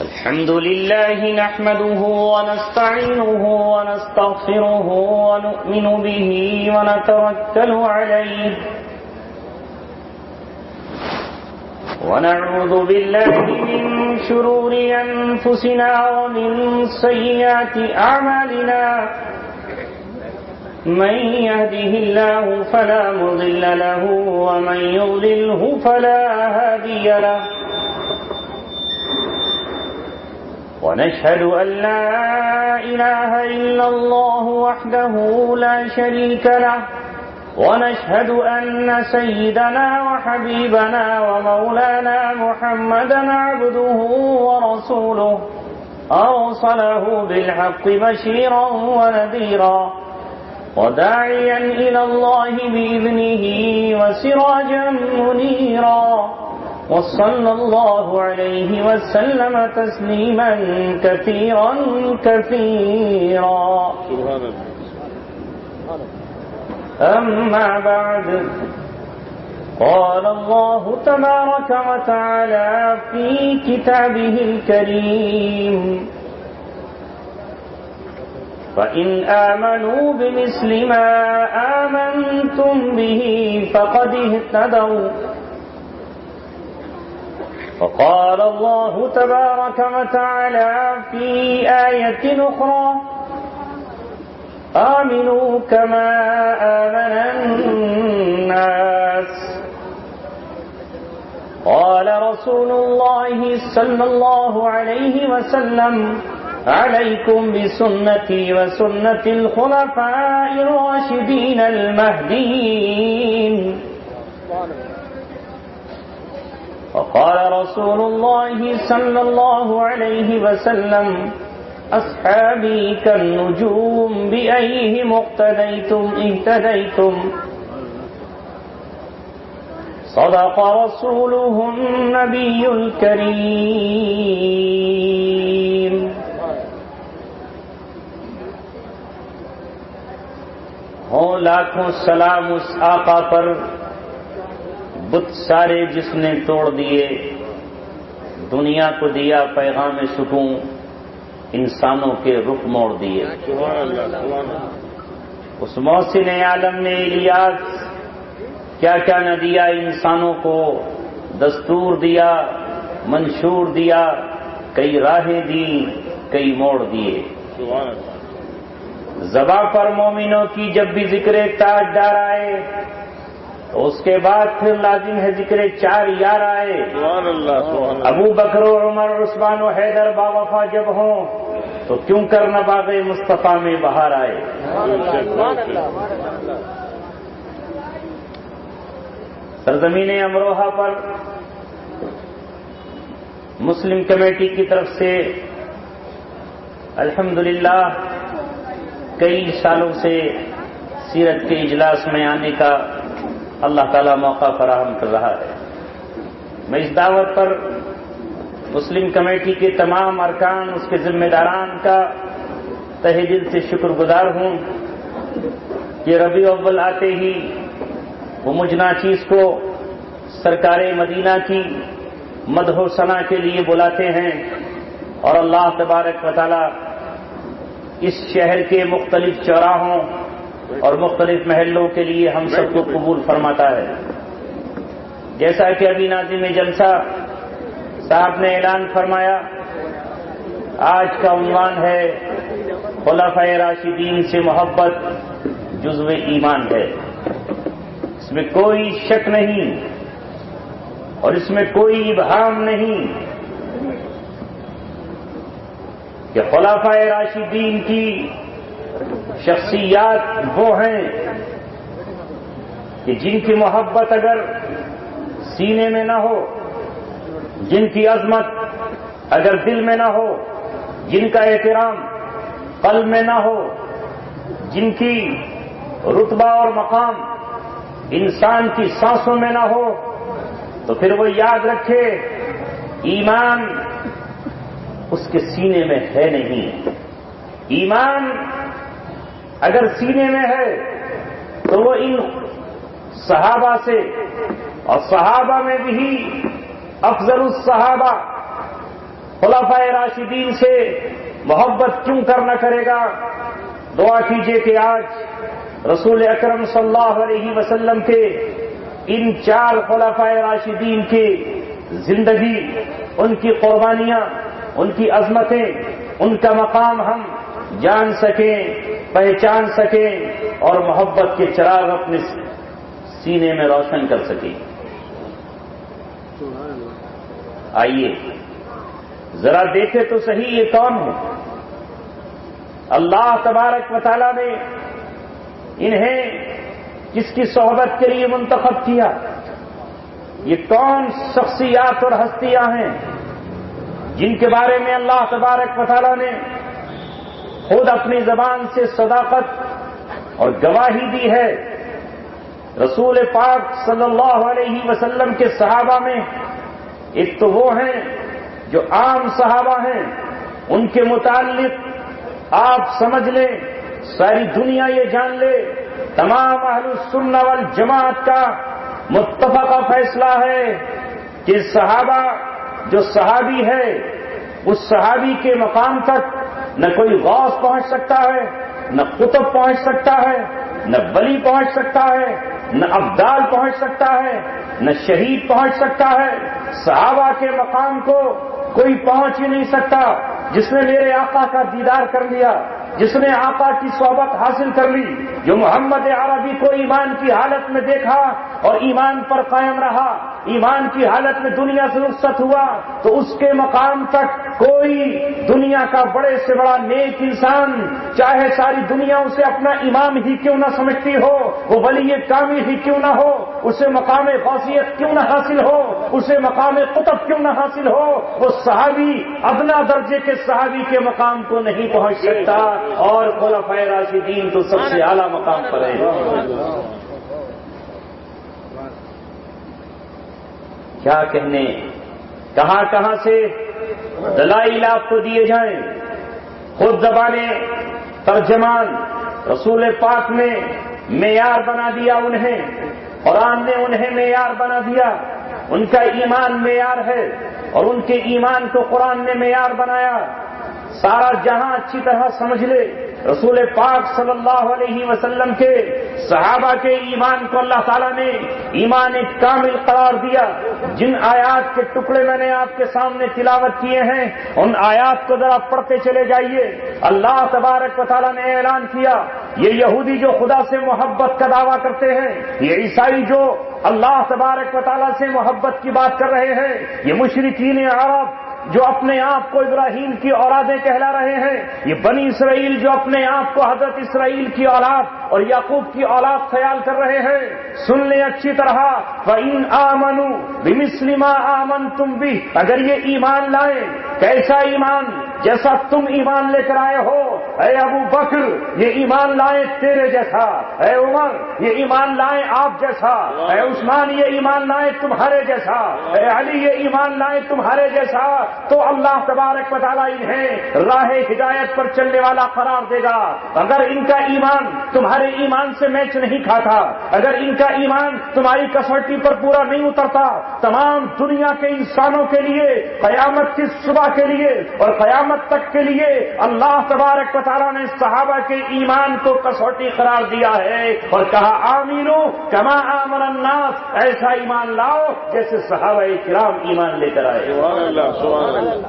الحمد لله نحمده ونستعينه ونستغفره ونؤمن به ونتوكل عليه ونعوذ بالله من شرور أنفسنا ومن سيئات أعمالنا من يهده الله فلا مضل له ومن يضلله فلا هادي له ونشهد أن لا إله إلا الله وحده لا شريك له ونشهد أن سيدنا وحبيبنا ومولانا محمدا عبده ورسوله أرسله بالحق بشيرا ونذيرا وداعيا إلى الله بإذنه وسراجا منيرا وصلى الله عليه وسلم تسليما كثيرا كثيرا أما بعد قال الله تبارك وتعالى في كتابه الكريم فإن آمنوا بمثل ما آمنتم به فقد اهتدوا وقال الله تبارك وتعالى في آية أخرى آمنوا كما آمن الناس قال رسول الله صلى الله عليه وسلم عليكم بسنتي وسنة الخلفاء الراشدين المهديين وقال رسول الله صلى الله عليه وسلم أصحابي كالنجوم بأيهم اقتديتم اهتديتم صدق رسوله النبي الكريم ہو لاکھوں سلام اس آقا پر بت سارے جس نے توڑ دیے دنیا کو دیا پیغام سکون انسانوں کے رخ موڑ دیے اس محسن عالم نے الیاس کیا کیا نہ دیا انسانوں کو دستور دیا منشور دیا کئی راہیں دی کئی موڑ دیے زباں پر مومنوں کی جب بھی ذکر تاج دار آئے تو اس کے بعد پھر لازم ہے ذکر چار یار آئے ابو بکر و عمر عثمان و حیدر باوفا جب ہوں تو کیوں کر نہ باغ مصطفیٰ میں بہار آئے سرزمین امروہہ پر مسلم کمیٹی کی طرف سے الحمدللہ کئی سالوں سے سیرت کے اجلاس میں آنے کا اللہ تعالیٰ موقع فراہم کر رہا ہے میں اس دعوت پر مسلم کمیٹی کے تمام ارکان اس کے ذمہ داران کا تہہ دل سے شکر گزار ہوں کہ ربیع اول آتے ہی وہ مجھ ناچیز کو سرکار مدینہ کی مدح و ثنا کے لیے بلاتے ہیں اور اللہ تبارک و تعالیٰ اس شہر کے مختلف چوراہوں اور مختلف محلوں کے لیے ہم سب کو قبول فرماتا ہے جیسا کہ ابھی ناظم جلسہ صاحب نے اعلان فرمایا آج کا عنوان ہے خلفائے راشدین سے محبت جزو ایمان ہے اس میں کوئی شک نہیں اور اس میں کوئی ابہام نہیں کہ خلفائے راشدین کی شخصیات وہ ہیں کہ جن کی محبت اگر سینے میں نہ ہو جن کی عظمت اگر دل میں نہ ہو جن کا احترام قلب میں نہ ہو جن کی رتبہ اور مقام انسان کی سانسوں میں نہ ہو تو پھر وہ یاد رکھے ایمان اس کے سینے میں ہے نہیں ایمان اگر سینے میں ہے تو وہ ان صحابہ سے اور صحابہ میں بھی افضل الصحابہ خلفائے راشدین سے محبت کیوں کرنا کرے گا؟ دعا کیجئے کہ آج رسول اکرم صلی اللہ علیہ وسلم کے ان 4 خلفائے راشدین کی زندگی، ان کی قربانیاں، ان کی عظمتیں، ان کا مقام ہم جان سکیں، پہچان سکیں اور محبت کے چراغ اپنے سینے میں روشن کر سکیں۔ آئیے ذرا دیکھیں تو صحیح یہ کون ہے؟ اللہ تبارک و تعالیٰ نے انہیں کس کی صحبت کے لیے منتخب کیا؟ یہ کون شخصیات اور ہستیاں ہیں جن کے بارے میں اللہ تبارک و تعالیٰ نے خود اپنی زبان سے صداقت اور گواہی دی ہے؟ رسول پاک صلی اللہ علیہ وسلم کے صحابہ میں ایک تو وہ ہیں جو عام صحابہ ہیں، ان کے متعلق آپ سمجھ لیں، ساری دنیا یہ جان لے، تمام اہل السنہ والجماعت کا متفقہ فیصلہ ہے کہ صحابہ جو صحابی ہے اس صحابی کے مقام تک نہ کوئی غوث پہنچ سکتا ہے، نہ قطب پہنچ سکتا ہے، نہ ولی پہنچ سکتا ہے، نہ ابدال پہنچ سکتا ہے، نہ شہید پہنچ سکتا ہے۔ صحابہ کے مقام کو کوئی پہنچ ہی نہیں سکتا۔ جس نے میرے آقا کا دیدار کر لیا، جس نے آقا کی صحبت حاصل کر لی، جو محمد عربی کو ایمان کی حالت میں دیکھا اور ایمان پر قائم رہا، ایمان کی حالت میں دنیا سے رخصت ہوا، تو اس کے مقام تک کوئی دنیا کا بڑے سے بڑا نیک انسان، چاہے ساری دنیا اسے اپنا امام ہی کیوں نہ سمجھتی ہو، وہ ولی کامل ہی کیوں نہ ہو، اسے مقام غوثیت کیوں نہ حاصل ہو، اسے مقام قطب کیوں نہ حاصل ہو، وہ صحابی ادنا درجے کے صحابی کے مقام کو نہیں پہنچ سکتا، اور خلفائے راشدین تو سب سے اعلیٰ مقام پر ہیں۔ کیا کہنے، کہاں کہاں سے دلائل آپ کو دیے جائیں، خود زبانیں ترجمان رسول پاک نے معیار بنا دیا انہیں، قرآن نے انہیں معیار بنا دیا، ان کا ایمان معیار ہے اور ان کے ایمان کو قرآن نے معیار بنایا۔ سارا جہاں اچھی طرح سمجھ لے، رسول پاک صلی اللہ علیہ وسلم کے صحابہ کے ایمان کو اللہ تعالیٰ نے ایمان کامل قرار دیا۔ جن آیات کے ٹکڑے میں نے آپ کے سامنے تلاوت کیے ہیں، ان آیات کو ذرا پڑھتے چلے جائیے۔ اللہ تبارک و تعالیٰ نے اعلان کیا، یہ یہودی جو خدا سے محبت کا دعویٰ کرتے ہیں، یہ عیسائی جو اللہ تبارک و تعالیٰ سے محبت کی بات کر رہے ہیں، یہ مشرکین عرب جو اپنے آپ کو ابراہیم کی اولادیں کہلا رہے ہیں، یہ بنی اسرائیل جو اپنے آپ کو حضرت اسرائیل کی اولاد اور یعقوب کی اولاد خیال کر رہے ہیں، سن لیں اچھی طرح، فَإِنْ آمَنُوا بِمِثْلِ مَا آمَنْتُمْ بِهِ، اگر یہ ایمان لائیں، کیسا ایمان؟ جیسا تم ایمان لے کر آئے ہو، اے ابو بکر یہ ایمان لائیں تیرے جیسا، اے عمر یہ ایمان لائیں آپ جیسا، اے عثمان یہ ایمان لائیں تمہارے جیسا، اے علی یہ ایمان لائیں تمہارے جیسا، تو اللہ تبارک و تعالیٰ انہیں راہ ہدایت پر چلنے والا قرار دے گا۔ اگر ان کا ایمان تمہارے ایمان سے میچ نہیں کھاتا، اگر ان کا ایمان تمہاری کسوٹی پر پورا نہیں اترتا، تمام دنیا کے انسانوں کے لیے قیامت کی صبح کے لیے اور قیامت تک کے لیے اللہ تبارک و تعالیٰ نے صحابہ کے ایمان کو کسوٹی قرار دیا ہے اور کہا آمینو کما آمن الناس، ایسا ایمان لاؤ جیسے صحابہ کرام ایمان لے کر آئے۔ سبحان اللہ، سبحان اللہ۔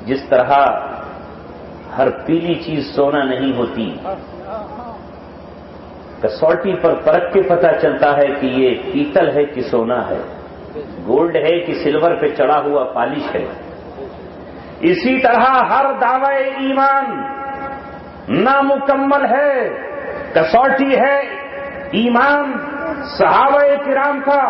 جس طرح ہر پیلی چیز سونا نہیں ہوتی، کسوٹی پر پرکھ کے پتہ چلتا ہے کہ یہ پیتل ہے کہ سونا ہے، گولڈ ہے کہ سلور پہ چڑھا ہوا پالش ہے، اسی طرح ہر دعوی ایمان نامکمل ہے، کسوٹی ہے ایمان صحابہ کرام کا۔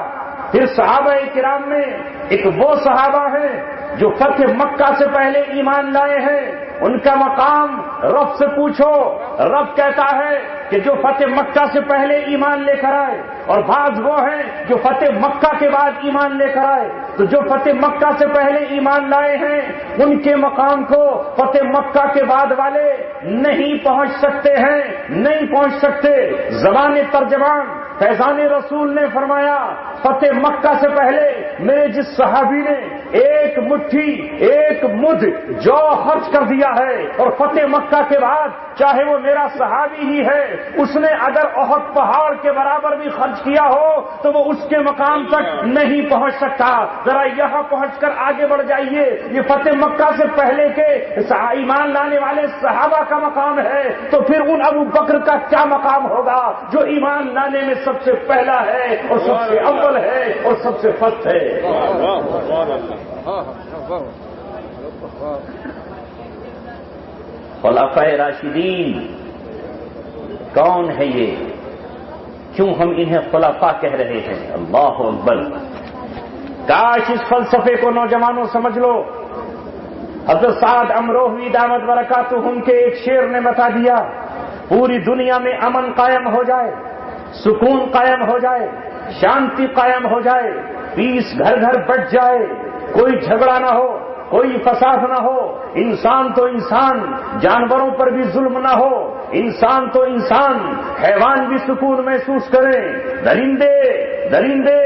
پھر صحابہ کرام میں ایک وہ صحابہ ہیں جو فتح مکہ سے پہلے ایمان لائے ہیں، ان کا مقام رب سے پوچھو، رب کہتا ہے کہ جو فتح مکہ سے پہلے ایمان لے کر آئے، اور بعض وہ ہیں جو فتح مکہ کے بعد ایمان لے کر آئے۔ تو جو فتح مکہ سے پہلے ایمان لائے ہیں ان کے مقام کو فتح مکہ کے بعد والے نہیں پہنچ سکتے ہیں، نہیں پہنچ سکتے۔ زبان ترجمان فیضان رسول نے فرمایا فتح مکہ سے پہلے میرے جس صحابی نے ایک مٹھی ایک مد جو خرچ کر دیا ہے، اور فتح مکہ کے بعد چاہے وہ میرا صحابی ہی ہے، اس نے اگر احد پہاڑ کے برابر بھی خرچ کیا ہو تو وہ اس کے مقام تک نہیں پہنچ سکتا۔ ذرا یہاں پہنچ کر آگے بڑھ جائیے، یہ فتح مکہ سے پہلے کے ایمان لانے والے صحابہ کا مقام ہے، تو پھر ان ابو بکر کا کیا مقام ہوگا جو ایمان لانے میں سب سے پہلا ہے اور سب سے اول ہے اور سب سے فرسٹ ہے۔ خلفائے راشدین کون ہے یہ؟ کیوں ہم انہیں خلفاء کہہ رہے ہیں؟ اللہ اکبر! کاش اس فلسفے کو نوجوانوں سمجھ لو۔ حضرت سعد امروہوی دامت برکاتہم کے ایک شعر نے بتا دیا، پوری دنیا میں امن قائم ہو جائے، سکون قائم ہو جائے، شانتی قائم ہو جائے، پیس گھر گھر بٹ جائے، کوئی جھگڑا نہ ہو، کوئی فساد نہ ہو، انسان تو انسان، جانوروں پر بھی ظلم نہ ہو، انسان تو انسان، حیوان بھی سکون محسوس کریں، درندے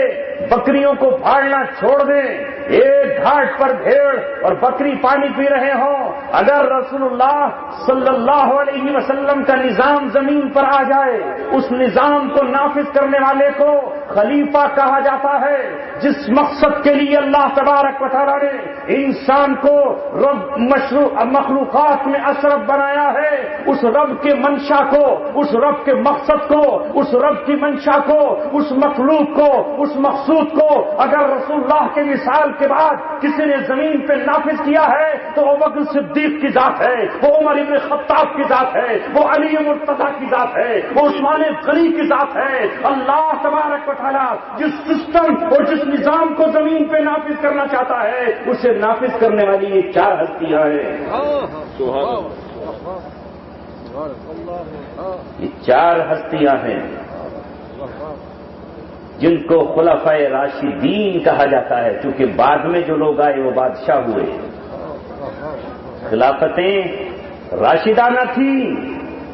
بکریوں کو پھاڑنا چھوڑ دیں، ایک گھاٹ پر بھیڑ اور بکری پانی پی رہے ہوں، اگر رسول اللہ صلی اللہ علیہ وسلم کا نظام زمین پر آ جائے، اس نظام کو نافذ کرنے والے کو خلیفہ کہا جاتا ہے۔ جس مقصد کے لیے اللہ تبارک و تعالیٰ نے انسان کو رب مخلوقات میں اشرف بنایا ہے، اس رب کے منشا کو، اس رب کے مقصد کو، اس رب کی منشا کو، اس مخلوق کو، اس مقصود کو اگر رسول اللہ کے مثال کے بعد کسی نے زمین پہ نافذ کیا ہے تو وہ ابوبکر صدیق کی ذات ہے، وہ عمر ابن خطاب کی ذات ہے، وہ علی مرتضیٰ کی ذات ہے، وہ عثمان غنی کی ذات ہے۔ اللہ تبارک و تعالیٰ جس سسٹم اور جس نظام کو زمین پہ نافذ کرنا چاہتا ہے اسے نافذ کرنے والی یہ چار ہستیاں ہیں۔ یہ چار ہستیاں ہیں جن کو خلفائے راشدین کہا جاتا ہے، چونکہ بعد میں جو لوگ آئے وہ بادشاہ ہوئے۔ خلافتیں راشدہ نہ تھی،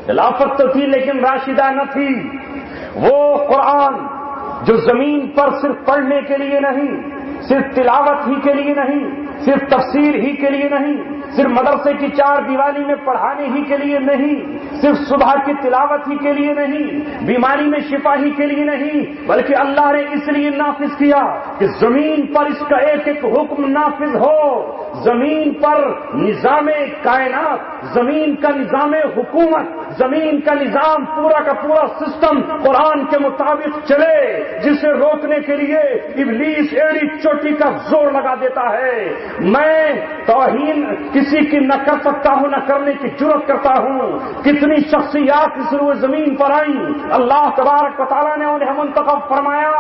خلافت تو تھی لیکن راشدہ نہ تھی۔ وہ قرآن جو زمین پر صرف پڑھنے کے لیے نہیں، صرف تلاوت ہی کے لیے نہیں، صرف تفسیر ہی کے لیے نہیں، صرف مدرسے کی چار دیواری میں پڑھانے ہی کے لیے نہیں، صرف صبح کی تلاوت ہی کے لیے نہیں، بیماری میں شفا ہی کے لیے نہیں، بلکہ اللہ نے اس لیے نافذ کیا کہ زمین پر اس کا ایک ایک حکم نافذ ہو، زمین پر نظام کائنات، زمین کا نظام حکومت، زمین کا نظام پورا کا پورا سسٹم قرآن کے مطابق چلے، جسے روکنے کے لیے ابلیس ایڑی چوٹی کا زور لگا دیتا ہے۔ میں توہین کسی کی نہ کر سکتا ہوں، نہ کرنے کی جرات کرتا ہوں۔ کتنی شخصیات اس روئے زمین پر آئیں، اللہ تبارک و تعالیٰ نے انہیں منتخب فرمایا،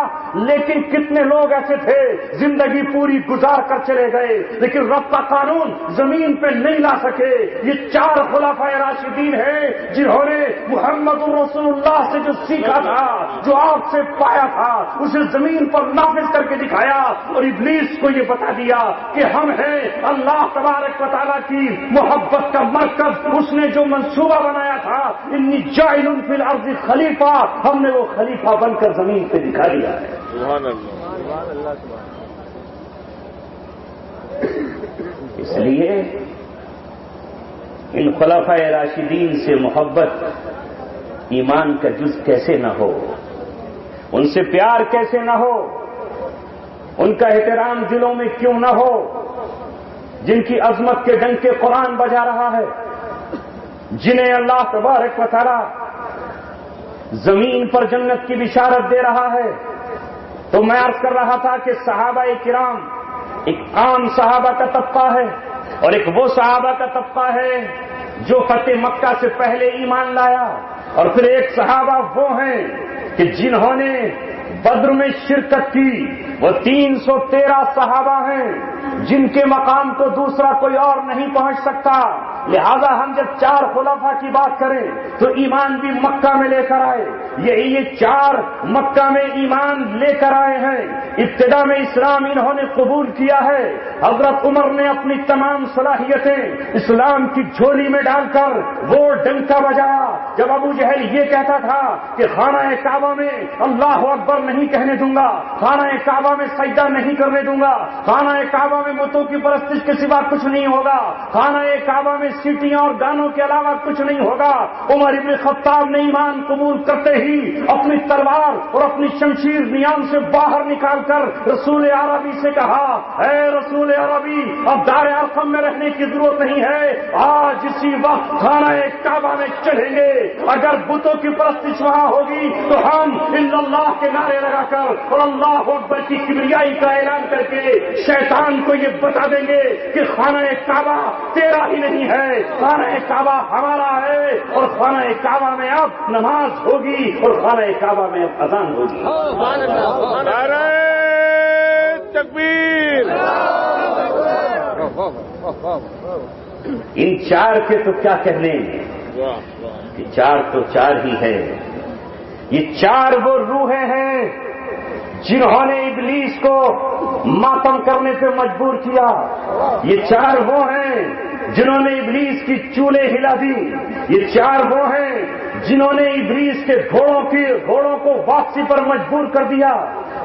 لیکن کتنے لوگ ایسے تھے زندگی پوری گزار کر چلے گئے لیکن رب کا قانون زمین پہ نہیں لا سکے۔ یہ چار خلفائے راشدین ہیں جنہوں نے محمد رسول اللہ سے جو سیکھا تھا، جو آپ سے پایا تھا، اسے زمین پر نافذ کر کے دکھایا، اور ابلیس کو یہ بتا دیا کہ ہم ہیں اللہ تبارک و تعالیٰ کی محبت کا مرکز۔ اس نے جو منصوبہ بنایا تھا انی جاعل فی الارض خلیفہ، ہم نے وہ خلیفہ بن کر زمین پہ دکھا دیا ہے۔ سبحان اللہ۔ اس لیے ان خلفائے راشدین سے محبت ایمان کا جز کیسے نہ ہو، ان سے پیار کیسے نہ ہو، ان کا احترام دلوں میں کیوں نہ ہو، جن کی عظمت کے ڈنکے قرآن بجا رہا ہے، جنہیں اللہ تبارک و تعالی زمین پر جنت کی بشارت دے رہا ہے۔ تو میں عرض کر رہا تھا کہ صحابہ کرام ایک عام صحابہ کا طبقہ ہے اور ایک وہ صحابہ کا طبقہ ہے جو فتح مکہ سے پہلے ایمان لایا، اور پھر ایک صحابہ وہ ہیں کہ جنہوں نے بدر میں شرکت کی، وہ 313 صحابہ ہیں جن کے مقام کو دوسرا کوئی اور نہیں پہنچ سکتا۔ لہذا ہم جب 4 خلفاء کی بات کریں تو ایمان بھی مکہ میں لے کر آئے. یہ 4 مکہ میں ایمان لے کر آئے ہیں. ابتدا میں اسلام انہوں نے قبول کیا ہے. حضرت عمر نے اپنی تمام صلاحیتیں اسلام کی جھولی میں ڈال کر وہ ڈنکا بجایا جب ابو جہل یہ کہتا تھا کہ خانہ کعبہ میں اللہ اکبر نہیں کہنے دوں گا, خانہ کعبہ میں سجدہ نہیں کرنے دوں گا, خانہ کعبہ میں بتوں کی پرستش کے سوا کچھ نہیں ہوگا, خانہ کعبہ میں سیٹیاں اور گانوں کے علاوہ کچھ نہیں ہوگا. عمر ابن خطاب نے ایمان قبول کرتے ہی اپنی تلوار اور اپنی شمشیر نیام سے باہر نکال کر رسول عربی سے کہا, اے رسول عربی, اب دار ارقم میں رہنے کی ضرورت نہیں ہے, آج اسی وقت خانہ کعبہ میں چلیں گے. اگر بتوں کی پرستش وہاں ہوگی تو ہم اللہ کے نعرے لگا کر اور اللہ اکبر کی کبریائی کا اعلان کر کے شیطان کو یہ بتا دیں گے کہ خانہ کعبہ تیرا ہی نہیں ہے, خانہ کعبہ ہمارا ہے, اور خانہ کعبہ میں اب نماز ہوگی اور خانہ کعبہ میں اب اذان ہوگی. نعرہ تکبیر. ان 4 کے تو کیا کہنے کہ 4 تو 4 ہی ہے. یہ 4 وہ روحیں ہیں جنہوں نے ابلیس کو ماتم کرنے پہ مجبور کیا. یہ 4 وہ ہیں جنہوں نے ابلیس کی چولے ہلا دی. یہ 4 وہ ہیں جنہوں نے ابلیس کے گھوڑوں کو واپسی پر مجبور کر دیا.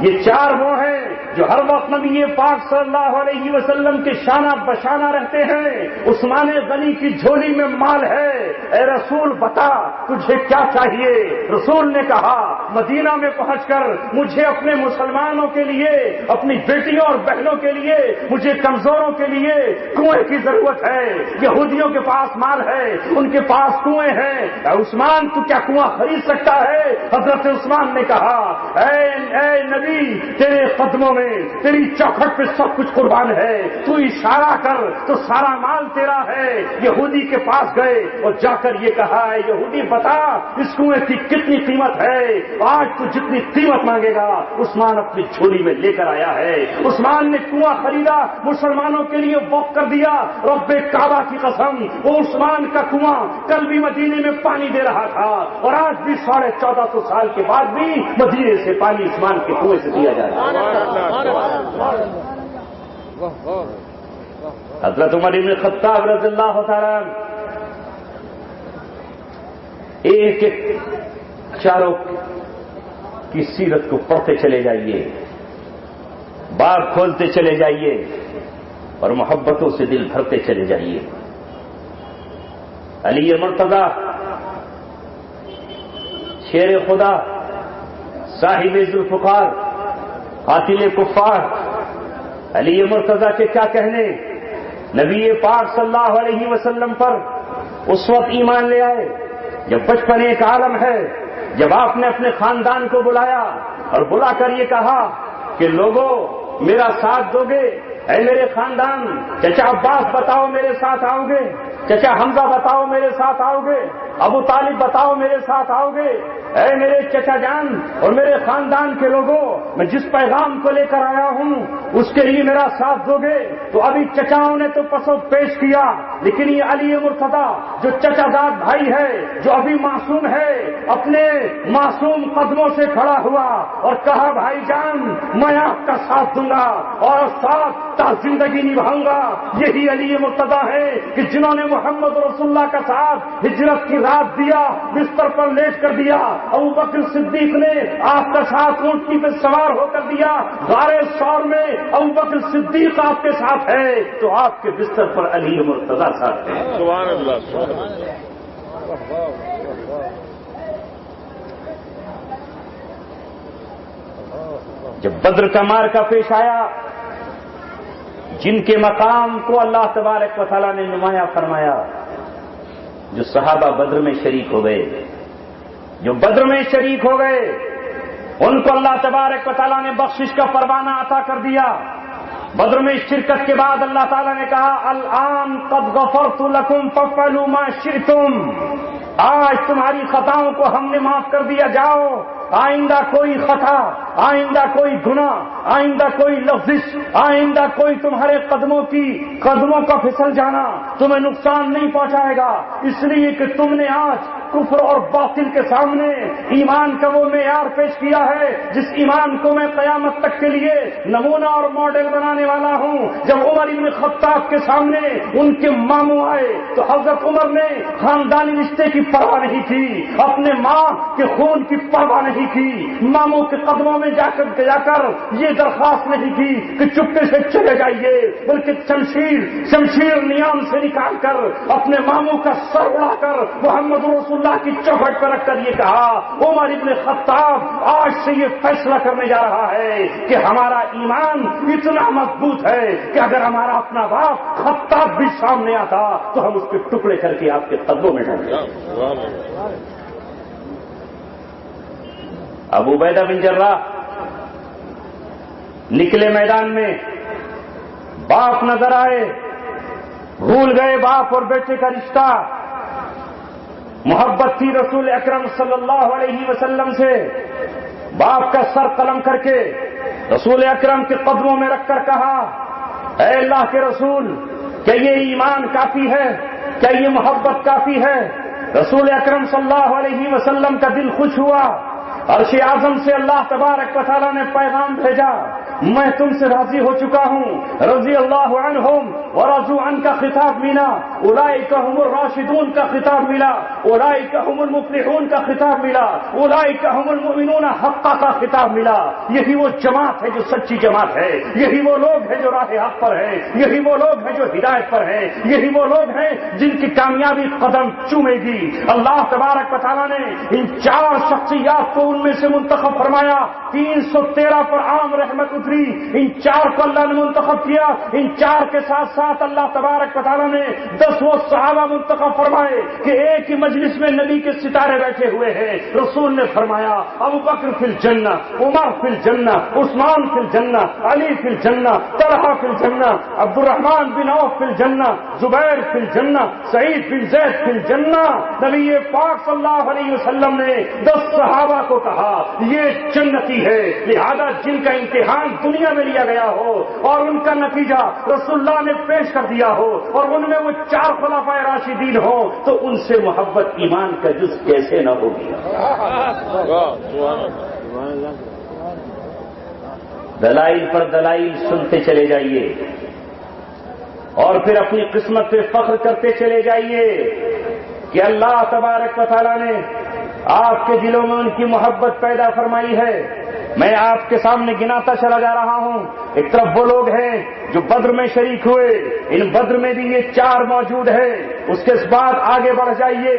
یہ 4 وہ ہیں جو ہر وقت نبی پاک صلی اللہ علیہ وسلم کے شانہ بشانہ رہتے ہیں. عثمان غنی کی جھولی میں مال ہے, اے رسول بتا تجھے کیا چاہیے. رسول نے کہا مدینہ میں پہنچ کر مجھے اپنے مسلمانوں کے لیے, اپنی بیٹیوں اور بہنوں کے لیے, مجھے کمزوروں کے لیے کنویں کی ضرورت ہے. یہودیوں کے پاس مال ہے, ان کے پاس کنویں ہیں, اے عثمان تو کیا کنواں خرید سکتا ہے؟ حضرت عثمان نے کہا اے نبی, تیرے قدموں میں تیری چوکھٹ پہ سب کچھ قربان ہے, تو اشارہ کر تو سارا مال تیرا ہے. یہودی کے پاس گئے اور جا کر یہ کہا, اے یہودی بتا اس کنویں کی کتنی قیمت ہے؟ آج تو جتنی قیمت مانگے گا. عثمان اپنی جھولی میں لے کر آیا ہے. عثمان نے کنواں خریدا, مسلمانوں کے لیے وقف کر دیا. رب کعبہ کی قسم, وہ عثمان کا کنواں کل بھی مدینے میں پانی دے رہا تھا, اور آج بھی 1450 سال کے بعد بھی مدینے سے پانی عثمان کے کنویں سے دیا جا رہا ہے. حضرت عمر بن خطاب رضی اللہ تعالیٰ ایک 4 کی سیرت کو پڑھتے چلے جائیے, باب کھولتے چلے جائیے اور محبتوں سے دل بھرتے چلے جائیے. علی مرتضی شیر خدا, صاحب ذوالفقار, قاتل کفار, علی مرتضی کے کیا کہنے. نبی پاک صلی اللہ علیہ وسلم پر اس وقت ایمان لے آئے جب بچپن ایک عالم ہے, جب آپ نے اپنے خاندان کو بلایا اور بلا کر یہ کہا کہ لوگوں میرا ساتھ دو گے؟ اے میرے خاندان, چچا عباس بتاؤ میرے ساتھ آؤ گے, چچا حمزہ بتاؤ میرے ساتھ آؤ گے, ابو طالب بتاؤ میرے ساتھ آؤ گے. اے میرے چچا جان اور میرے خاندان کے لوگوں, میں جس پیغام کو لے کر آیا ہوں اس کے لیے میرا ساتھ دو گے؟ تو ابھی چچاؤں نے تو پسو پیش کیا, لیکن یہ علی مرتضی جو چچا داد بھائی ہے, جو ابھی معصوم ہے, اپنے معصوم قدموں سے کھڑا ہوا اور کہا بھائی جان میں آپ کا ساتھ دوں گا اور ساتھ تا زندگی نبھاؤں گا. یہی علی مرتضی ہے کہ جنہوں نے محمد رسول اللہ کا ساتھ ہجرت کی رات دیا, بستر پر لیٹ کر دیا. ابو بکر صدیق نے آپ کا ساتھ اونٹنی پہ سوار ہو کر دیا. غار ثور میں ابو بکر صدیق آپ کے ساتھ ہے تو آپ کے بستر پر علی مرتضی ساتھ ہے. سبحان اللہ. جب بدر کا معرکہ پیش آیا, جن کے مقام کو اللہ تبارک و تعالیٰ نے نمایاں فرمایا, جو صحابہ بدر میں شریک ہو گئے, جو بدر میں شریک ہو گئے, ان کو اللہ تبارک و تعالیٰ نے بخشش کا پروانہ عطا کر دیا. بدر میں شرکت کے بعد اللہ تعالیٰ نے کہا الآن قد غفرت لکم فافعلوا ما شئتم, آج تمہاری خطاؤں کو ہم نے معاف کر دیا, جاؤ آئندہ کوئی خطا، آئندہ کوئی گناہ، آئندہ کوئی لفظ، آئندہ کوئی تمہارے قدموں کا پھسل جانا تمہیں نقصان نہیں پہنچائے گا، اس لیے کہ تم نے آج کفر اور باطل کے سامنے ایمان کا وہ معیار پیش کیا ہے جس ایمان کو میں قیامت تک کے لیے نمونہ اور ماڈل بنانے والا ہوں۔ جب عمر بن خطاب کے سامنے ان کے ماموں آئے تو حضرت عمر نے خاندانی رشتے کی پرواہ نہیں کی، اپنے ماں کے خون کی پرواہ نہیں کی، ماموں کے قدموں میں جا کر یہ درخواست نہیں کی کہ چپکے سے چلے جائیے، بلکہ شمشیر نیام سے نکال کر اپنے ماموں کا سر اڑا کر محمد رسول اللہ کی چوکھٹ پر رکھ کر یہ کہا، عمر ابن خطاب آج سے یہ فیصلہ کرنے جا رہا ہے کہ ہمارا ایمان اتنا مضبوط ہے کہ اگر ہمارا اپنا باپ خطاب بھی سامنے آتا تو ہم اس کے ٹکڑے کر کے آپ کے قدموں میں ڈال دیں۔ ابو عبیدہ بن جراح نکلے میدان میں، باپ نظر آئے، بھول گئے باپ اور بیٹے کا رشتہ، محبت تھی رسول اکرم صلی اللہ علیہ وسلم سے، باپ کا سر قلم کر کے رسول اکرم کے قدموں میں رکھ کر کہا، اے اللہ کے رسول، کیا یہ ایمان کافی ہے؟ کیا یہ محبت کافی ہے؟ رسول اکرم صلی اللہ علیہ وسلم کا دل خوش ہوا، عرش اعظم سے اللہ تبارک و تعالیٰ نے پیغام بھیجا، میں تم سے راضی ہو چکا ہوں، رضی اللہ عنہم ورضوا عنہ کا خطاب ملا، اولئک هم الراشدون کا خطاب ملا، اولئک هم المفلحون کا خطاب ملا، اولئک هم المؤمنون حقا کا خطاب ملا۔ یہی وہ جماعت ہے جو سچی جماعت ہے، یہی وہ لوگ ہیں جو راہ حق پر ہیں، یہی وہ لوگ ہیں جو ہدایت پر ہیں، یہی وہ لوگ ہیں جن کی کامیابی قدم چومے گی۔ اللہ تبارک و تعالیٰ نے ان 4 شخصیات کو ان میں سے منتخب فرمایا، 313 پر عام رحمت اتری، ان 4 کو اللہ نے منتخب کیا، ان 4 کے ساتھ ساتھ اللہ تبارک و تعالیٰ نے 10 وہ صحابہ منتخب فرمائے کہ ایک ہی مجلس میں نبی کے ستارے بیٹھے ہوئے ہیں۔ رسول نے فرمایا، ابو بکر فی الجنہ، عمر فی الجنہ، عثمان فی الجنہ، علی فی الجنہ، طلحہ فی الجنہ، عبد الرحمن بن عوف فی الجنہ، زبیر فی الجنہ، سعید بن زید فی الجنہ۔ نبی پاک صلی اللہ علیہ وسلم نے 10 صحابہ کو کہا یہ جنتی ہے، لہذا جن کا امتحان دنیا میں لیا گیا ہو اور ان کا نتیجہ رسول اللہ نے پیش کر دیا ہو اور ان میں وہ 4 خلفائے راشدین ہوں تو ان سے محبت ایمان کا جز کیسے نہ ہوگی۔ دلائل پر دلائل سنتے چلے جائیے اور پھر اپنی قسمت پہ فخر کرتے چلے جائیے کہ اللہ تبارک و تعالیٰ نے آپ کے دلوں میں ان کی محبت پیدا فرمائی ہے۔ میں آپ کے سامنے گناتا چلا جا رہا ہوں۔ ایک طرف وہ لوگ ہیں جو بدر میں شریک ہوئے، ان بدر میں بھی یہ 4 موجود ہیں۔ اس کے بعد آگے بڑھ جائیے،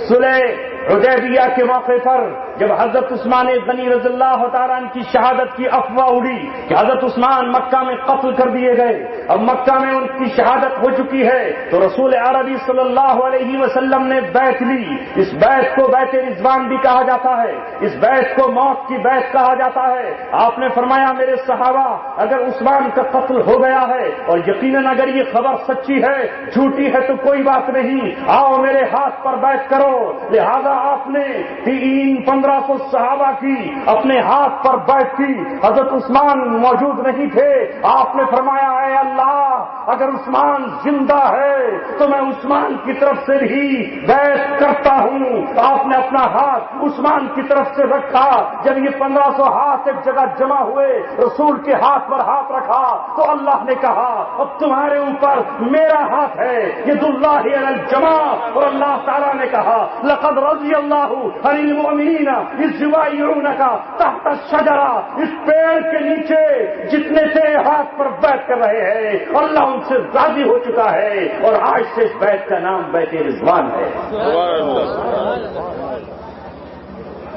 صلح حدیبیہ کے موقع پر جب حضرت عثمان غنی رضی اللہ تعالیٰ عنہ کی شہادت کی افواہ اڑی کہ حضرت عثمان مکہ میں قتل کر دیے گئے، اب مکہ میں ان کی شہادت ہو چکی ہے، تو رسول عربی صلی اللہ علیہ وسلم نے بیعت لی۔ اس بیعت کو بیعت رضوان بھی کہا جاتا ہے، اس بیعت کو موت کی بیعت کہا جاتا ہے۔ آپ نے فرمایا، میرے صحابہ، اگر عثمان کا قتل ہو گیا ہے اور یقیناً اگر یہ خبر سچی ہے، جھوٹی ہے تو کوئی بات نہیں، آؤ میرے ہاتھ پر بیعت کرو۔ لہذا آپ نے 1500 صحابہ کی اپنے ہاتھ پر بیعت کی۔ حضرت عثمان موجود نہیں تھے۔ آپ نے فرمایا، اے اللہ، اگر عثمان زندہ ہے تو میں عثمان کی طرف سے ہی بیعت کرتا ہوں۔ آپ نے اپنا ہاتھ عثمان کی طرف سے رکھا۔ جب یہ 1500 ہاتھ ایک جگہ جمع ہوئے، رسول کے ہاتھ پر ہاتھ رکھا تو اللہ نے کہا، اب تمہارے اوپر میرا ہاتھ ہے، ید اللہ علی الجمع۔ اور اللہ تعالیٰ نے کہا، لقد رضی اللہ عن المؤمنین اذ یبایعونک تحت الشجرہ۔ اس پیڑ کے نیچے جتنے تیرے ہاتھ پر بیعت کر رہے ہیں، اللہ ان سے راضی ہو چکا ہے، اور آج سے اس بیعت کا نام بیعت رضوان ہے۔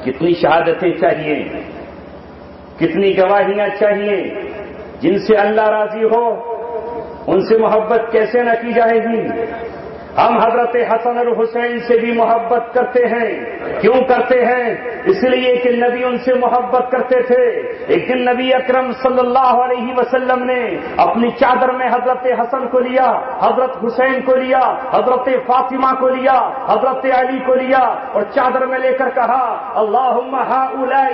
کتنی شہادتیں چاہیے، کتنی گواہیاں چاہیے، جن سے اللہ راضی ہو ان سے محبت کیسے نہ کی جائے گی۔ ہم حضرت حسن اور حسین سے بھی محبت کرتے ہیں. کیوں کرتے ہیں؟ اس لیے کہ نبی ان سے محبت کرتے تھے. ایک دن نبی اکرم صلی اللہ علیہ وسلم نے اپنی چادر میں حضرت حسن کو لیا، حضرت حسین کو لیا، حضرت فاطمہ کو لیا، حضرت علی کو لیا اور چادر میں لے کر کہا اللہم ہؤلاء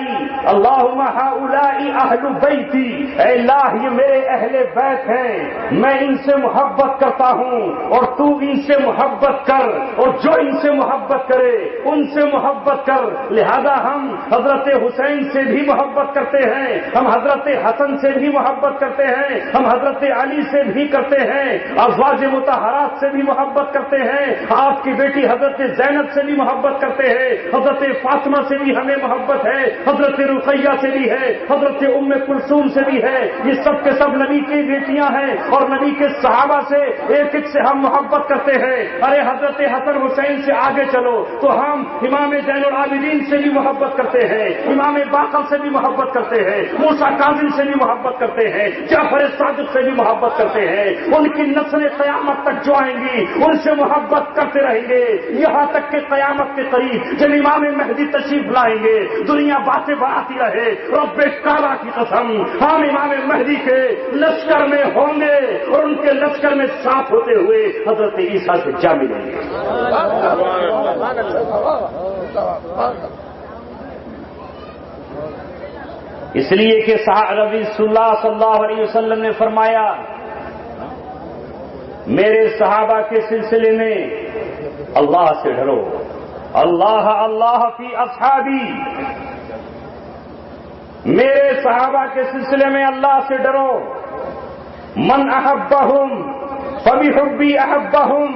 اہل بیتی، اے اللہ یہ میرے اہل بیت ہیں، میں ان سے محبت کرتا ہوں اور تو ان سے محبت کر، اور جو ان سے محبت کرے ان سے محبت کر. لہذا ہم حضرت حسین سے بھی محبت کرتے ہیں، ہم حضرت حسن سے بھی محبت کرتے ہیں، ہم حضرت علی سے بھی کرتے ہیں، ازواج مطہرات سے بھی محبت کرتے ہیں، آپ کی بیٹی حضرت زینب سے بھی محبت کرتے ہیں، حضرت فاطمہ سے بھی ہمیں محبت ہے، حضرت رقیہ سے بھی ہے، حضرت ام کلثوم سے بھی ہے. یہ سب کے سب نبی کی بیٹیاں ہیں اور نبی کے صحابہ سے ایک ایک سے ہم محبت کرتے ہیں. ارے حضرت حسن حسین سے آگے چلو تو ہم امام زین العابدین سے بھی محبت کرتے ہیں، امام باقر سے بھی محبت کرتے ہیں، موسیٰ کاظم سے بھی محبت کرتے ہیں، جعفر صادق سے بھی محبت کرتے ہیں. ان کی نسلیں قیامت تک جو آئیں گی ان سے محبت کرتے رہیں گے یہاں تک کہ قیامت کے قریب جب امام مہدی تشریف لائیں گے دنیا باتیں بناتی رہے. رب کعبہ کی قسم ہم امام مہدی کے لشکر میں ہوں گے اور ان کے لشکر میں ساتھ ہوتے ہوئے حضرت عیسیٰ سے جا ملیں گے. اس لیے کہ رسول اللہ صلی اللہ علیہ وسلم نے فرمایا میرے صحابہ کے سلسلے میں اللہ سے ڈرو. اللہ اللہ فی اصحابی، میرے صحابہ کے سلسلے میں اللہ سے ڈرو. من احبہم فبحبی احبہم،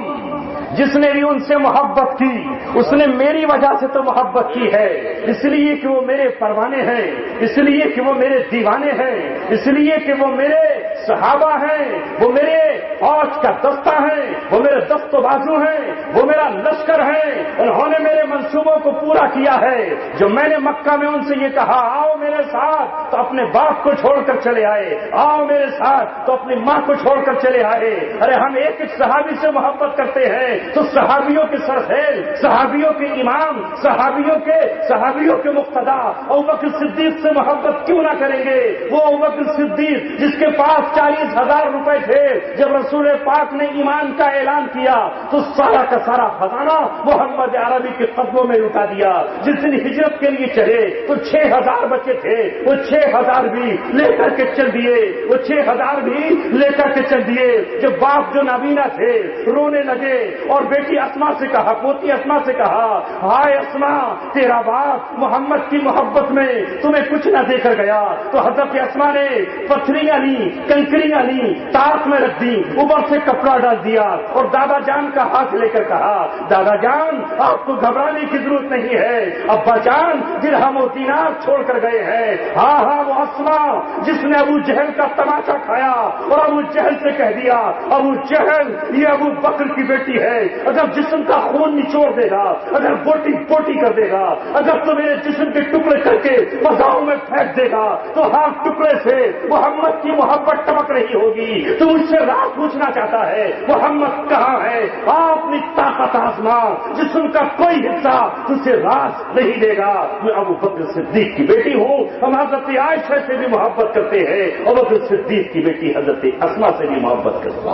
جس نے بھی ان سے محبت کی اس نے میری وجہ سے تو محبت کی ہے، اس لیے کہ وہ میرے پروانے ہیں، اس لیے کہ وہ میرے دیوانے ہیں، اس لیے کہ وہ میرے صحابہ ہیں، وہ میرے فوج کا دستہ ہیں، وہ میرے دست و بازو ہیں، وہ میرا لشکر ہے. انہوں نے میرے منصوبوں کو پورا کیا ہے. جو میں نے مکہ میں ان سے یہ کہا آؤ میرے ساتھ تو اپنے باپ کو چھوڑ کر چلے آئے، آؤ میرے ساتھ تو اپنی ماں کو چھوڑ کر چلے آئے. ارے ہم ایک ایک صحابی سے محبت کرتے ہیں تو صحابیوں کے سرخیل، صحابیوں کے امام، صحابیوں کے مقتدا ابوبکر صدیق سے محبت کیوں نہ کریں گے؟ وہ ابوبکر صدیق جس کے پاس 40,000 روپے تھے، جب رسول پاک نے ایمان کا اعلان کیا تو سارا کا سارا خزانہ محمد عربی کے قدموں میں لٹا دیا. جس دن ہجرت کے لیے چلے تو 6,000 بچے تھے، وہ 6,000 بھی لے کر کے چل دیے، وہ 6,000 بھی لے کر کے چل دیے. جب باپ جو نابینا تھے رونے لگے اور بیٹی اسما سے کہا، پوتی اسما سے کہا ہائے اسما تیرا باپ محمد کی محبت میں تمہیں کچھ نہ دے کر گیا. تو حضرت اسما نے پتھریاں لی، کنکریاں لی، تاک میں رکھ دی، اوپر سے کپڑا ڈال دیا اور دادا جان کا ہاتھ لے کر کہا دادا جان آپ کو گھبرانے کی ضرورت نہیں ہے، ابا جان درہم و دینار چھوڑ کر گئے ہیں. ہاں ہاں وہ اسما جس نے ابو جہل کا تماشا کھایا اور ابو جہل سے کہہ دیا ابو جہل یہ ابو بکر کی بیٹی ہے، اگر جسم کا خون نچوڑ دے گا، اگر بوٹی بوٹی کر دے گا، اگر تو میرے جسم کے ٹکڑے کر کے فضاؤں میں پھینک دے گا تو ہر ٹکڑے سے محمد کی محبت ٹپک رہی ہوگی. تو مجھ سے راز پوچھنا چاہتا ہے محمد کہاں ہے؟ اپنی طاقت آزما، جسم کا کوئی حصہ تجھے راز نہیں دے گا. میں ابو بکر صدیق کی بیٹی ہوں. ہم حضرت عائشہ سے بھی محبت کرتے ہیں، ابو بکر صدیق کی بیٹی حضرت اسما سے بھی محبت کرتے ہیں.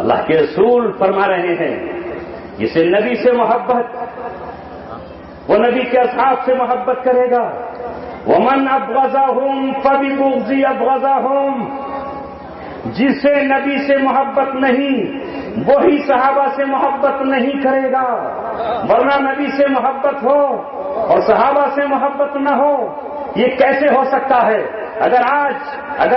اللہ کے رسول فرما رہے ہیں جسے نبی سے محبت وہ نبی کے اصحاب سے محبت کرے گا. ومن ابغضهم فببغض ابغضهم، جسے نبی سے محبت نہیں وہی صحابہ سے محبت نہیں کرے گا. ورنہ نبی سے محبت ہو اور صحابہ سے محبت نہ ہو یہ کیسے ہو سکتا ہے؟ اگر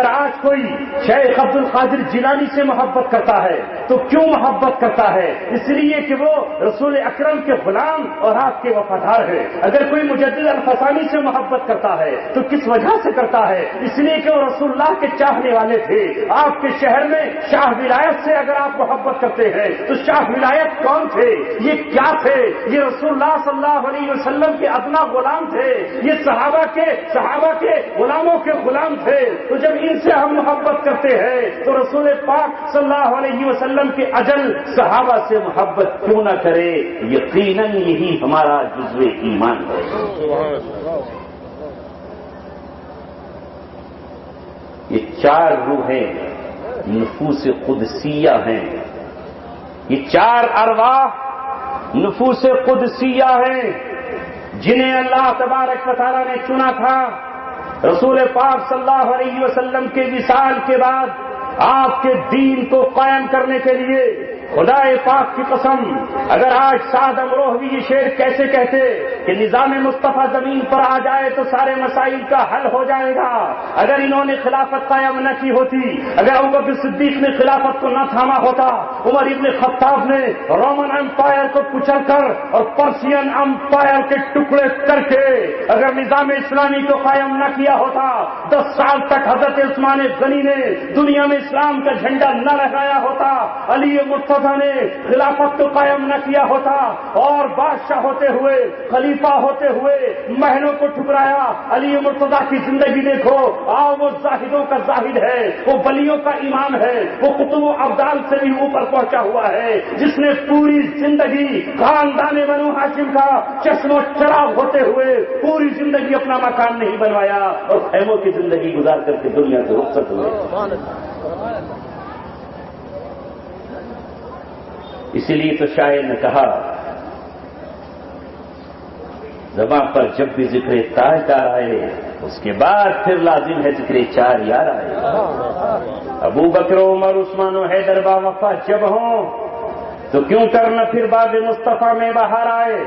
آج کوئی شیخ عبد القادر جیلانی سے محبت کرتا ہے تو کیوں محبت کرتا ہے؟ اس لیے کہ وہ رسول اکرم کے غلام اور آپ کے وفادار ہے. اگر کوئی مجدد الفسانی سے محبت کرتا ہے تو کس وجہ سے کرتا ہے؟ اس لیے کہ وہ رسول اللہ کے چاہنے والے تھے. آپ کے شہر میں شاہ ولایت سے اگر آپ محبت کرتے ہیں تو شاہ ولایت کون تھے؟ یہ کیا تھے؟ یہ رسول اللہ صلی اللہ علیہ وسلم کے ادنا غلام تھے. یہ صحابہ کے غلاموں کے غلام تھے، تو جب ان سے ہم محبت کرتے ہیں تو رسول پاک صلی اللہ علیہ وسلم کے اجل صحابہ سے محبت کیوں نہ کرے؟ یقیناً یہی ہمارا جزو ایمان ہے۔ یہ 4 روحیں نفوس قدسیہ ہیں، یہ 4 ارواح نفوس قدسیہ ہیں جنہیں اللہ تبارک و تعالیٰ نے چنا تھا رسول پاک صلی اللہ علیہ وسلم کے وصال کے بعد آپ کے دین کو قائم کرنے کے لیے۔ خدا پاک کی قسم، اگر آج سعد امروہوی یہ شعر کیسے کہتے کہ نظام مصطفیٰ زمین پر آ جائے تو سارے مسائل کا حل ہو جائے گا، اگر انہوں نے خلافت قائم نہ کی ہوتی، اگر ابوبکر صدیق نے خلافت کو نہ تھاما ہوتا، عمر ابن خطاب نے رومن امپائر کو کچل کر اور پرسین امپائر کے ٹکڑے کر کے اگر نظام اسلامی کو قائم نہ کیا ہوتا، 10 سال تک حضرت عثمان غنی نے دنیا میں اسلام کا جھنڈا نہ لہرایا ہوتا، علی مرتضیٰ نے خلافت کو قائم نہ کیا ہوتا اور بادشاہ ہوتے ہوئے، خلیفہ ہوتے ہوئے محلوں کو ٹھکرایا۔ علی مرتضیٰ کی زندگی دیکھو، وہ زاہدوں کا زاہد ہے، وہ ولیوں کا امام ہے، وہ قطب و ابدال سے بھی اوپر پہنچا ہوا ہے، جس نے پوری زندگی خاندان بنو ہاشم کا چشم و چراغ ہوتے ہوئے پوری زندگی اپنا مکان نہیں بنوایا اور خیموں کی زندگی گزار کر کے دنیا سے رخصت ہوئے۔ اسی لیے تو شاعر نے کہا، زباں پر جب بھی ذکر تاجدار آئے اس کے بعد پھر لازم ہے ذکر 4 یار آئے۔ ابو بکر عمر عثمان و حیدر با وفا جب ہوں تو کیوں کرنا پھر باب مصطفیٰ میں باہر آئے۔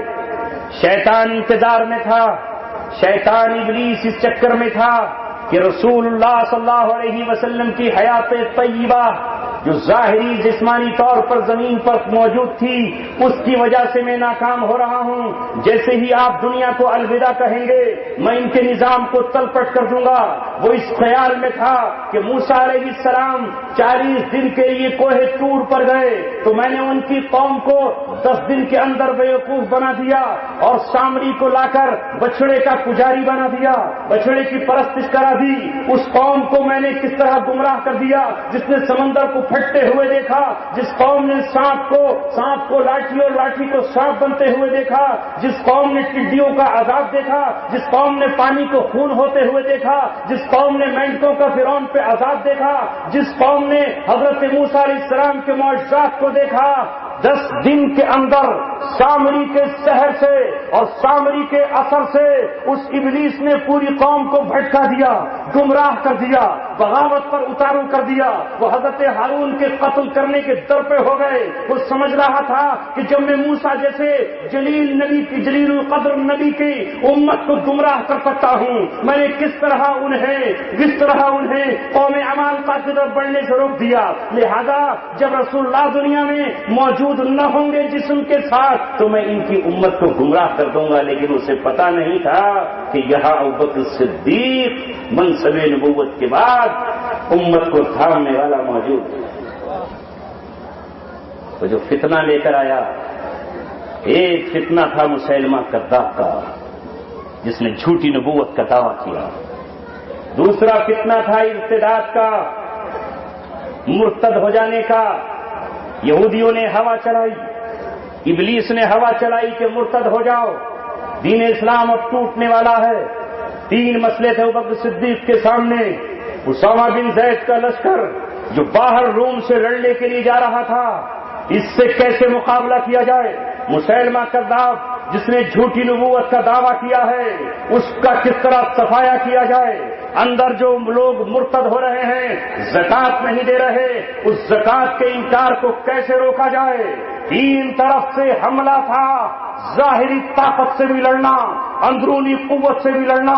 شیطان انتظار میں تھا، شیطان ابلیس اس چکر میں تھا کہ رسول اللہ صلی اللہ علیہ وسلم کی حیات طیبہ جو ظاہری جسمانی طور پر زمین پر موجود تھی، اس کی وجہ سے میں ناکام ہو رہا ہوں۔ جیسے ہی آپ دنیا کو الوداع کہیں گے میں ان کے نظام کو تلپٹ کر دوں گا۔ وہ اس خیال میں تھا کہ موسیٰ علیہ السلام 40 دن کے لیے کوہ طور پر گئے تو میں نے ان کی قوم کو 10 دن کے اندر بیوقوف بنا دیا اور سامری کو لا کر بچڑے کا پجاری بنا دیا، بچڑے کی پرستش کرا دی۔ اس قوم کو میں نے کس طرح گمراہ کر دیا، جس نے سمندر کو پھٹتے ہوئے دیکھا، جس قوم نے سانپ کو لاٹھی اور لاٹھی کو سانپ بنتے ہوئے دیکھا، جس قوم نے ٹڈیوں کا عذاب دیکھا، جس قوم نے پانی کو خون ہوتے ہوئے دیکھا، جس قوم نے مینڈکوں کا فرعون پہ عذاب دیکھا، جس قوم نے حضرت موسیٰ علیہ السلام کے معجزات کو دیکھا، 10 دن کے اندر سامری کے سحر سے اور سامری کے اثر سے اس ابلیس نے پوری قوم کو بھٹکا دیا، گمراہ کر دیا، بغاوت پر اتارو کر دیا۔ وہ حضرت ہارون کے قتل کرنے کے در پہ ہو گئے۔ وہ سمجھ رہا تھا کہ جب میں موسیٰ جیسے جلیل القدر نبی کی امت کو گمراہ کر سکتا ہوں، میں نے کس طرح انہیں قوم عمالقہ کی طرف بڑھنے سے روک دیا۔ لہذا جب رسول اللہ دنیا میں موجود نہ ہوں گے جسم کے ساتھ تو میں ان کی امت کو گمراہ کر دوں گا، لیکن اسے پتا نہیں تھا کہ یہاں ابوبکر صدیق منصب نبوت کے بعد امت کو تھامنے والا موجود ہے۔ تو جو فتنہ لے کر آیا، ایک فتنہ تھا مسیلمہ کذاب کا جس نے جھوٹی نبوت کا دعویٰ کیا، دوسرا فتنہ تھا ارتداد کا، مرتد ہو جانے کا۔ یہودیوں نے ہوا چلائی، ابلیس نے ہوا چلائی کہ مرتد ہو جاؤ، دین اسلام اب ٹوٹنے والا ہے۔ 3 مسئلے تھے ابوبکر صدیق کے سامنے۔ اسامہ بن زید کا لشکر جو باہر روم سے لڑنے کے لیے جا رہا تھا، اس سے کیسے مقابلہ کیا جائے؟ مسیلمہ کذاب جس نے جھوٹی نبوت کا دعویٰ کیا ہے، اس کا کس طرح صفایا کیا جائے؟ اندر جو لوگ مرتد ہو رہے ہیں، زکات نہیں دے رہے، اس زکات کے انکار کو کیسے روکا جائے؟ 3 طرف سے حملہ تھا، ظاہری طاقت سے بھی لڑنا، اندرونی قوت سے بھی لڑنا،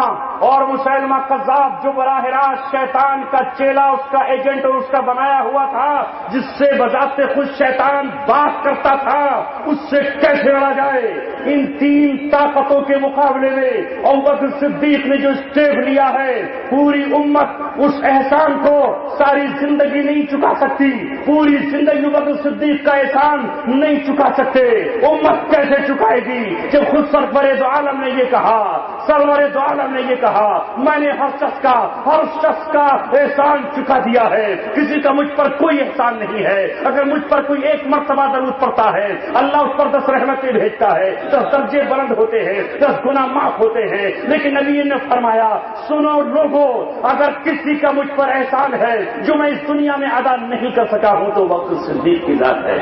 اور مسیلمہ کذاب جو براہ راست شیطان کا چیلا، اس کا ایجنٹ اور اس کا بنایا ہوا تھا، جس سے بذات خود شیطان بات کرتا تھا، اس سے کیسے لڑا جائے؟ ان 3 طاقتوں کے مقابلے میں ابوبکر صدیق نے جو اسٹیپ لیا ہے، پوری امت اس احسان کو ساری زندگی نہیں چکا سکتی، پوری زندگی ابوبکر صدیق کا احسان نہیں چکا سکتے۔ امت کیسے چکائے گی جب خود سرور دو عالم نے یہ کہا، سرور دو عالم نے یہ کہا، میں نے ہر شخص کا احسان چکا دیا ہے، کسی کا مجھ پر کوئی احسان نہیں ہے، اگر مجھ پر کوئی ایک مرتبہ درود پڑتا ہے اللہ اس پر 10 رحمتیں بھیجتا ہے، 10 درجے بلند ہوتے ہیں، 10 گناہ معاف ہوتے ہیں۔ لیکن نبی نے فرمایا سنو لوگوں، اگر کسی کا مجھ پر احسان ہے جو میں اس دنیا میں ادا نہیں کر سکا ہوں تو وقت صدیق کی ذات ہے،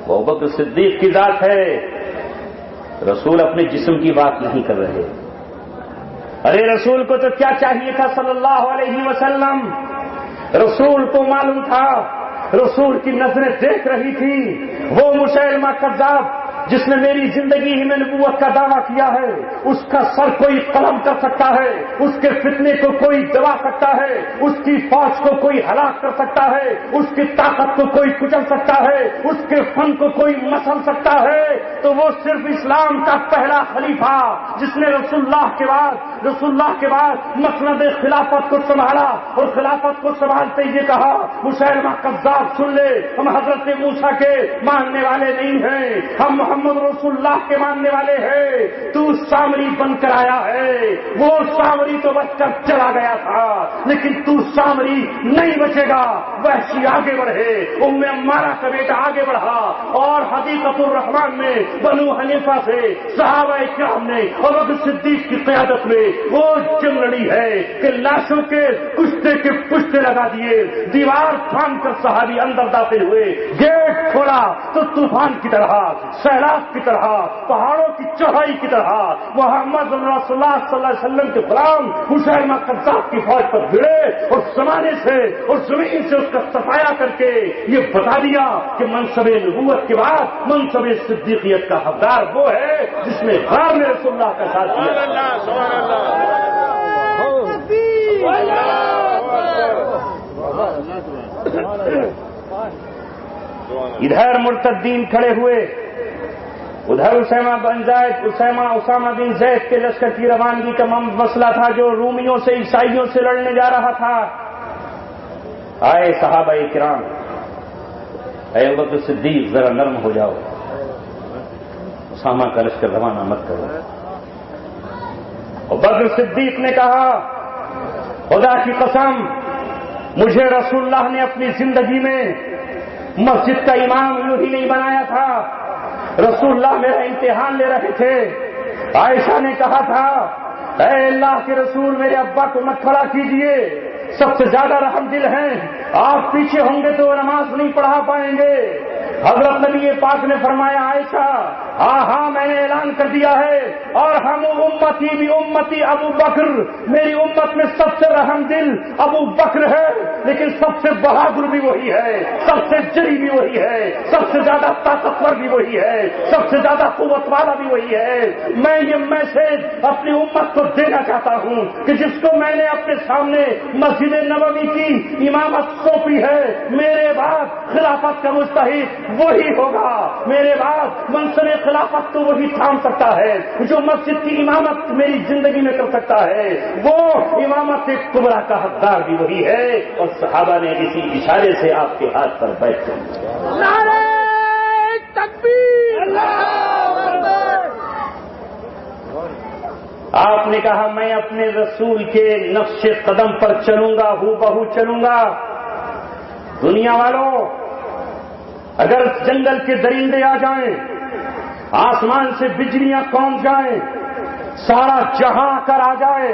وہ بکر صدیق کی ذات ہے۔ رسول اپنے جسم کی بات نہیں کر رہے، ارے رسول کو تو کیا چاہیے تھا صلی اللہ علیہ وسلم، رسول کو معلوم تھا، رسول کی نظریں دیکھ رہی تھی وہ مسیلمہ کذاب جس نے میری زندگی ہی میں نبوت کا دعویٰ کیا ہے، اس کا سر کوئی قلم کر سکتا ہے، اس کے فتنے کو کوئی دبا سکتا ہے، اس کی فوج کو کوئی ہلاک کر سکتا ہے، اس کی طاقت کو کوئی کچل سکتا ہے، اس کے فن کو کوئی مسل سکتا ہے، تو وہ صرف اسلام کا پہلا خلیفہ جس نے رسول اللہ کے بعد مسند خلافت کو سنبھالا، اور خلافت کو سنبھالتے یہ کہا مسیلمہ کذاب سن لے، ہم حضرت موسیٰ کے ماننے والے نہیں ہیں، ہم محمد رسول اللہ کے ماننے والے ہیں، تو سامری بن کر آیا ہے، وہ سامری تو بچ کر چلا گیا تھا لیکن تو سامری نہیں بچے گا، وحشی آگے بڑھے، ام عمارہ کا بیٹا آگے بڑھا، اور حدیقۃ الرحمن میں بنو حنیفہ سے صحابہ کرام نے اور ابو صدیق کی قیادت میں وہ جنگ لڑی ہے کہ لاشوں کے کشتے کے پشتے لگا دیے، دیوار پھاند کر صحابی اندر داخل ہوئے، گیٹ کھولا تو طوفان کی طرح، سیلاب کی طرح، پہاڑوں کی چڑھائی کی طرح محمد رسول اللہ صلی اللہ علیہ وسلم کے غلام مسیلمہ کذاب کی فوج پر بھیڑے، اور زمانے سے اور زمین سے اس کا صفایا کر کے یہ بتا دیا کہ منصب نبوت کے بعد منصب صدیقیت کا حقدار وہ ہے جس نے غار میں رسول اللہ کا ساتھ ادھر مرتدین کھڑے ہوئے، ادھر اسامہ بن زید کے لشکر کی روانگی کا مسئلہ تھا جو رومیوں سے عیسائیوں سے لڑنے جا رہا تھا۔ آئے صحابہ کرام، اے ابوبکر صدیق ذرا نرم ہو جاؤ، اسامہ کا لشکر روانہ مت کرو۔ ابوبکر صدیق نے کہا خدا کی قسم مجھے رسول اللہ نے اپنی زندگی میں مسجد کا امام یوں ہی نہیں بنایا تھا، رسول اللہ میرا امتحان لے رہے تھے۔ عائشہ نے کہا تھا اے اللہ کے رسول میرے ابا کو مت کھڑا کیجئے، سب سے زیادہ رحم دل ہیں، آپ پیچھے ہوں گے تو وہ نماز نہیں پڑھا پائیں گے۔ حضرت نبی پاک نے فرمایا عائشہ ہاں میں نے اعلان کر دیا ہے، اور ہم امتی بھی امتی ابو بکر، میری امت میں سب سے رحم دل ابو بکر ہے، لیکن سب سے بہادر بھی وہی ہے، سب سے جری بھی وہی ہے، سب سے زیادہ طاقتور بھی وہی ہے، سب سے زیادہ قوت والا بھی وہی ہے۔ میں یہ میسج اپنی امت کو دینا چاہتا ہوں کہ جس کو میں نے اپنے سامنے مسجد نبوی کی امامت سونپی ہے، میرے بعد خلافت کا مستحق وہی ہوگا، میرے بعد منصب خلافت تو وہی تھام سکتا ہے، جو مسجد کی امامت میری زندگی میں کر سکتا ہے، وہ امامت کبریٰ کا حقدار بھی وہی ہے۔ اور صحابہ نے اسی اشارے سے آپ کے ہاتھ پر بیٹھ کر نعرہ تکبیر، آپ نے کہا میں اپنے رسول کے نقش قدم پر چلوں گا، ہو بہو چلوں گا۔ دنیا والوں، اگر جنگل کے درندے آ جائیں، آسمان سے بجلیاں کون جائیں، سارا جہاں کر آ جائے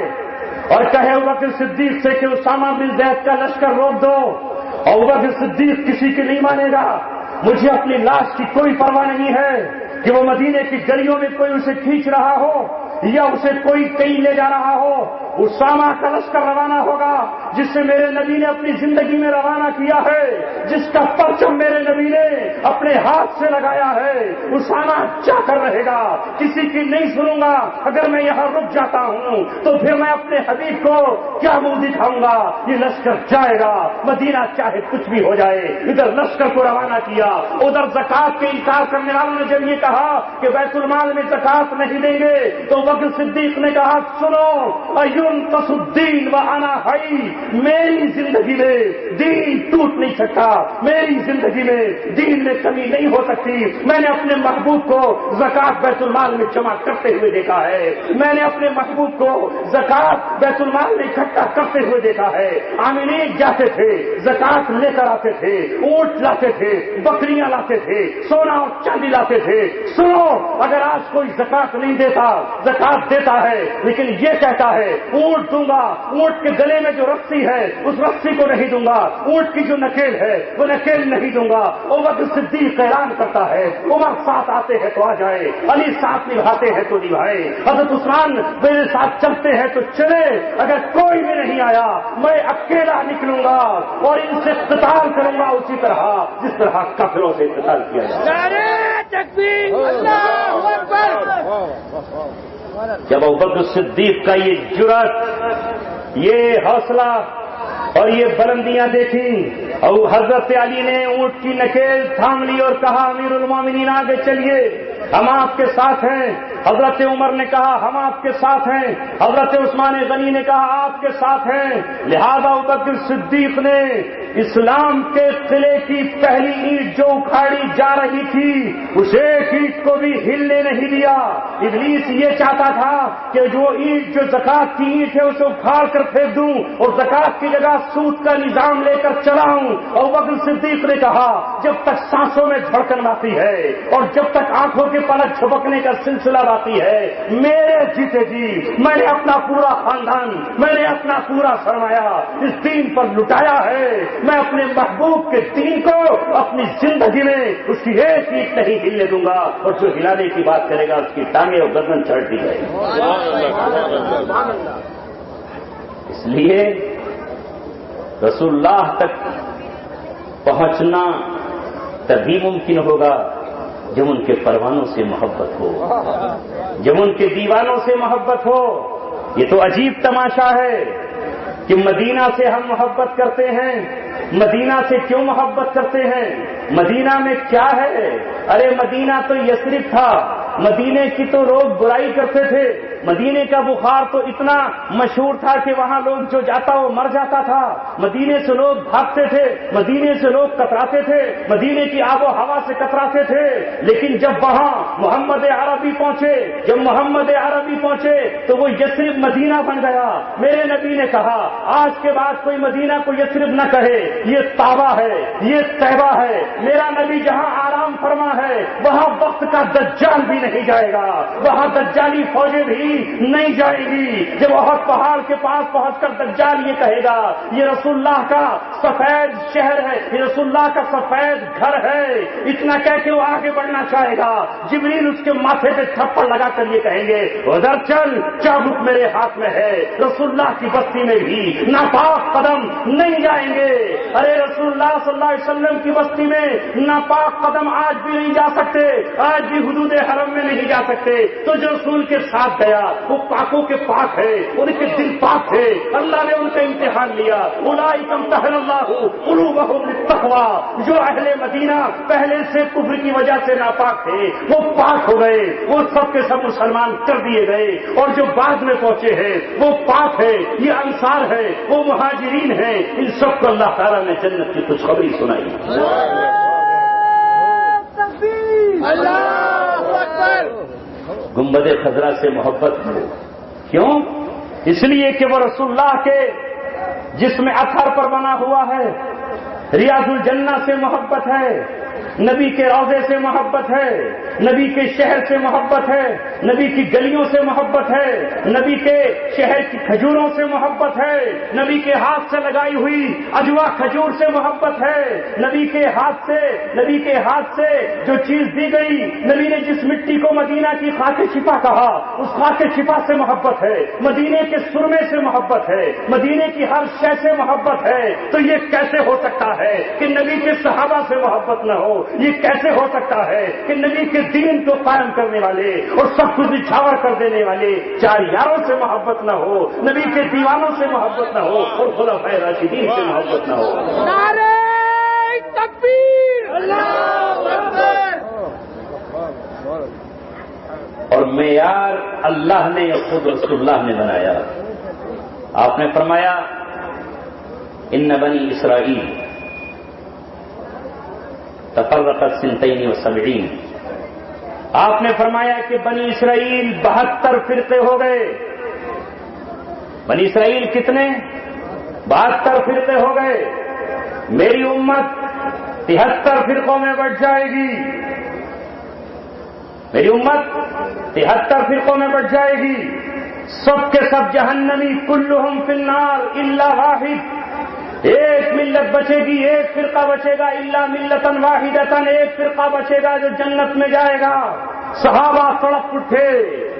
اور کہے ابوبکر صدیق سے کہ اسامہ بن زید کا لشکر روک دو، اور ابوبکر صدیق کسی کی نہیں مانے گا، مجھے اپنی لاش کی کوئی پرواہ نہیں ہے کہ وہ مدینے کی گلیوں میں کوئی اسے کھینچ رہا ہو یا اسے کوئی کہیں لے جا رہا ہو، اسامہ کا لشکر روانہ ہوگا جس سے میرے نبی نے اپنی زندگی میں روانہ کیا ہے، جس کا پرچم میرے نبی نے اپنے ہاتھ سے لگایا ہے، اسامہ جا کر رہے گا، کسی کی نہیں سنوں گا۔ اگر میں یہاں رک جاتا ہوں تو پھر میں اپنے حبیب کو کیا منہ دکھاؤں گا؟ یہ لشکر جائے گا مدینہ چاہے کچھ بھی ہو جائے۔ ادھر لشکر کو روانہ کیا، ادھر زکات کے انکار کرنے والوں نے جب یہ کہا کہ بیت المال میں زکات نہیں دیں گے تو ابوبکر صدیق نے کہا سنو اینقص الدین وانا حی، میری زندگی میں دین ٹوٹ نہیں سکتا، میری زندگی میں دین میں کمی کبھی نہیں ہو سکتی. میں نے اپنے محبوب کو زکات بیت المال میں جمع کرتے ہوئے دیکھا ہے. میں نے اپنے محبوب کو زکات بیت المال میں اکٹھا کرتے ہوئے دیکھا ہے. عاملین جاتے تھے, زکات لے کر آتے تھے, اونٹ لاتے تھے, بکریاں لاتے تھے, سونا اور چاندی لاتے تھے. سنو, اگر آج کوئی زکات نہیں دیتا, زکات دیتا ہے لیکن یہ کہتا ہے اونٹ دوں گا, اونٹ کے گلے میں جو رسی ہے اس رسی کو نہیں دوں گا, اونٹ کی جو نکیل ہے وہ نکیل نہیں دوں گا. عمر صدیق اعلان کرتا ہے عمر ساتھ آتے ہیں تو آ جائے, علی ساتھ نبھاتے ہیں تو نبھائے, حضرت عثمان میرے ساتھ چلتے ہیں تو چلے, اگر کوئی بھی نہیں آیا میں اکیلا نکلوں گا اور ان سے قتال کروں گا اسی طرح جس طرح کافروں سے قتال کیا جائے. نعرہ تکبیر, اللہ اکبر. جب ابوبکر صدیق کا یہ جرأت, یہ حوصلہ اور یہ بلندیاں دیکھی اور حضرت علی نے اونٹ کی نکیل تھام لی اور کہا امیر المومنین آگے چلیے, ہم آپ کے ساتھ ہیں. حضرت عمر نے کہا ہم آپ کے ساتھ ہیں. حضرت عثمان غنی نے کہا آپ کے ساتھ ہیں. لہذا ابوبکر صدیق نے اسلام کے قلعے کی پہلی اینٹ جو اکھاڑی جا رہی تھی اس ایک اینٹ کو بھی ہلنے نہیں دیا. ابلیس یہ چاہتا تھا کہ جو اینٹ جو زکات کی اینٹ ہے اسے اکھاڑ کر پھینک دوں اور زکات کی جگہ سود کا نظام لے کر چلا ہوں. ابوبکر صدیق نے کہا جب تک سانسوں میں دھڑکن آتی ہے اور جب تک آنکھوں کے پلک جھپکنے کا سلسلہ آتی ہے, میرے جیتے جی میں نے اپنا پورا خاندان, میں نے اپنا پورا سرمایہ اس دین پر لٹایا ہے. میں اپنے محبوب کے دین کو اپنی زندگی میں اس کی ایک اینٹ نہیں ہلنے دوں گا, اور جو ہلانے کی بات کرے گا اس کی ٹانگیں اور گردن چڑھ دی جائے گی. اس لیے رسول اللہ تک پہنچنا تبھی ممکن ہوگا جب ان کے پروانوں سے محبت ہو, جب ان کے دیوانوں سے محبت ہو. یہ تو عجیب تماشا ہے کہ مدینہ سے ہم محبت کرتے ہیں. مدینہ سے کیوں محبت کرتے ہیں؟ مدینہ میں کیا ہے؟ ارے مدینہ تو یثرب تھا, مدینے کی تو لوگ برائی کرتے تھے. مدینے کا بخار تو اتنا مشہور تھا کہ وہاں لوگ جو جاتا وہ مر جاتا تھا. مدینے سے لوگ بھاگتے تھے, مدینے سے لوگ کتراتے تھے, مدینے کی آب و ہوا سے کتراتے تھے. لیکن جب وہاں محمد عربی پہنچے, جب محمد عربی پہنچے تو وہ یثرب مدینہ بن گیا. میرے نبی نے کہا آج کے بعد کوئی مدینہ کو یثرب نہ کہے, یہ طابہ ہے, یہ طیبہ ہے. میرا نبی جہاں آرام فرما ہے وہاں وقت کا دجال بھی نہیں جائے گا, وہاں دجالی فوجیں بھی نہیں جائے گی. جب احد پہاڑ کے پاس پہنچ کر دجال یہ کہے گا یہ رسول اللہ کا سفید شہر ہے, یہ رسول اللہ کا سفید گھر ہے, اتنا کہہ کے وہ آگے بڑھنا چاہے گا. جبریل اس کے ماتھے پہ تھپڑ لگا کر یہ کہیں گے ادھر چل, چابک میرے ہاتھ میں ہے. رسول اللہ کی بستی میں بھی ناپاک قدم نہیں جائیں گے. ارے رسول اللہ صلی اللہ علیہ وسلم کی بستی میں ناپاک قدم آج بھی نہیں جا سکتے, آج بھی حدود حرم میں نہیں جا سکتے. تو جو رسول کے ساتھ گیا وہ پاکوں کے پاک ہے, ان کے دل پاک ہے, اللہ نے ان کا امتحان لیا. اولئک امتحن اللہ قلوبہم للتقوی, جو اہل مدینہ پہلے سے کفر کی وجہ سے ناپاک تھے وہ پاک ہو گئے, وہ سب کے سب مسلمان کر دیے گئے. اور جو بعد میں پہنچے ہیں وہ پاک ہے, یہ انصار ہے, وہ مہاجرین ہیں. ان سب کو اللہ تعالیٰ نے جنت کی خوشخبری سنائی. اللہ اکبر. گنبد خضرا سے محبت ہو, کیوں؟ اس لیے کہ وہ رسول اللہ کے جسم اطہر پر بنا ہوا ہے. ریاض الجنہ سے محبت ہے, نبی کے روضے سے محبت ہے, نبی کے شہر سے محبت ہے, نبی کی گلیوں سے محبت ہے, نبی کے شہر کی کھجوروں سے محبت ہے, نبی کے ہاتھ سے لگائی ہوئی اجوا کھجور سے محبت ہے, نبی کے ہاتھ سے جو چیز دی گئی, نبی نے جس مٹی کو مدینہ کی خاک شفا کہا اس خاک شفا سے محبت ہے, مدینے کے سرمے سے محبت ہے, مدینے کی ہر شے سے محبت ہے. تو یہ کیسے ہو سکتا ہے کہ نبی کے صحابہ سے محبت نہ ہو؟ یہ کیسے ہو سکتا ہے کہ نبی کے دین کو قائم کرنے والے اور سب کچھ نچھاور کر دینے والے چار یاروں سے محبت نہ ہو, نبی کے دیوانوں سے محبت نہ ہو اور خلفائے راشدین سے محبت نہ ہو؟ نعرہ تکبیر, اللہ اکبر. اور معیار اللہ نے خود رسول اللہ نے بنایا. آپ نے فرمایا ان بنی اسرائیل تفرقت 72 آپ نے فرمایا کہ بنی اسرائیل 72 فرقے ہو گئے. بنی اسرائیل کتنے؟ 72 فرقے ہو گئے. میری امت 73 فرقوں میں بٹ جائے گی. میری امت 73 فرقوں میں بٹ جائے گی. سب کے سب جہنمی، کلہم فی النار الا واحد. ایک ملت بچے گی، ایک فرقہ بچے گا، الا ملتن واحدتن، ایک فرقہ بچے گا جو جنت میں جائے گا. صحابہ سڑک اٹھے،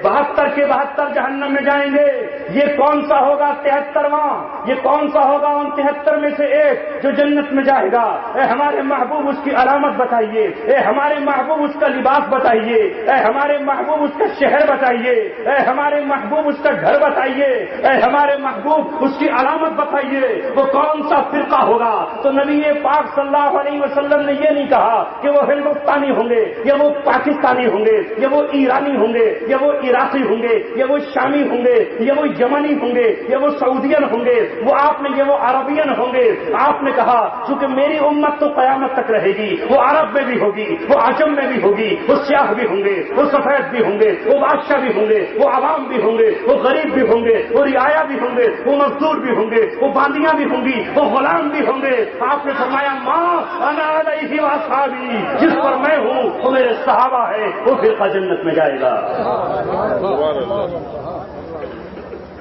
72 کے 72 جہنم میں جائیں گے. یہ کون سا ہوگا 73واں؟ یہ کون سا ہوگا ان 73 میں سے ایک جو جنت میں جائے گا؟ اے ہمارے محبوب اس کی علامت بتائیے. اے ہمارے محبوب اس کا لباس بتائیے. اے ہمارے محبوب اس کا شہر بتائیے. اے ہمارے محبوب اس کا گھر بتائیے. اے ہمارے محبوب اس کی علامت بتائیے. وہ کون سا فرقہ ہوگا؟ تو نبی پاک صلی اللہ علیہ وسلم نے یہ نہیں کہا کہ وہ ہندوستانی ہوں گے، یا وہ پاکستانی ہوں گے، یا وہ ایرانی ہوں گے، یا وہ عراقی ہوں گے، یا وہ شامی ہوں گے، یا وہ یمنی ہوں گے، یا وہ سعودین ہوں گے، وہ آپ نے یہ وہ عربین ہوں گے. آپ نے کہا چونکہ میری امت تو قیامت تک رہے گی، وہ عرب میں بھی ہوگی، وہ عجم میں بھی ہوگی، وہ سیاہ بھی ہوں گے، وہ سفید بھی ہوں گے، وہ بادشاہ بھی ہوں گے، وہ عوام بھی ہوں گے، وہ غریب بھی ہوں گے، وہ رعایا بھی ہوں گے، وہ مزدور بھی ہوں گے، وہ باندیاں بھی ہوں گی، وہ غلام بھی ہوں گے. آپ نے فرمایا ماں انا علیہ واصحابی، جس پر میں ہوں وہ میرے صحابہ ہے، وہ فرقہ جنت میں جائے گا.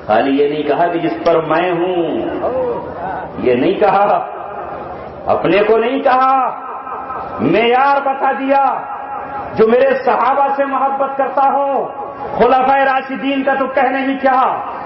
خالی یہ نہیں کہا کہ جس پر میں ہوں، یہ نہیں کہا، اپنے کو نہیں کہا، معیار بتا دیا. جو میرے صحابہ سے محبت کرتا ہو، خلفائے راشدین کا تو کہنے ہی کیا،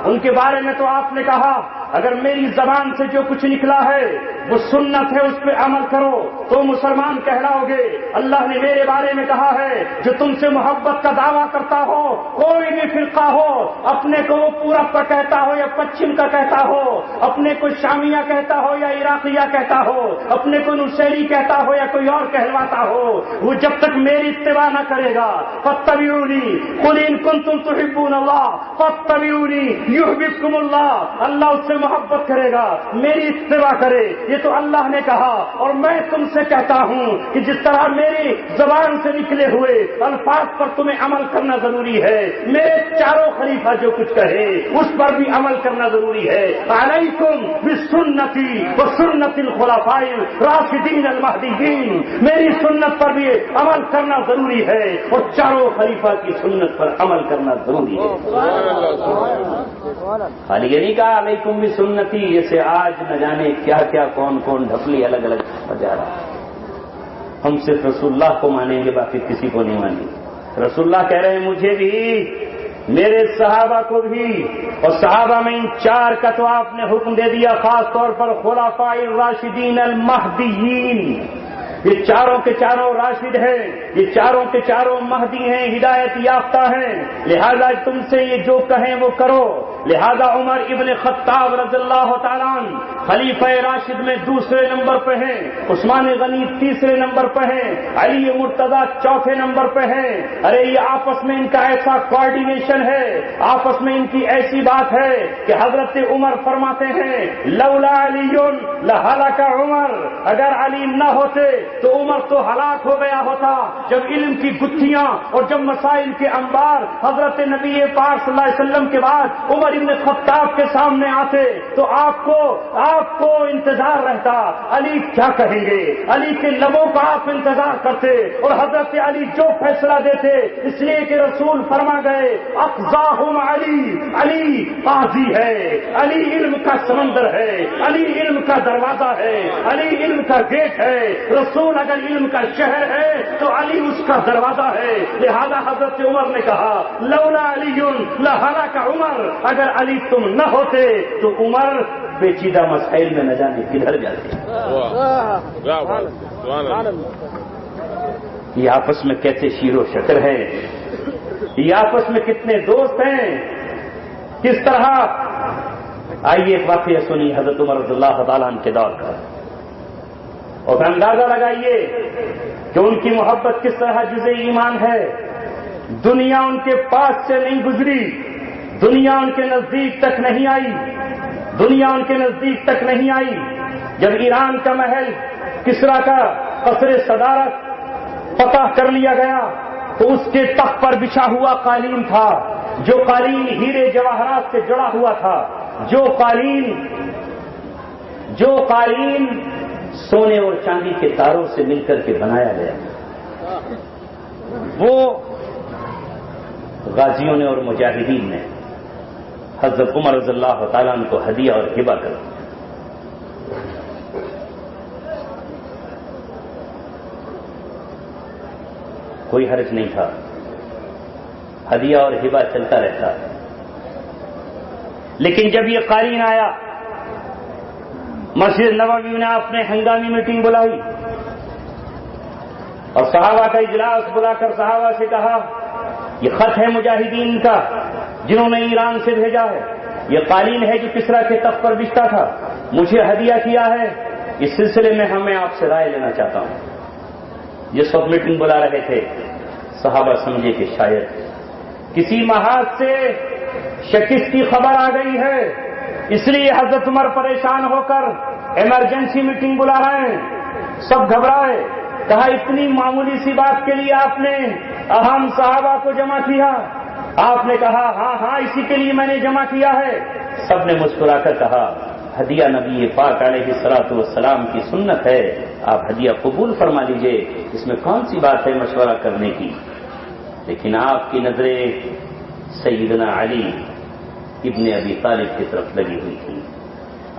ان کے بارے میں تو آپ نے کہا اگر میری زبان سے جو کچھ نکلا ہے وہ سنت ہے، اس پہ عمل کرو تو مسلمان کہلاؤ گے. اللہ نے میرے بارے میں کہا ہے جو تم سے محبت کا دعویٰ کرتا ہو، کوئی بھی فرقہ ہو، اپنے کو وہ پورب کا کہتا ہو یا پچھم کا کہتا ہو، اپنے کو شامیہ کہتا ہو یا عراقیہ کہتا ہو، اپنے کو نصیری کہتا ہو یا کوئی اور کہلواتا ہو، وہ جب تک میری اتباع نہ کرے گا، فاتبعونی قل ان کنتم تحبون اللہ فاتبعونی یحببکم اللہ، اللہ اس سے محبت کرے گا، میری اتباع کرے. یہ تو اللہ نے کہا. اور میں تم سے کہتا ہوں کہ جس طرح میری زبان سے نکلے ہوئے الفاظ پر تمہیں عمل کرنا ضروری ہے، میرے چاروں خلیفہ جو کچھ کہے اس پر بھی عمل کرنا ضروری ہے. علیکم بسنتی وسنت الخلفاء الراشدین المہدیین، میری سنت پر بھی عمل کرنا ضروری ہے اور چاروں خلیفہ کی سنت پر عمل کرنا ضروری ہے. خالی یہ نہیں کہا علیکم بسنتی، جیسے آج نہ جانے کیا کیا کون کون ڈھپلی الگ الگ بجا رہا. ہم صرف رسول اللہ کو مانیں گے، باقی کسی کو نہیں مانیں گے. رسول اللہ کہہ رہے ہیں مجھے بھی، میرے صحابہ کو بھی، اور صحابہ میں ان 4 کا تو آپ نے حکم دے دیا، خاص طور پر خلفاء الراشدین المہدیین. یہ چاروں کے چاروں راشد ہیں، یہ چاروں کے چاروں مہدی ہیں، ہدایت یافتہ ہیں. لہذا تم سے یہ جو کہیں وہ کرو. لہذا عمر ابن خطاب رضی اللہ تعالیٰ عنہ خلیفہ راشد میں دوسرے نمبر پہ ہیں، عثمان غنی تیسرے نمبر پہ ہیں، علی مرتضیٰ چوتھے نمبر پہ ہیں. ارے یہ آپس میں ان کا ایسا کوآرڈینیشن ہے، آپس میں ان کی ایسی بات ہے کہ حضرت عمر فرماتے ہیں لولا علی لہلک عمر، اگر علی نہ ہوتے تو عمر تو ہلاک ہو گیا ہوتا. جب علم کی گتھیاں اور جب مسائل کے انبار حضرت نبی پاک صلی اللہ علیہ وسلم کے بعد عمر ابن خطاب کے سامنے آتے تو آپ کو انتظار رہتا علی کیا کہیں گے، علی کے لبوں کا آپ انتظار کرتے اور حضرت علی جو فیصلہ دیتے، اس لیے کہ رسول فرما گئے اقضاہم علی، علی قاضی ہے، علی علم کا سمندر ہے، علی علم کا دروازہ ہے، علی علم کا گیٹ ہے. رسول اگر علم کا شہر ہے تو علی اس کا دروازہ ہے. لہذا حضرت عمر نے کہا لولا علی لہلک عمر، اگر علی تم نہ ہوتے تو عمر پیچیدہ مسائل میں نہ جانے کدھر جاتے. یہ آپس میں کیسے شیر و شکر ہے، یہ آپس میں کتنے دوست ہیں، کس طرح. آئیے ایک واقعہ سنی حضرت عمر رضی اللہ تعالیٰ عنہ کے دور کا، اور اندازہ لگائیے کہ ان کی محبت کس طرح جزء ایمان ہے. دنیا ان کے پاس سے نہیں گزری، دنیا ان کے نزدیک تک نہیں آئی، دنیا ان کے نزدیک تک نہیں آئی. جب ایران کا محل کسرا کا قصر صدارت فتح کر لیا گیا تو اس کے تخت پر بچھا ہوا قالین تھا، جو قالین ہیرے جواہرات سے جڑا ہوا تھا، جو قالین سونے اور چاندی کے تاروں سے مل کر کے بنایا گیا، وہ غازیوں نے اور مجاہدین نے حضرت عمر رضی اللہ تعالیٰ عنہ کو ہدیہ اور ہبہ کر دیا۔ کوئی حرج نہیں تھا، ہدیہ اور ہبہ چلتا رہتا، لیکن جب یہ قالین آیا، مسجد نبوی میں آپ نے ہنگامی میٹنگ بلائی اور صحابہ کا اجلاس بلا کر صحابہ سے کہا یہ خط ہے مجاہدین کا جنہوں نے ایران سے بھیجا ہے، یہ قالین ہے جو کسرا کے تخت پر بچھتا تھا، مجھے ہدیہ کیا ہے، اس سلسلے میں میں آپ سے رائے لینا چاہتا ہوں۔ جس وقت میٹنگ بلا رہے تھے صحابہ سمجھے کہ شاید کسی محاذ سے شکست کی خبر آ گئی ہے، اس لیے حضرت عمر پریشان ہو کر ایمرجنسی میٹنگ بلا رہے ہیں۔ سب گھبرائے، کہا اتنی معمولی سی بات کے لیے آپ نے اہم صحابہ کو جمع کیا؟ آپ نے کہا ہاں اسی کے لیے میں نے جمع کیا ہے۔ سب نے مسکرا کر کہا ہدیہ نبی پاک علیہ الصلوۃ والسلام کی سنت ہے، آپ ہدیہ قبول فرما لیجئے، اس میں کون سی بات ہے مشورہ کرنے کی۔ لیکن آپ کی نظریں سیدنا علی ابن ابی طالب کی طرف لگی ہوئی تھی۔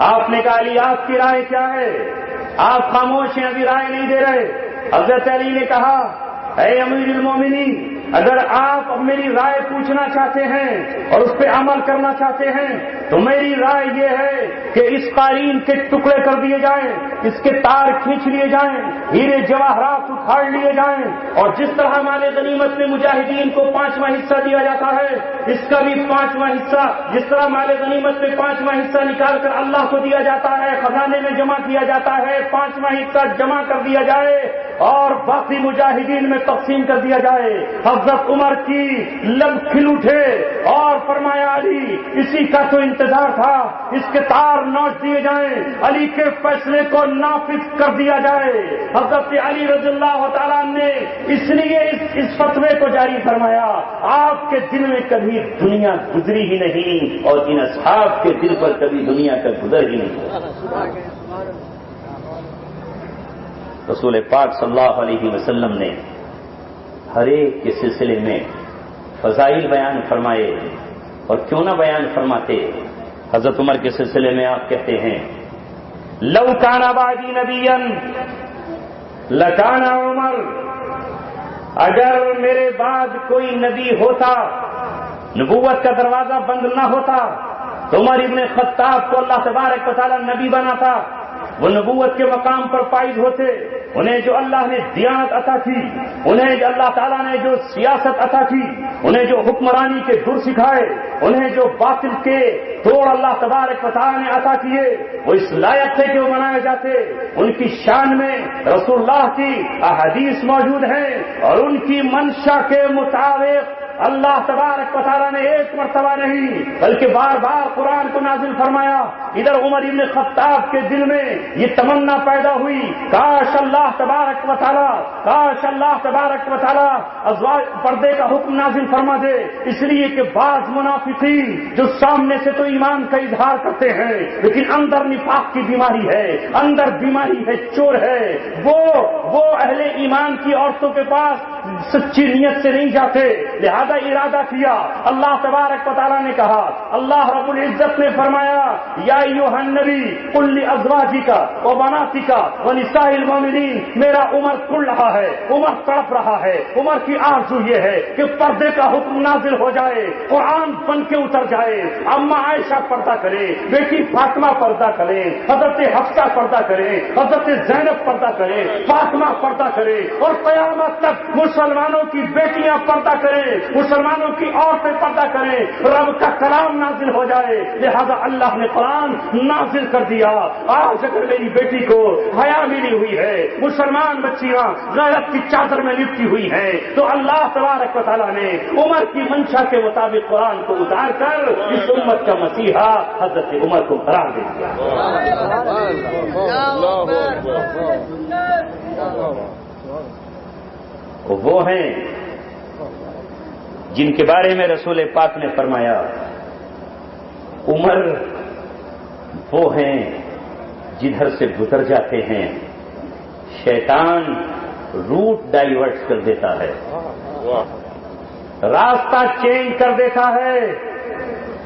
آپ نے کہا علی آپ کی رائے کیا ہے؟ آپ خاموش ہیں، ابھی رائے نہیں دے رہے۔ حضرت علی نے کہا اے امیر المومنین، اگر آپ اب میری رائے پوچھنا چاہتے ہیں اور اس پہ عمل کرنا چاہتے ہیں تو میری رائے یہ ہے کہ اس قالین کے ٹکڑے کر دیے جائیں، اس کے تار کھینچ لیے جائیں، ہیرے جواہرات اکھاڑ لیے جائیں، اور جس طرح مال غنیمت میں مجاہدین کو 5واں حصہ دیا جاتا ہے، اس کا بھی 5واں حصہ، جس طرح مال غنیمت میں 5واں حصہ نکال کر اللہ کو دیا جاتا ہے، خزانے میں جمع کیا جاتا ہے، 5واں حصہ جمع کر دیا جائے اور باقی مجاہدین میں تقسیم کر دیا جائے۔ حضرت عمر کی لب کھل اٹھے اور فرمایا علی اسی کا تو انتظار تھا، اس کے تار نوچ دیے جائیں، علی کے فیصلے کو نافذ کر دیا جائے۔ حضرت علی رضی اللہ تعالیٰ نے اس لیے اس فتوے کو جاری فرمایا، آپ کے دل میں کبھی دنیا گزری ہی نہیں اور ان اصحاب کے دل پر کبھی دنیا کا گزر ہی نہیں۔ رسول پاک صلی اللہ علیہ وسلم نے ہر ایک کے سلسلے میں فضائل بیان فرمائے، اور کیوں نہ بیان فرماتے۔ حضرت عمر کے سلسلے میں آپ کہتے ہیں لو کان بعدی نبیا لکان عمر، اگر میرے بعد کوئی نبی ہوتا، نبوت کا دروازہ بند نہ ہوتا تو عمر ابن خطاب کو اللہ تبارک و تعالی نبی بنا تھا، وہ نبوت کے مقام پر فائز ہوتے، انہیں جو اللہ نے دیانت عطا کی، انہیں جو اللہ تعالیٰ نے جو سیاست عطا کی، انہیں جو حکمرانی کے در سکھائے، انہیں جو باطل کے توڑ اللہ تبارک و تعالیٰ نے عطا کیے، وہ اس لائق تھے کہ وہ منائے جاتے۔ ان کی شان میں رسول اللہ کی احادیث موجود ہیں اور ان کی منشا کے مطابق اللہ تبارک و تعالیٰ نے ایک مرتبہ نہیں بلکہ بار بار قرآن کو نازل فرمایا۔ ادھر عمر ابن خطاب کے دل میں یہ تمنا پیدا ہوئی، کاش اللہ تبارک و تعالیٰ ازواج پردے کا حکم نازل فرما دے، اس لیے کہ بعض منافقین جو سامنے سے تو ایمان کا اظہار کرتے ہیں لیکن اندر نفاق کی بیماری ہے، اندر بیماری ہے، چور ہے، وہ اہل ایمان کی عورتوں کے پاس سچی نیت سے نہیں جاتے، لہذا ارادہ کیا۔ اللہ تبارک و تعالیٰ نے کہا، اللہ رب العزت نے فرمایا یا ایھا النبی قل لازواجک وبناتک ونساء المؤمنین، میرا عمر کڑ رہا ہے، عمر تڑپ رہا ہے، عمر کی آرزو یہ ہے کہ پردے کا حکم نازل ہو جائے، قرآن بن کے اتر جائے، اما عائشہ پردہ کرے، بیٹی فاطمہ پردہ کرے، حضرت حفصہ پردہ کرے، حضرت زینب پردہ کرے، فاطمہ پردہ کرے، اور قیامت تک مسلمانوں کی بیٹیاں پردہ کریں، مسلمانوں کی عورتیں پردہ کریں، رب کا کلام نازل ہو جائے۔ لہذا اللہ نے قرآن نازل کر دیا۔ آج اگر میری بیٹی کو حیا ملی ہوئی ہے، مسلمان بچیاں غیرت کی چادر میں لپٹی ہوئی ہیں، تو اللہ تبارک و تعالیٰ نے عمر کی منشا کے مطابق قرآن کو اتار کر اس امت کا مسیحا حضرت عمر کو قرار دے دیا۔ وہ ہیں جن کے بارے میں رسول پاک نے فرمایا، عمر وہ ہیں جدھر سے گزر جاتے ہیں شیطان روٹ ڈائیورٹ کر دیتا ہے، راستہ چینج کر دیتا ہے۔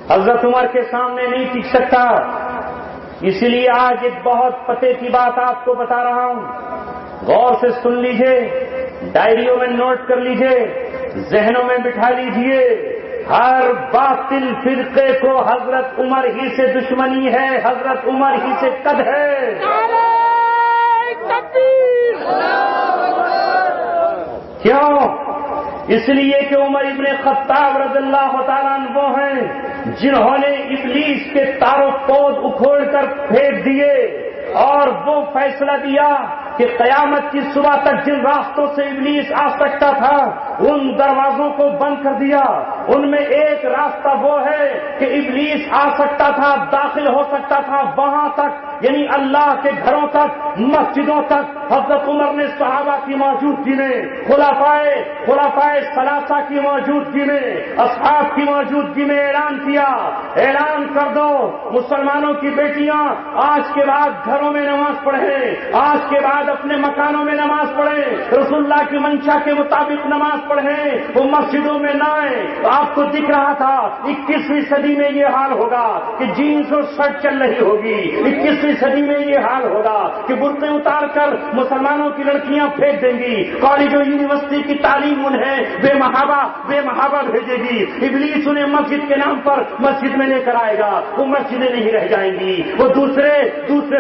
حضرت عمر کے سامنے نہیں ٹک سکتا، اس لیے آج ایک بہت پتے کی بات آپ کو بتا رہا ہوں، غور سے سن لیجئے، ڈائریوں میں نوٹ کر لیجئے، ذہنوں میں بٹھا لیجئے۔ ہر باطل فرقے کو حضرت عمر ہی سے دشمنی ہے، حضرت عمر ہی سے قد ہے۔ کیوں؟ اس لیے کہ عمر ابن خطاب رضی اللہ تعالیٰ عنہ وہ ہیں جنہوں نے ابلیس کے تار و پود اکھوڑ کر پھینک دیے اور وہ فیصلہ دیا کہ قیامت کی صبح تک جن راستوں سے ابلیس آ سکتا تھا ان دروازوں کو بند کر دیا۔ ان میں ایک راستہ وہ ہے کہ ابلیس آ سکتا تھا، داخل ہو سکتا تھا وہاں تک، یعنی اللہ کے گھروں تک، مسجدوں تک۔ حضرت عمر نے صحابہ کی موجودگی میں، خلفائے ثلاثہ کی موجودگی میں، اصحاب کی موجودگی میں اعلان کیا، اعلان کر دو مسلمانوں کی بیٹیاں آج کے بعد گھروں میں نماز پڑھیں، آج کے بعد اپنے مکانوں میں نماز پڑھیں، رسول اللہ کی منشا کے مطابق نماز پڑھیں، وہ مسجدوں میں نہ آئیں۔ آپ کو دکھ رہا تھا 21ویں صدی میں یہ حال ہوگا کہ جینز اور شرٹ چل رہی ہوگی، 21ویں صدی میں یہ حال ہوگا کہ برقعے اتار کر مسلمانوں کی لڑکیاں پھینک دیں گی، کالج اور یونیورسٹی کی تعلیم انہیں بے محابہ بھیجے گی، ابلیس انہیں مسجد کے نام پر مسجد میں لے کر آئے گا، وہ مسجدیں نہیں رہ جائیں گی، وہ دوسرے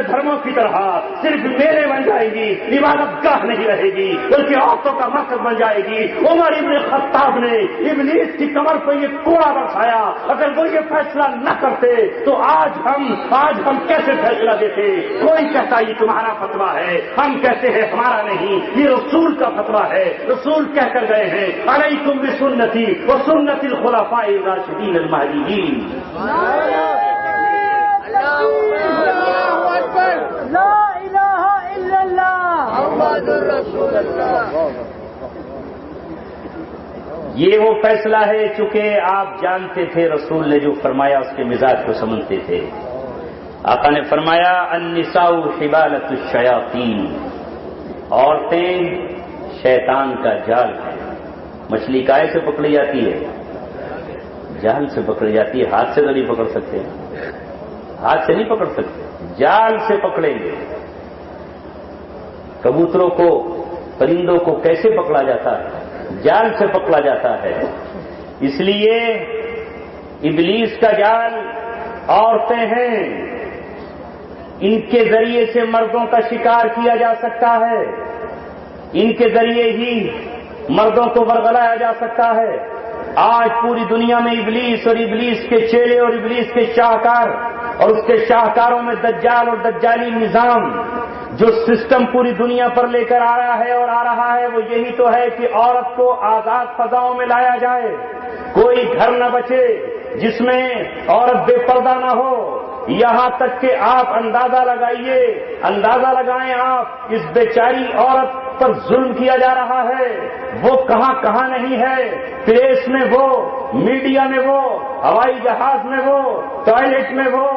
دھرموں کی طرح صرف میلے بن جائیں گی، عبادت گاہ نہیں رہے گی بلکہ عورتوں کا مرکز بن جائے گی۔ عمر ابن خطاب نے ابلیس کی کمر پر یہ کوڑا برسایا، اگر وہ یہ فیصلہ نہ کرتے تو آج ہم کیسے فیصلہ دیتے؟ کوئی کہتا یہ تمہارا فتویٰ ہے، ہم کہتے ہیں ہمارا نہیں، یہ رسول کا فتویٰ ہے، رسول کہہ کر گئے ہیں علیکم بسنتی وسنت الخلفاء الراشدین المہدیین۔ یہ وہ فیصلہ ہے، چونکہ آپ جانتے تھے رسول نے جو فرمایا اس کے مزاج کو سمجھتے تھے۔ آقا نے فرمایا النساء حبالۃ الشیاطین، عورتیں شیطان کا جال ہے۔ مچھلی کائے سے پکڑی جاتی ہے؟ جال سے پکڑی جاتی ہے، ہاتھ سے تو نہیں پکڑ سکتے، ہاتھ سے نہیں پکڑ سکتے، جال سے پکڑیں گے۔ کبوتروں کو، پرندوں کو کیسے پکڑا جاتا ہے؟ جال سے پکڑا جاتا ہے۔ اس لیے ابلیس کا جال عورتیں ہیں، ان کے ذریعے سے مردوں کا شکار کیا جا سکتا ہے، ان کے ذریعے ہی مردوں کو ورغلایا جا سکتا ہے۔ آج پوری دنیا میں ابلیس اور ابلیس کے چیلے اور ابلیس کے شاہکار اور اس کے شاہکاروں میں دجال اور دجالی نظام جو سسٹم پوری دنیا پر لے کر آ رہا ہے اور آ رہا ہے، وہ یہی تو ہے کہ عورت کو آزاد فضاؤں میں لایا جائے، کوئی گھر نہ بچے جس میں عورت بے پردہ نہ ہو۔ یہاں تک کہ آپ اندازہ لگائیں آپ اس بیچاری عورت پر ظلم کیا جا رہا ہے، وہ کہاں نہیں ہے، پریس میں وہ، میڈیا میں وہ، ہوائی جہاز میں وہ، ٹوائلٹ میں وہ،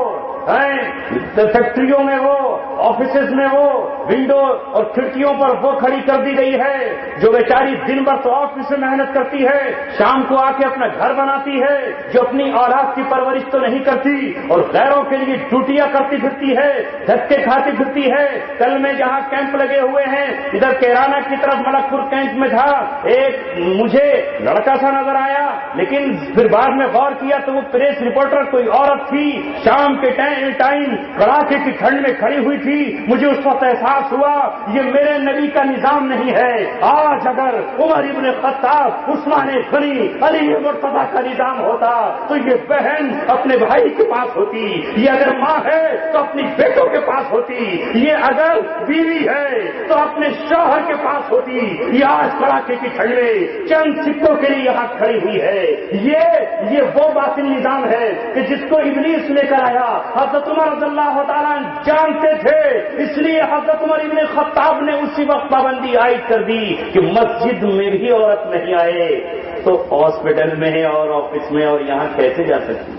فیکٹریوں میں وہ، آفیسز میں وہ، ونڈو اور کھڑکیوں پر وہ کھڑی کر دی گئی ہے جو بیچاری دن بھر تو آفس میں محنت کرتی ہے، شام کو آ کے اپنا گھر بناتی ہے، جو اپنی اولاد کی پرورش تو نہیں کرتی اور غیروں کے لیے ڈیوٹیاں کرتی پھرتی ہے، دھکے کھاتی پھرتی ہے۔ کل میں جہاں کیمپ لگے ہوئے ہیں، ادھر کیرانہ کی طرف ملک پور کیمپ میں تھا، ایک مجھے لڑکا سا نظر آیا، لیکن پھر بعد میں غور کیا تو وہ پریس رپورٹر کوئی عورت تھی۔ شام کے ٹائم ٹائم کڑاکے کی ٹھنڈ میں کھڑی ہوئی تھی. مجھے اس وقت احساس ہوا یہ میرے نبی کا نظام نہیں ہے. آج اگر عمر ابن خطاب، عثمان غنی، علی مرتضیٰ کا نظام ہوتا تو یہ بہن اپنے بھائی کے پاس ہوتی، یہ اگر ماں ہے تو اپنی بیٹوں کے پاس ہوتی، یہ اگر بیوی ہے تو اپنے شوہر کے پاس ہوتی. یہ آج کڑاکے کی ٹھنڈ میں چند سکوں کے لیے یہاں کھڑی ہوئی ہے. یہ وہ باطل نظام ہے کہ جس کو ابلیس لے کر آیا. حضرت عمر رضی اللہ تعالیٰ جانتے تھے، اس لیے حضرت عمر ابن خطاب نے اسی وقت پابندی عائد کر دی کہ مسجد میں بھی عورت نہیں آئے تو ہاسپٹل میں ہے اور آفس میں اور یہاں کیسے جا سکتی.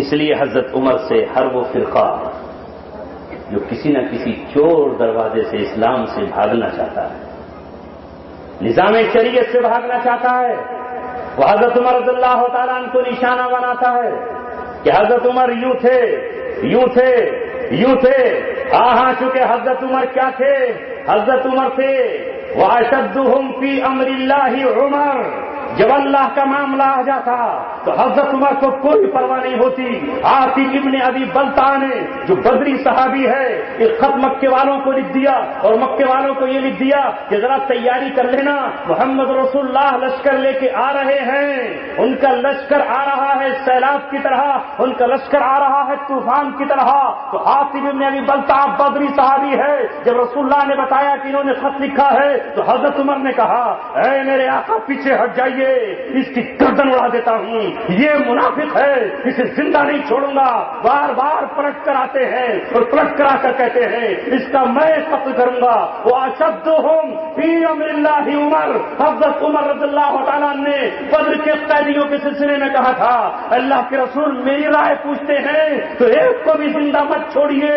اس لیے حضرت عمر سے ہر وہ فرقہ جو کسی نہ کسی چور دروازے سے اسلام سے بھاگنا چاہتا ہے، نظام شریعت سے بھاگنا چاہتا ہے، وہ حضرت عمر رضی اللہ تعالیٰ عنہ کو نشانہ بناتا ہے کہ حضرت عمر یوں تھے. ہاں چونکہ حضرت عمر کیا تھے؟ حضرت عمر تھے وَأَشَدُّهُمْ فِي أَمْرِ اللَّهِ عُمَرَ. جب اللہ کا معاملہ آ جاتا تو حضرت عمر کو کوئی پرواہ نہیں ہوتی. عاصم ابن ابی بلتع نے جو بدری صحابی ہے ایک خط مکے والوں کو لکھ دیا اور مکے والوں کو یہ لکھ دیا کہ ذرا تیاری کر لینا، محمد رسول اللہ لشکر لے کے آ رہے ہیں. ان کا لشکر آ رہا ہے سیلاب کی طرح، ان کا لشکر آ رہا ہے طوفان کی طرح. تو عاصم ابن ابی بلتع بدری صحابی ہے. جب رسول اللہ نے بتایا کہ انہوں نے خط لکھا ہے تو حضرت عمر نے کہا اے میرے آقا پیچھے ہٹ جائیے، اس کی گردن اڑا دیتا ہوں، یہ منافق ہے، اسے زندہ نہیں چھوڑوں گا. بار بار پلٹ کر آتے ہیں اور پلٹ کر آ کر کہتے ہیں اس کا میں قتل کروں گا. وہ اشدہم فی امر اللہ عمر. حضرت عمر رضی اللہ تعالیٰ نے بدر کے قیدیوں کے سلسلے میں کہا تھا اللہ کے رسول میری رائے پوچھتے ہیں تو ایک کو بھی زندہ مت چھوڑیے،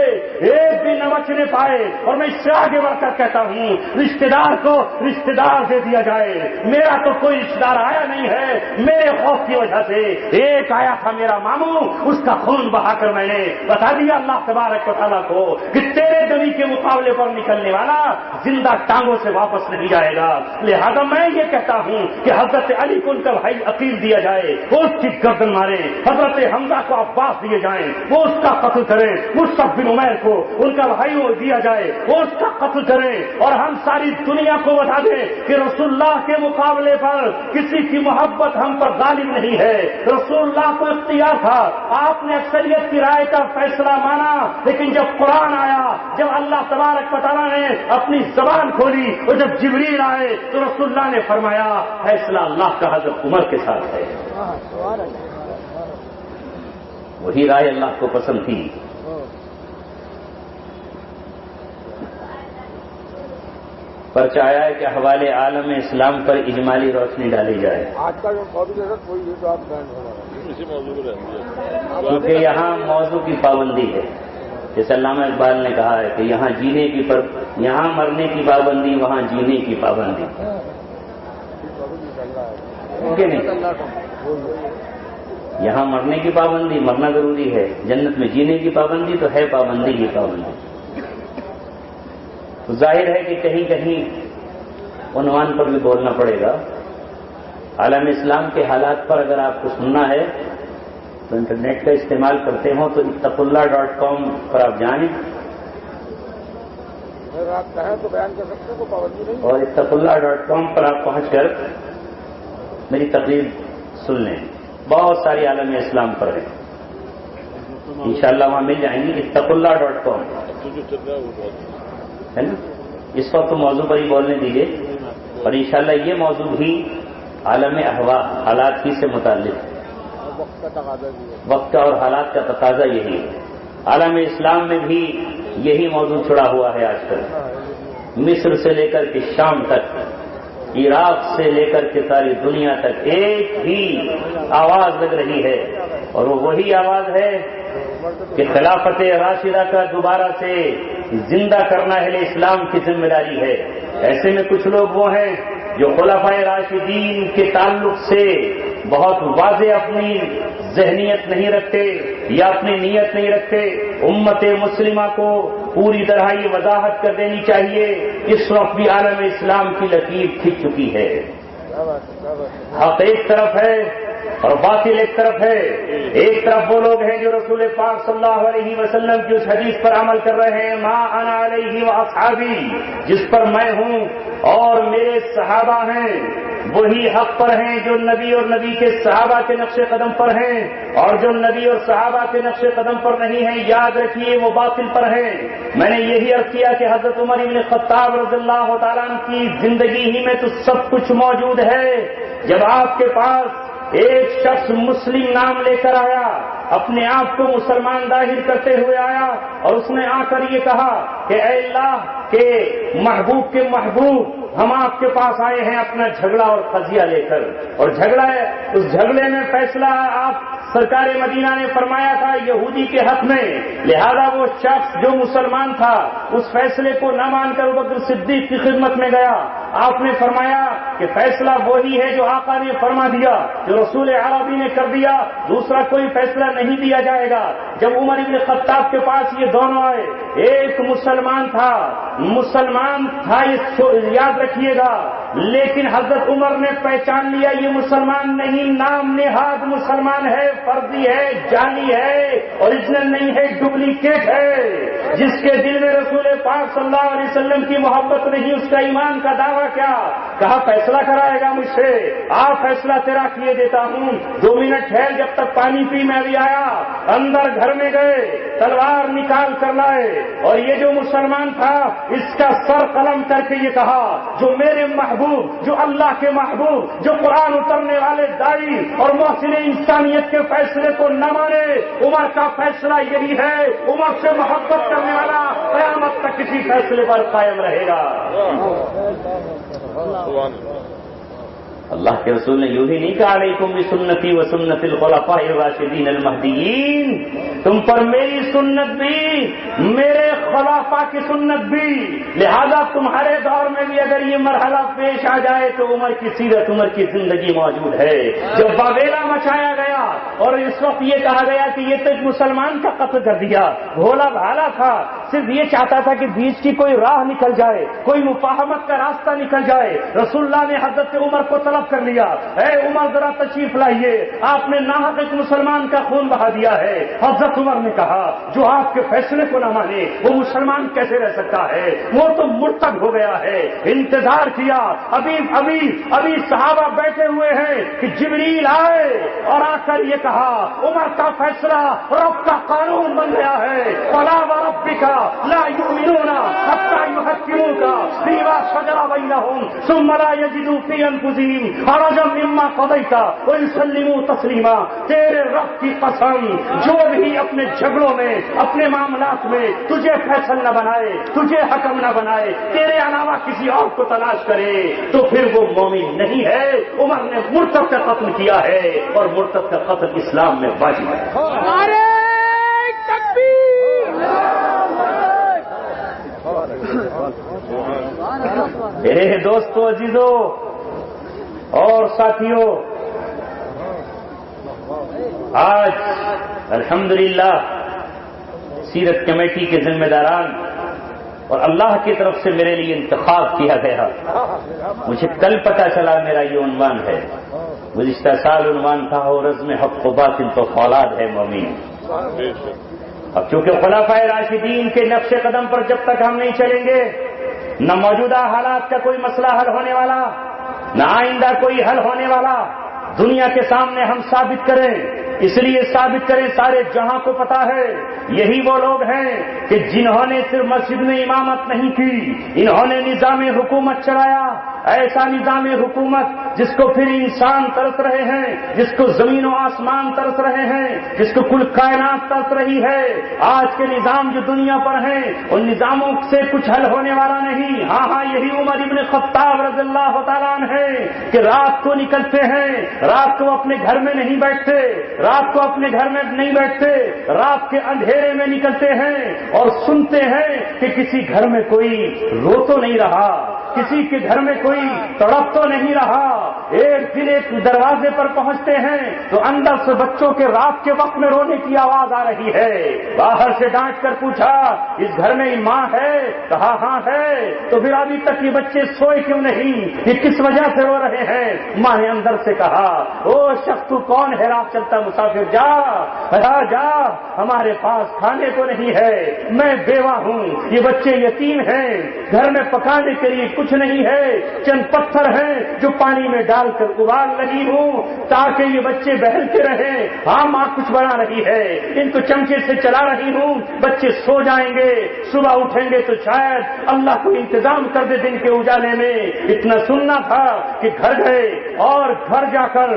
ایک بھی نہ بچنے پائے. اور میں اس سے آگے بڑھ کر کہتا ہوں رشتہ دار کو رشتہ دار دے دیا جائے. میرا تو کوئی رشتہ دار آیا نہیں ہے، میرے خوف کی وجہ سے ایک آیا تھا میرا ماموں، اس کا خون بہا کر میں نے بتا دیا اللہ تبارک و تعالیٰ کو کہ تیرے نبی کے مقابلے پر نکلنے والا زندہ ٹانگوں سے واپس نہیں جائے گا. لہذا میں یہ کہتا ہوں کہ حضرت علی کو ان کا بھائی عقیل دیا جائے، وہ اس کی گردن مارے. حضرت حمزہ کو عباس دیے جائیں، وہ اس کا قتل کریں. مصعب بن عمیر کو ان کا بھائی دیا جائے، وہ اس کا قتل کریں. اور ہم ساری دنیا کو بتا دیں کہ رسول اللہ کے مقابلے پر کسی کی محبت ہم پر غالب نہیں ہے. رسول اللہ کو اختیار تھا، آپ نے اکثریت کی رائے کا فیصلہ مانا، لیکن جب قرآن آیا، جب اللہ تبارک و تعالیٰ نے اپنی زبان کھولی اور جب جبریل آئے تو رسول اللہ نے فرمایا فیصلہ اللہ کا حضرت عمر کے ساتھ ہے. وہی رائے اللہ کو پسند تھی. پرچہ آیا ہے کہ حوالے عالم اسلام پر اجمالی روشنی ڈالی جائے. آج کا جو موضوع ہے کوئی یہ تو آپ اسی موضوع پہ رہتی ہے کیونکہ یہاں موضوع کی پابندی ہے. جیسے علامہ اقبال نے کہا ہے کہ یہاں جینے کی یہاں مرنے کی پابندی، وہاں جینے کی پابندی. یہاں مرنے کی پابندی، مرنا ضروری ہے. جنت میں جینے کی پابندی تو ہے پابندی کی پابندی. تو ظاہر ہے کہ کہیں کہیں عنوان پر بھی بولنا پڑے گا. عالم اسلام کے حالات پر اگر آپ کو سننا ہے تو انٹرنیٹ کا استعمال کرتے ہوں تو اتقاللہ.com پر آپ جائیں اگر آپ چاہیں تو بیان کر سکتے ہیں، کوئی پابندی نہیں. اور اتقاللہ.com پر آپ پہنچ کر میری تقریر سن لیں. بہت ساری عالم اسلام پر ہیں، انشاءاللہ وہاں مل جائیں گی. اتقاللہ.com ہے نا. اس وقت تو موضوع پر ہی بولنے دیجیے، اور انشاءاللہ یہ موضوع بھی عالم احوا حالات ہی سے متعلق ہے. وقت کا اور حالات کا تقاضا یہی ہے. عالم اسلام میں بھی یہی موضوع چھڑا ہوا ہے آج کل. مصر سے لے کر کے شام تک، عراق سے لے کر کے ساری دنیا تک ایک ہی آواز لگ رہی ہے، اور وہ وہی آواز ہے کہ خلافت راشدہ کا دوبارہ سے زندہ کرنا اہل اسلام کی ذمہ داری ہے. ایسے میں کچھ لوگ وہ ہیں جو خلفائے راشدین کے تعلق سے بہت واضح اپنی ذہنیت نہیں رکھتے یا اپنی نیت نہیں رکھتے. امت مسلمہ کو پوری طرح یہ وضاحت کر دینی چاہیے اس وقت بھی عالم اسلام کی لکیر کھنچ چکی ہے. حق ایک طرف ہے اور باطل ایک طرف ہے. ایک طرف وہ لوگ ہیں جو رسول پاک صلی اللہ علیہ وسلم کی اس حدیث پر عمل کر رہے ہیں، ما انا علیہ واصحابی، جس پر میں ہوں اور میرے صحابہ ہیں، وہی حق پر ہیں جو نبی اور نبی کے صحابہ کے نقش قدم پر ہیں، اور جو نبی اور صحابہ کے نقش قدم پر نہیں ہیں یاد رکھیے وہ باطل پر ہیں. میں نے یہی عرض کیا کہ حضرت عمر بن خطاب رضی اللہ تعالیٰ عنہ کی زندگی ہی میں تو سب کچھ موجود ہے. جب آپ کے پاس ایک شخص مسلم نام لے کر آیا، اپنے آپ کو مسلمان ظاہر کرتے ہوئے آیا، اور اس نے آ کر یہ کہا کہ اے اللہ کے محبوب ہم آپ کے پاس آئے ہیں اپنا جھگڑا اور قضیہ لے کر، اور اس جھگڑے میں فیصلہ آپ سرکار مدینہ نے فرمایا تھا یہودی کے حق میں، لہذا وہ شخص جو مسلمان تھا اس فیصلے کو نہ مان کر ابوبکر صدیق کی خدمت میں گیا. آپ نے فرمایا کہ فیصلہ وہی ہے جو آقا نے فرما دیا، جو رسول عربی نے کر دیا، دوسرا کوئی فیصلہ نہیں دیا جائے گا. جب عمر بن خطاب کے پاس یہ دونوں آئے، ایک مسلمان تھا یہ یاد رکھیے گا، لیکن حضرت عمر نے پہچان لیا یہ مسلمان نہیں، نام نہاد مسلمان ہے، فرضی ہے، جعلی ہے، اوریجنل نہیں ہے، ڈپلیکیٹ ہے. جس کے دل میں رسول پاک صلی اللہ علیہ وسلم کی محبت نہیں، اس کا ایمان کا دعویٰ کیا؟ کہا فیصلہ کرائے گا مجھ سے، آپ فیصلہ تیرا کیے دیتا ہوں. 2 منٹ ٹھہر جب تک پانی پی. میں بھی آیا، اندر گھر میں گئے، تلوار نکال کر لائے، اور یہ جو مسلمان تھا اس کا سر قلم کر کے یہ کہا جو میرے محبوب، جو اللہ کے محبوب، جو قرآن اترنے والے داعی اور محسن انسانیت کے فیصلے کو نہ مانے، عمر کا فیصلہ یہی ہے، عمر سے محبت کرنے والا قیامت تک کسی فیصلے پر قائم رہے گا. اللہ کے رسول نے یوں ہی نہیں کہا علیکم بسنتی و سنت الخلفاء الراشدین المہدیین، تم پر میری سنت بھی، میرے خلفاء کی سنت بھی، لہذا تمہارے دور میں بھی اگر یہ مرحلہ پیش آ جائے تو عمر کی سیرت، عمر کی زندگی موجود ہے. جب باویلا مچایا گیا اور اس وقت یہ کہا گیا کہ یہ تو ایک مسلمان کا قتل کر دیا، بھولا بھالا تھا، صرف یہ چاہتا تھا کہ بیچ کی کوئی راہ نکل جائے، کوئی مفاہمت کا راستہ نکل جائے. رسول اللہ نے حضرت عمر کو طلب کر لیا، اے عمر ذرا تشریف لائیے، آپ نے ناحق ایک مسلمان کا خون بہا دیا ہے. حضرت عمر نے کہا جو آپ کے فیصلے کو نہ مانے وہ مسلمان کیسے رہ سکتا ہے، وہ تو مرتد ہو گیا ہے. انتظار کیا، ابھی صحابہ بیٹھے ہوئے ہیں کہ جبریل آئے اور آ کر یہ کہا عمر کا فیصلہ رب کا قانون بن گیا ہے. فلا وربک لا یؤمنون حتی یحکموک فیما شجر بینہم ثم لا یجدوا فی انفسہم حرجا مما قضیت ویسلموا تسلیما. تیرے رب کی قسم جو بھی اپنے جھگڑوں میں، اپنے معاملات میں تجھے فیصل نہ بنائے، تجھے حکم نہ بنائے، تیرے علاوہ کسی اور کو تلاش کرے تو پھر وہ مومن نہیں ہے. عمر نے مرتد کا قتل کیا ہے اور مرتد کا قتل اسلام میں واجب ہے. نعرہ تکبیر. میرے دوستو، عزیزو اور ساتھیوں، آج الحمدللہ سیرت کمیٹی کے ذمہ داران اور اللہ کی طرف سے میرے لیے انتخاب کیا گیا. مجھے کل پتا چلا میرا یہ عنوان ہے. گزشتہ سال عنوان تھا رزم حق و باطل تو فولاد ہے مومن. اب چونکہ خلفائے راشدین کے نقش قدم پر جب تک ہم نہیں چلیں گے، نہ موجودہ حالات کا کوئی مسئلہ حل ہونے والا، نہ آئندہ کوئی حل ہونے والا. دنیا کے سامنے ہم ثابت کریں، اس لیے ثابت کریں سارے جہاں کو پتا ہے یہی وہ لوگ ہیں کہ جنہوں نے صرف مسجد میں امامت نہیں کی، انہوں نے نظام حکومت چلایا. ایسا نظام حکومت جس کو پھر انسان ترس رہے ہیں، جس کو زمین و آسمان ترس رہے ہیں، جس کو کل کائنات ترس رہی ہے. آج کے نظام جو دنیا پر ہیں ان نظاموں سے کچھ حل ہونے والا نہیں. ہاں یہی عمر ابن خطاب رضی اللہ تعالیٰ عنہ ہے کہ رات کو نکلتے ہیں، رات کو اپنے گھر میں نہیں بیٹھتے، رات کو اپنے گھر میں نہیں بیٹھتے، رات کے اندھیرے میں نکلتے ہیں اور سنتے ہیں کہ کسی گھر میں کوئی رو تو نہیں رہا، کسی کے گھر میں کوئی تڑپ تو نہیں رہا، ایک دن ایک دروازے پر پہنچتے ہیں تو اندر سے بچوں کے رات کے وقت میں رونے کی آواز آ رہی ہے. باہر سے ڈانٹ کر پوچھا اس گھر میں ماں ہے؟ کہا ہاں ہے. تو پھر ابھی تک یہ بچے سوئے کیوں نہیں؟ یہ کس وجہ سے رو رہے ہیں؟ ماں نے اندر سے کہا او شخص تو کون ہے راہ چلتا مسافر؟ جا ہمارے پاس کھانے کو نہیں ہے، میں بیوہ ہوں، یہ بچے یتیم ہیں، گھر میں پکانے کے لیے کچھ نہیں ہے، چند پتھر ہیں جو پانی میں ڈال کر ابال رہی ہوں تاکہ یہ بچے بہلتے رہیں. ہاں ماں کچھ بنا رہی ہے، ان کو چمچے سے چلا رہی ہوں، بچے سو جائیں گے، صبح اٹھیں گے تو شاید اللہ کو انتظام کر دے دن کے اجالے میں. اتنا سننا تھا کہ گھر گئے اور گھر جا کر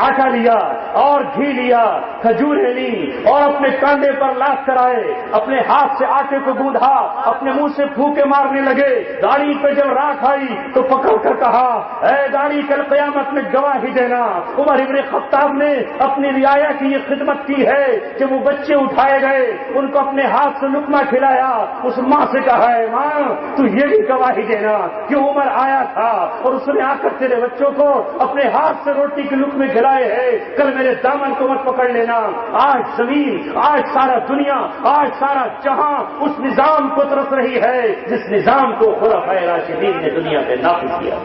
آٹا لیا اور گھی لیا، کھجوریں لی اور اپنے کاندھے پر لاد کر آئے، اپنے ہاتھ سے آٹے کو گوندھا، اپنے منہ سے پھوکے مارنے لگے. داڑھی پہ جب راکھ آئی تو پکڑ کر کہا اے داڑھی کل قیامت میں گواہی دینا. عمر ابن خطاب نے اپنی رعایا کی یہ خدمت کی ہے کہ وہ بچے اٹھائے گئے، ان کو اپنے ہاتھ سے لقمہ کھلایا. اس ماں سے کہا ہے ماں تو یہ بھی گواہی دینا کہ عمر آیا تھا اور اس نے آ کر تیرے بچوں کو اپنے ہاتھ سے روٹی کے لقمے کھلائے ہیں، کل میرے دامن کو مت پکڑ لینا. آج زمین، آج سارا دنیا، آج سارا جہاں اس نظام کو ترس رہی ہے جس نظام کو خلفائے راشدین نے دنیا پہ نافذ کیا.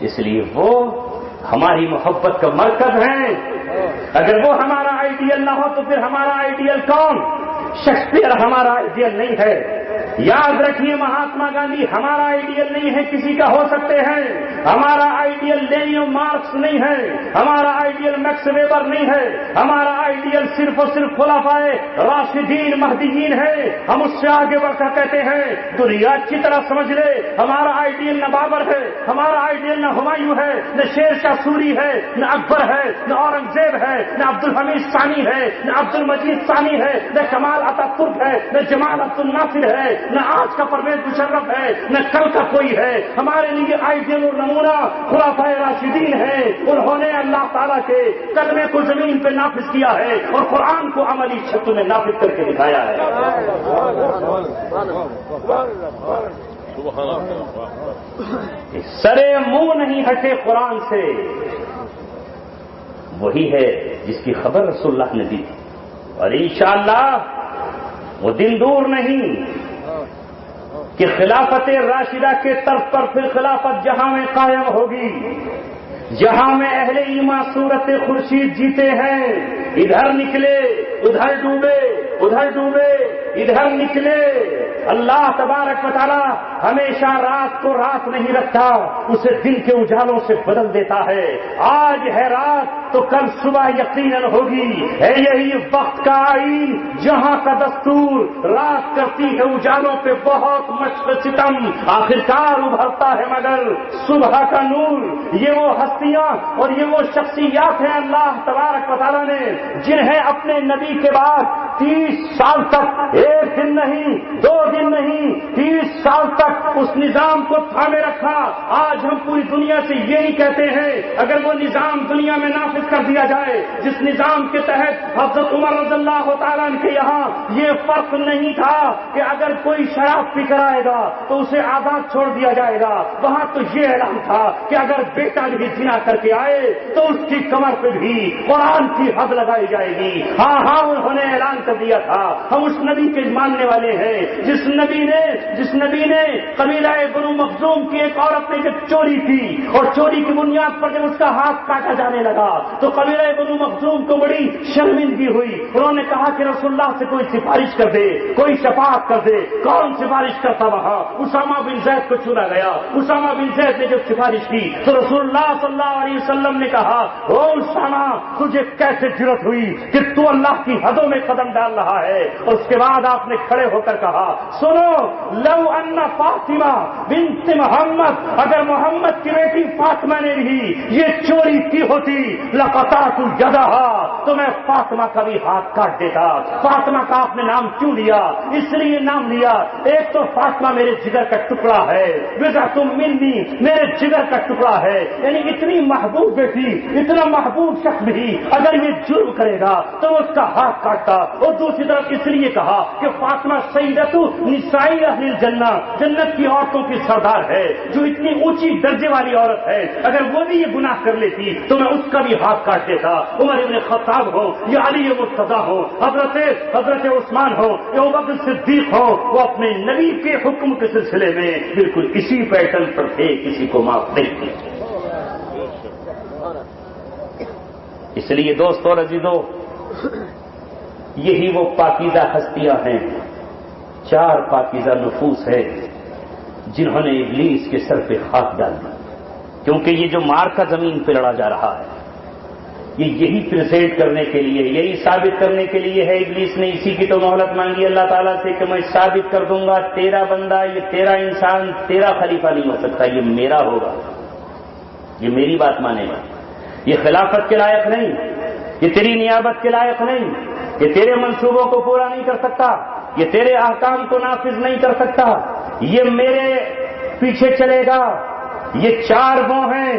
اس لیے وہ ہماری محبت کا مرکز ہیں. اگر وہ ہمارا آئیڈیل نہ ہو تو پھر ہمارا آئیڈیل کون؟ شیکسپیئر ہمارا آئیڈیل نہیں ہے. یاد رکھیے مہاتما گاندھی ہمارا آئیڈیل نہیں ہے، کسی کا ہو سکتے ہیں. ہمارا آئیڈیل لینین مارکس نہیں ہے، ہمارا آئیڈیل میکس ویبر نہیں ہے، ہمارا آئیڈیل صرف اور صرف خلفائے راشدین مہدیین ہے. ہم اس سے آگے بڑھ کر کہتے ہیں دنیا اچھی طرح سمجھ لے ہمارا آئیڈیل نہ بابر ہے، ہمارا آئیڈیل نہ ہمایوں ہے، نہ شیر شاہ سوری ہے، نہ اکبر ہے، نہ اورنگزیب ہے، نہ عبد الحمید ثانی ہے، نہ عبد المجید ثانی ہے، نہ کمال اتا ترک ہے، نہ جمال عبد الناصر ہے، نہ آج کا پرویز مشرف ہے، نہ کل کا کوئی ہے. ہمارے لیے آئیڈیل اور نمونہ خلفائے راشدین ہیں. انہوں نے اللہ تعالیٰ کے کلمے کو زمین پہ نافذ کیا ہے اور قرآن کو عملی شکل میں نافذ کر کے دکھایا ہے. سرے منہ نہیں ہٹے قرآن سے. وہی ہے جس کی خبر رسول اللہ نے دی اور انشاءاللہ وہ دن دور نہیں کہ خلافت راشدہ کے طرف پر پھر خلافت جہاں میں قائم ہوگی، جہاں میں اہل ایمان صورت خورشید جیتے ہیں. ادھر نکلے ادھر ڈوبے، ادھر ڈوبے ادھر نکلے. اللہ تبارک و تعالی ہمیشہ رات کو رات نہیں رکھتا، اسے دن کے اجالوں سے بدل دیتا ہے. آج ہے رات تو کل صبح یقیناً ہوگی. ہے یہی وقت کا آئین جہاں کا دستور رات کرتی ہے اجالوں پہ بہت مشق ستم، آخرکار ابھرتا ہے مگر صبح کا نور. یہ وہ ہستیاں اور یہ وہ شخصیات ہیں اللہ تبارک و تعالیٰ نے جنہیں اپنے نبی کے بعد 30 سال تک، ایک دن نہیں، 2 دن نہیں، 30 سال تک اس نظام کو تھامے رکھا. آج ہم پوری دنیا سے یہی کہتے ہیں اگر وہ نظام دنیا میں نافذ کر دیا جائے جس نظام کے تحت حضرت عمر رضی اللہ تعالیٰ عنہ کے یہاں یہ فرق نہیں تھا کہ اگر کوئی شراب پی کر آئے گا تو اسے آزاد چھوڑ دیا جائے گا، وہاں تو یہ اعلان تھا کہ اگر بیٹا بھی زنا کر کے آئے تو اس کی کمر پہ بھی قرآن کی حد لگائی جائے گی. ہاں انہوں نے اعلان کر دیا تھا. ہم اس نبی کے ماننے والے ہیں جس نبی نے قبیلہ بنو مخزوم کی ایک عورت نے جب چوری کی اور چوری کی بنیاد پر جب اس کا ہاتھ کاٹا جانے لگا تو قبیلہ بنو مخزوم کو بڑی شرمندگی ہوئی. انہوں نے کہا کہ رسول اللہ سے کوئی سفارش کر دے، کوئی شفاعت کر دے. کون سفارش کرتا وہاں؟ اسامہ بن زید کو چنا گیا. اسامہ بن زید نے جب سفارش کی تو رسول اللہ صلی اللہ علیہ وسلم نے کہا او اسامہ تجھے کیسے جرأت ہوئی کہ تو اللہ کی حدوں میں قدم ڈال رہا ہے؟ اور اس کے بعد آپ نے کھڑے ہو کر کہا سنو لو ان فاطمہ بنت محمد، اگر محمد کی بیٹی فاطمہ نے بھی یہ چوری کی ہوتی لقطعت یدہا تو میں فاطمہ کا بھی ہاتھ کاٹ دیتا. فاطمہ کا آپ نے نام کیوں لیا؟ اس لیے نام لیا ایک تو فاطمہ میرے جگر کا ٹکڑا ہے، بضعۃ منی میرے جگر کا ٹکڑا ہے. یعنی اتنی محبوب بیٹی، اتنا محبوب شخص بھی اگر یہ جرم کرے گا تو اس کا ہاتھ کاٹتا. اور دوسری طرف اس لیے کہا کہ فاطمہ فاطمہ سیدۃ نساء اہل الجنہ، جنت کی عورتوں کی سردار ہے، جو اتنی اونچی درجے والی عورت ہے، اگر وہ بھی یہ گناہ کر لیتی تو میں اس کا بھی ہاتھ کاٹ دیتا۔ عمر ابن خطاب ہو یا علی مرتضیٰ ہو، حضرت عثمان ہو یا ابوبکر صدیق ہو، وہ اپنے نبی کے حکم کے سلسلے میں بالکل اسی پیٹرن پر تھے، کسی کو معاف نہیں کیا۔ اس لیے دوستو اور عزیزو، یہی وہ پاکیزہ ہستیاں ہیں، 4 پاکیزہ نفوس ہے جنہوں نے ابلیس کے سر پہ خاک ڈال دی، کیونکہ یہ جو مارکا زمین پہ لڑا جا رہا ہے یہ یہی پریزنٹ کرنے کے لیے، یہی ثابت کرنے کے لیے ہے۔ ابلیس نے اسی کی تو مہلت مانگی اللہ تعالیٰ سے کہ میں ثابت کر دوں گا تیرا بندہ، یہ تیرا انسان تیرا خلیفہ نہیں ہو سکتا، یہ میرا ہوگا، یہ میری بات مانے گا، یہ خلافت کے لائق نہیں، یہ تیری نیابت کے لائق نہیں، یہ تیرے منصوبوں کو پورا نہیں کر سکتا، یہ تیرے احکام کو نافذ نہیں کر سکتا، یہ میرے پیچھے چلے گا۔ یہ 4 وہ ہیں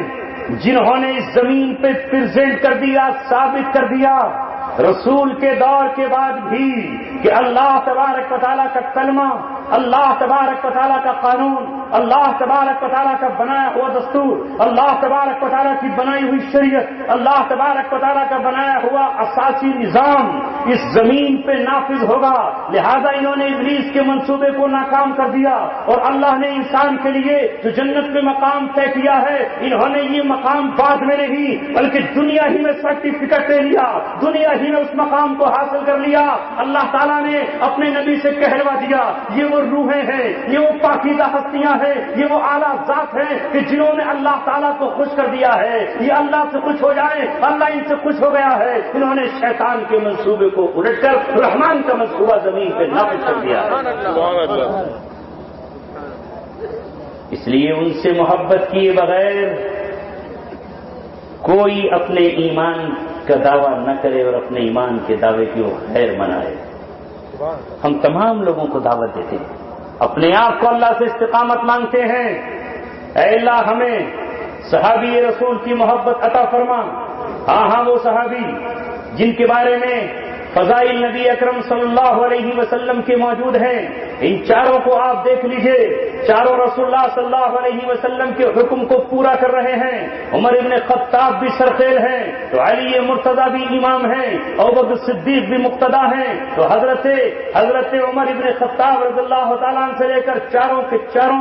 جنہوں نے اس زمین پہ پریزنٹ کر دیا، ثابت کر دیا رسول کے دور کے بعد بھی کہ اللہ تبارک و تعالیٰ کا کلمہ، اللہ تبارک و تعالیٰ کا قانون، اللہ تبارک و تعالیٰ کا بنایا ہوا دستور، اللہ تبارک و تعالیٰ کی بنائی ہوئی شریعت، اللہ تبارک و تعالیٰ کا بنایا ہوا اساسی نظام اس زمین پہ نافذ ہوگا۔ لہذا انہوں نے ابلیس کے منصوبے کو ناکام کر دیا، اور اللہ نے انسان کے لیے جو جنت میں مقام طے کیا ہے، انہوں نے یہ مقام بعد میں نہیں بلکہ دنیا ہی میں سرٹیفکیٹ لے لیا، دنیا ہی میں اس مقام کو حاصل کر لیا۔ اللہ تعالیٰ نے اپنے نبی سے کہلوا دیا، یہ وہ روحیں ہیں، یہ وہ پاکیزہ ہستیاں ہیں، یہ وہ اعلیٰ ذات ہیں کہ جنہوں نے اللہ تعالیٰ کو خوش کر دیا ہے۔ یہ اللہ سے خوش ہو جائیں، اللہ ان سے خوش ہو گیا ہے، انہوں نے شیطان کے منصوبے کو الٹ کر رحمان کا منصوبہ زمین پہ نافذ کر دیا ہے۔ اس لیے ان سے محبت کیے بغیر کوئی اپنے ایمان کا دعویٰ نہ کرے اور اپنے ایمان کے دعوے کی وہ خیر منائے۔ ہم تمام لوگوں کو دعوت دیتے ہیں، اپنے آپ کو اللہ سے استقامت مانگتے ہیں، اے اللہ ہمیں صحابی رسول کی محبت عطا فرما۔ ہاں وہ صحابی جن کے بارے میں فضائل نبی اکرم صلی اللہ علیہ وسلم کے موجود ہیں، ان 4 کو آپ دیکھ لیجئے، 4 رسول اللہ صلی اللہ علیہ وسلم کے حکم کو پورا کر رہے ہیں۔ عمر ابن خطاب بھی سرخیل ہیں تو علی مرتضیٰ بھی امام ہیں، ابوبکر صدیق بھی مقتدا ہیں، تو حضرت عمر ابن خطاب رضی اللہ تعالیٰ عنہ سے لے کر 4 کے 4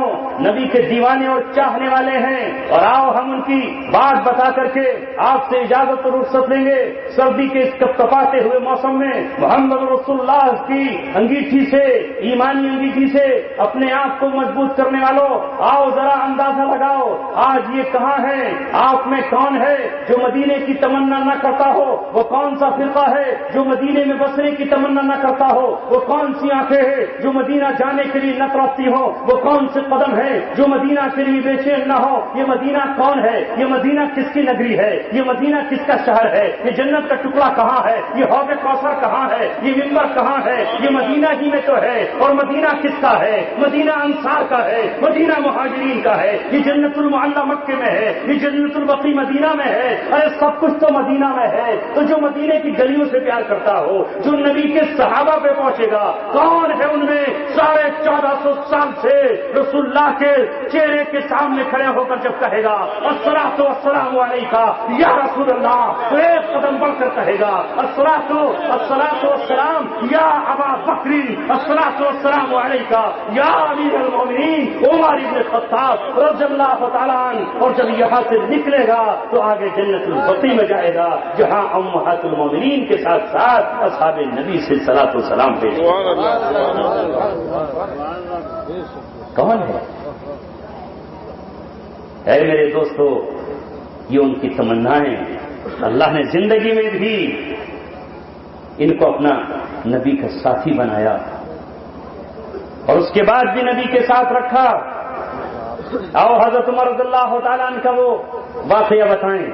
نبی کے دیوانے اور چاہنے والے ہیں۔ اور آؤ ہم ان کی بات بتا کر کے آپ سے اجازت اور رخصت لیں گے۔ سردی کے اس کپکپاتے ہوئے موسم میں محمد رسول اللہ کی انگیٹھی سے، ایمانی انگیٹھی سے اپنے آپ کو مضبوط کرنے والوں، آؤ ذرا اندازہ لگاؤ آج یہ کہاں ہے، آپ میں کون ہے جو مدینے کی تمنا نہ کرتا ہو؟ وہ کون سا فرقہ ہے جو مدینے میں بسنے کی تمنا نہ کرتا ہو؟ وہ کون سی آنکھیں ہیں جو مدینہ جانے کے لیے نہ تڑپتی ہو؟ وہ کون سے قدم ہیں جو مدینہ کے لیے بے چین نہ ہو؟ یہ مدینہ کون ہے؟ یہ مدینہ کس کی نگری ہے؟ یہ مدینہ کس کا شہر ہے؟ یہ جنت کا ٹکڑا کہاں ہے؟ یہ حوض کوثر کہاں ہے؟ یہ ممبر کہاں ہے؟ یہ مدینہ ہی میں تو ہے۔ اور مدینہ کس کا ہے؟ مدینہ انصار کا ہے، مدینہ مہاجرین کا ہے، یہ جنت المعلی مکے میں ہے، یہ جنت البقیع مدینہ میں ہے۔ ارے سب کچھ تو مدینہ میں ہے۔ تو جو مدینے کی گلیوں سے پیار کرتا ہو، جو نبی کے صحابہ پہ پہنچے گا، کون ہے ان میں 1450 سال سے رسول اللہ کے چہرے کے سامنے کھڑے ہو کر جب کہے گا الصلاۃ والسلام علیکہ یا رسول اللہ، تو ایک قدم بڑھ کر کہے گا الصلاۃ والسلام یا ابا بکر، الصلاۃ والسلام علیکہ یا امیر المومنین عمر ابن خطاب رضی اللہ تعالیٰ عنہ۔ اور جب یہاں سے نکلے گا تو آگے جنت البقیع میں جائے گا، جہاں امہات المومنین کے ساتھ ساتھ اصحاب نبی سے صلاۃ و سلام پیش کون ہے؟ اے میرے دوستو، یہ ان کی تمنائیں، اللہ نے زندگی میں بھی ان کو اپنا نبی کا ساتھی بنایا اور اس کے بعد بھی نبی کے ساتھ رکھا۔ آؤ حضرت عمر رضی اللہ تعالیٰ عنہ کا وہ واقعہ بتائیں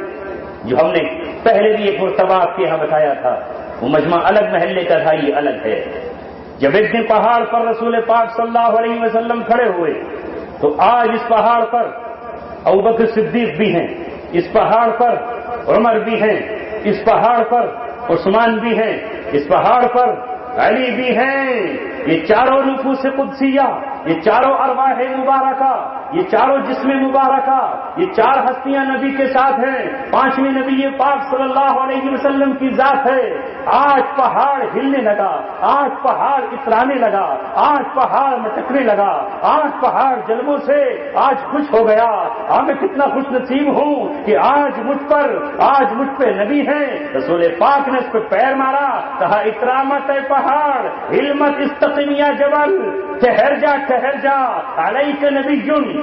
جو ہم نے پہلے بھی ایک مرتبہ آپ کے یہاں بتایا تھا۔ وہ مجمع الگ محلے کا تھا، یہ الگ ہے۔ جب ایک دن پہاڑ پر رسول پاک صلی اللہ علیہ وسلم کھڑے ہوئے تو آج اس پہاڑ پر ابوبکر صدیق بھی ہیں، اس پہاڑ پر عمر بھی ہیں، اس پہاڑ پر عثمان بھی ہیں، اس پہاڑ پر علی بھی ہیں، یہ چاروں نفوس قدسیہ، یہ چاروں ارواح مبارکہ، یہ چاروں جسم مبارکہ، یہ چار ہستیاں نبی کے ساتھ ہیں، پانچویں نبی پاک صلی اللہ علیہ وسلم کی ذات ہے۔ آج پہاڑ ہلنے لگا، آج پہاڑ اترانے لگا، آج پہاڑ مٹکنے لگا، آج پہاڑ جلووں سے آج خوش ہو گیا۔ میں کتنا خوش نصیب ہوں کہ آج مجھ پہ نبی ہیں۔ رسول پاک نے اس پہ پیر مارا، کہا اترامت ہے پہاڑ، علمت استقم یا جبل، ٹھہر جا علیک نبی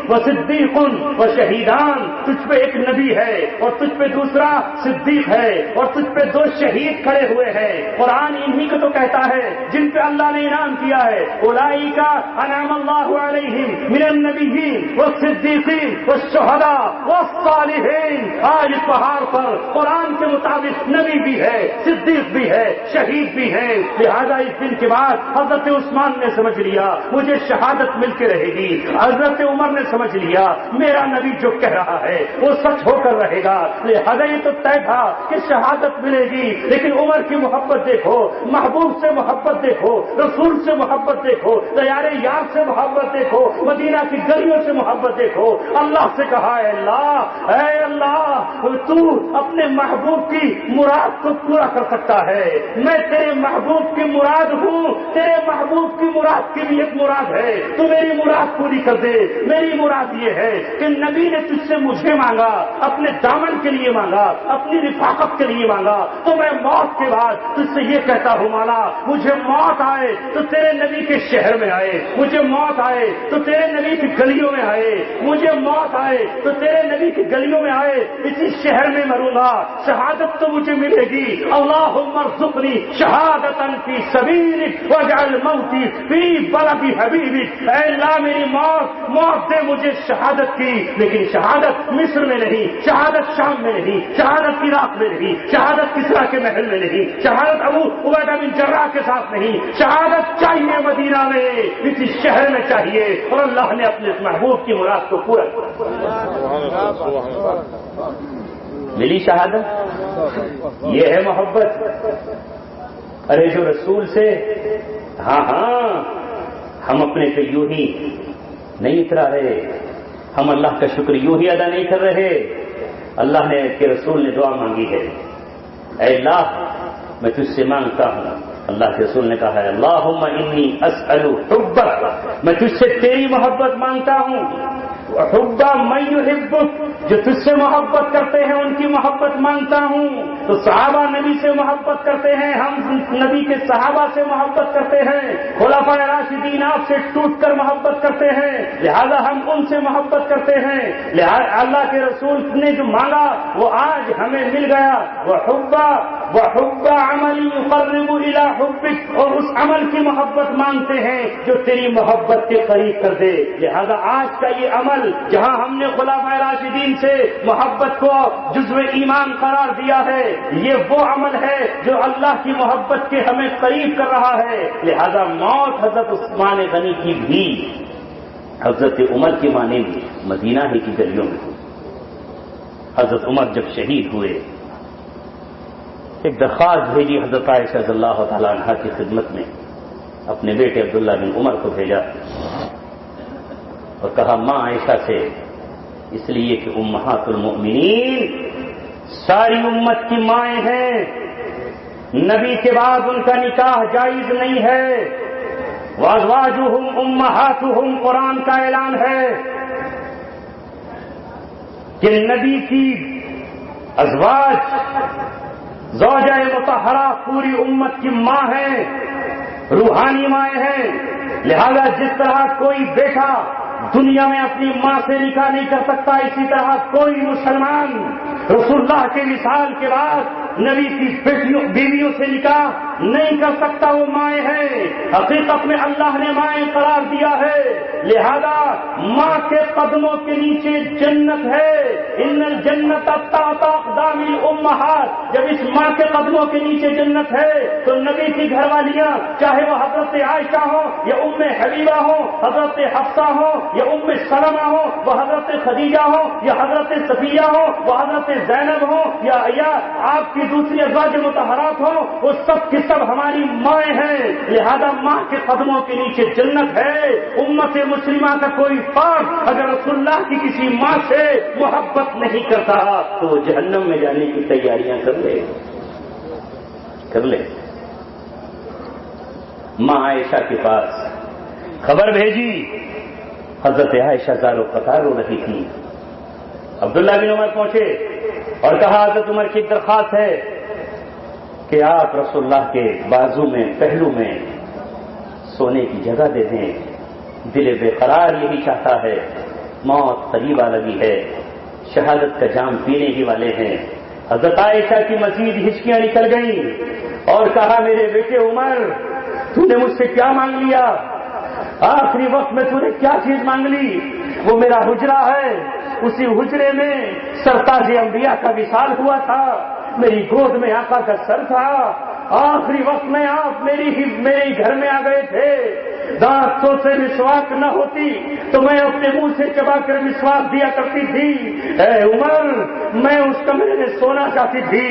و صدیق و شہیدان، تجھ پہ ایک نبی ہے اور تجھ پہ دوسرا صدیق ہے اور تجھ پہ دو شہید کھڑے ہوئے ہیں۔ قرآن انہی کو تو کہتا ہے جن پہ اللہ نے انعام کیا ہے، اولئک انعم اللہ علیہم من النبیین والصدیقین والشہداء والصالحین۔ آج اس پہاڑ پر قرآن کے مطابق نبی بھی ہے، صدیق بھی ہے، شہید بھی ہے۔ لہذا اس دن کے بعد حضرت عثمان نے سمجھ لیا مجھے شہادت مل کے رہے گی، حضرت عمر نے سمجھ لیا میرا نبی جو کہہ رہا ہے وہ سچ ہو کر رہے گا۔ لہذا یہ تو طے تھا کہ شہادت ملے گی، لیکن عمر کی محبت دیکھو، محبوب سے محبت دیکھو، رسول سے محبت دیکھو، تیار یار سے محبت دیکھو، مدینہ کی گلیوں سے محبت دیکھو۔ اللہ سے کہا اے اللہ تو اپنے محبوب کی مراد کو پورا کر سکتا ہے، میں تیرے محبوب کی مراد ہوں، تیرے محبوب کی مراد کی بھی ایک مراد ہے، تو میری مراد پوری کر دے۔ میری مراد یہ ہے کہ نبی نے تجھ سے مجھے مانگا، اپنے دامن کے لیے مانگا، اپنی رفاقت کے لیے مانگا، تو میں موت کے بعد تجھ سے یہ کہتا ہوں مولا مجھے موت آئے تو تیرے نبی کے شہر میں آئے، مجھے موت آئے تو تیرے نبی کی گلیوں میں آئے، مجھے موت آئے تو تیرے نبی کی گلیوں میں آئے، اسی شہر میں مروں گا، شہادت تو مجھے ملے گی۔ اللہم ارزقنی شہادتا فی سبیلک واجعل موتی فی بلد حبیبک۔ اے اللہ میری موت دے مجھے شہادت کی، لیکن شہادت مصر میں نہیں، شہادت شام میں نہیں، شہادت عراق میں نہیں، شہادت کسرا کے محل میں نہیں، شہادت ابو عبیدہ بن جراح کے ساتھ نہیں، شہادت چاہیے مدینہ میں، اسی شہر میں چاہیے۔ اور اللہ نے اپنے محبوب کی مراد کو پورا ملی شہادت، یہ ہے محبت۔ ارے جو رسول سے ہاں ہم اپنے پہ یوں ہی نہیں اترا رہے، ہم اللہ کا شکر یوں ہی ادا نہیں کر رہے۔ اللہ نے کہ رسول نے دعا مانگی ہے، اے اللہ میں تجھ سے مانگتا ہوں، اللہ کے رسول نے کہا ہے اللہم انی اسأل حبک، میں تجھ سے تیری محبت مانگتا ہوں، حب من یحبک، جو تجھ سے محبت کرتے ہیں ان کی محبت مانگتا ہوں۔ تو صحابہ نبی سے محبت کرتے ہیں، ہم نبی کے صحابہ سے محبت کرتے ہیں، خلفائے راشدین آپ سے ٹوٹ کر محبت کرتے ہیں، لہذا ہم ان سے محبت کرتے ہیں۔ لہذا اللہ کے رسول نے جو مانگا وہ آج ہمیں مل گیا، وحب عمل یقرب الی حبک، اور اس عمل کی محبت مانگتے ہیں جو تیری محبت کے قریب کر دے۔ لہذا آج کا یہ عمل جہاں ہم نے خلفائے راشدین سے محبت کو جزو ایمان قرار دیا ہے، یہ وہ عمل ہے جو اللہ کی محبت کے ہمیں قریب کر رہا ہے۔ لہذا موت حضرت عثمان غنی کی بھی حضرت عمر کی مانند مدینہ ہی کی گلیوں میں ہوئی۔ حضرت عمر جب شہید ہوئے ایک درخواست بھیجی حضرت عائشہ رضی اللہ تعالی عنہا کی خدمت میں، اپنے بیٹے عبداللہ بن عمر کو بھیجا اور کہا ماں عائشہ سے، اس لیے کہ امہات المؤمنین ساری امت کی مائیں ہیں، نبی کے بعد ان کا نکاح جائز نہیں ہے، وازواجہم امہاتہم قرآن کا اعلان ہے کہ نبی کی ازواج زوجہ مطہرہ پوری امت کی ماں ہیں، روحانی مائیں ہیں۔ لہذا جس طرح کوئی بیٹا دنیا میں اپنی ماں سے نکاح نہیں کر سکتا، اسی طرح کوئی مسلمان رسول اللہ کے مثال کے بعد نبی کی بیویوں سے نکاح نہیں کر سکتا، وہ مائیں ہیں۔ حقیقت میں اللہ نے مائیں قرار دیا ہے، لہذا ماں کے قدموں کے نیچے جنت ہے. ان الجنت تحت اقدام الامہات. جب اس ماں کے قدموں کے نیچے جنت ہے تو نبی کی گھر والیاں چاہے وہ حضرت عائشہ ہوں یا ام حبیبہ ہوں, حضرت حفصہ ہوں یا ام سلمہ ہوں, وہ حضرت خدیجہ ہوں یا حضرت صفیہ ہوں, وہ حضرت زینب ہوں یا آپ کی دوسری ازواج مطہرات ہوں, وہ سب کی سب ہماری مائیں ہیں. لہذا ماں کے قدموں کے نیچے جنت ہے. امت مسلمہ کا کوئی فرد اگر رسول اللہ کی کسی ماں سے محبت نہیں کرتا تو وہ جہنم میں جانے کی تیاریاں کر لے. ماں عائشہ کے پاس خبر بھیجی, حضرت عائشہ زارو قطار رو رہی تھی. عبداللہ بن عمر پہنچے اور کہا حضرت عمر کی درخواست ہے کہ آپ رسول اللہ کے بازو میں پہلو میں سونے کی جگہ دے دیں. دل بے قرار یہی چاہتا ہے, موت قریب آ لگی ہے, شہادت کا جام پینے ہی والے ہیں. حضرت عائشہ کی مزید ہچکیاں نکل گئیں اور کہا میرے بیٹے عمر, تو نے مجھ سے کیا مانگ لیا؟ آخری وقت میں تو نے کیا چیز مانگ لی؟ وہ میرا حجرہ ہے, اسی حجرے میں سرتاج انبیاء کا وصال ہوا تھا, میری گود میں آقا کا سر تھا. آخری وقت میں آپ میرے گھر میں آ گئے تھے. دانتوں سے مسواک نہ ہوتی تو میں اپنے منہ سے چبا کر مسواک دیا کرتی تھی. اے عمر, میں اس کمرے میں سونا چاہتی تھی.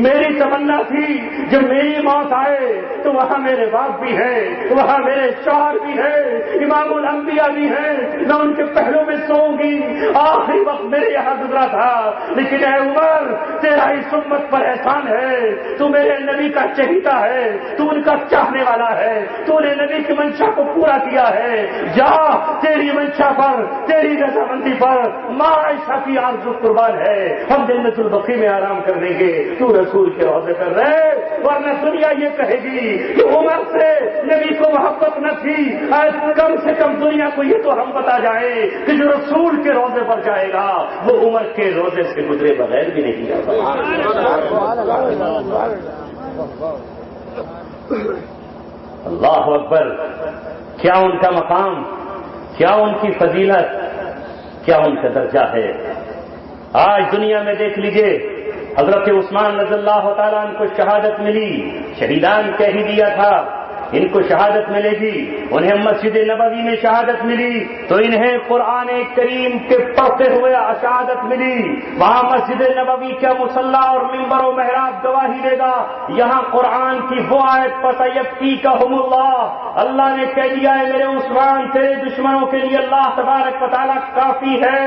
میری تمنا تھی جب میری موت آئے تو وہاں میرے باپ بھی ہیں, وہاں میرے شوہر بھی ہیں, امام الانبیاء بھی ہیں, میں ان کے پہلو میں سوؤں گی. آخری وقت میرے یہاں گزرا تھا. لیکن اے عمر, تیرا اس امت پر احسان ہے, تو میرے نبی کا چہیتا ہے, تو ان کا چاہنے والا ہے, تو نے نبی کی منشا کو پورا کیا ہے. جا, تیری منشا پر, تیری رضامندی پر ماں عائشہ کی آرزو قربان ہے. ہم جنت البقیع میں آرام کر لیں گے, تو رسول کے روضے پر رہے. ورنہ دنیا یہ کہے گی کہ عمر سے نبی کو محبت نہ تھی. کم سے کم دنیا کو یہ تو ہم بتا جائیں کہ جو رسول کے روضے پر جائے گا وہ عمر کے روضے سے گزرے بغیر بھی نہیں جاتا. اللہ اکبر. کیا ان کا مقام, کیا ان کی فضیلت, کیا ان کا درجہ ہے. آج دنیا میں دیکھ لیجئے, حضرت عثمان رضی اللہ تعالیٰ عنہ کو شہادت ملی, شہیدان کہہ ہی دیا تھا ان کو شہادت ملے گی. انہیں مسجد نبوی میں شہادت ملی تو انہیں قرآن کریم کے پڑھتے ہوئے شہادت ملی. وہاں مسجد نبوی کا مصلی اور ممبر و محراب گواہی دے گا. یہاں قرآن کی وہ آیت فَسَيَكْفِيكَهُمُ اللَّهُ, اللہ نے کہہ دیا ہے میرے عثمان تیرے دشمنوں کے لیے اللہ تبارک و تعالیٰ کافی ہے.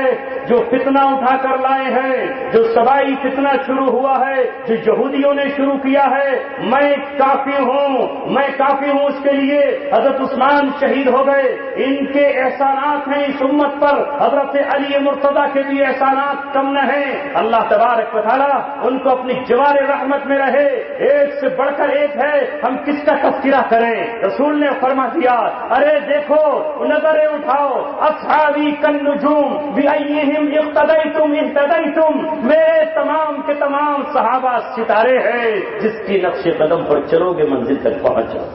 جو فتنہ اٹھا کر لائے ہیں, جو سبائی فتنہ شروع ہوا ہے, جو یہودیوں نے شروع کیا ہے, میں کافی ہوں, میں کافی ہوں اس کے لیے. حضرت عثمان شہید ہو گئے, ان کے احسانات ہیں اس امت پر. حضرت علی مرتضیٰ کے بھی احسانات کم نہ ہیں. اللہ تبارک و تعالیٰ ان کو اپنی جوار رحمت میں رہے. ایک سے بڑھ کر ایک ہے, ہم کس کا تذکرہ کریں. رسول نے فرما دیا, ارے دیکھو, نظریں اٹھاؤ, اصحابی کالنجوم بأیہم اقتدیتم اہتدیتم, میرے تمام کے تمام صحابہ ستارے ہیں, جس کی نقش قدم پر چلو گے منزل تک پہنچ جاؤ.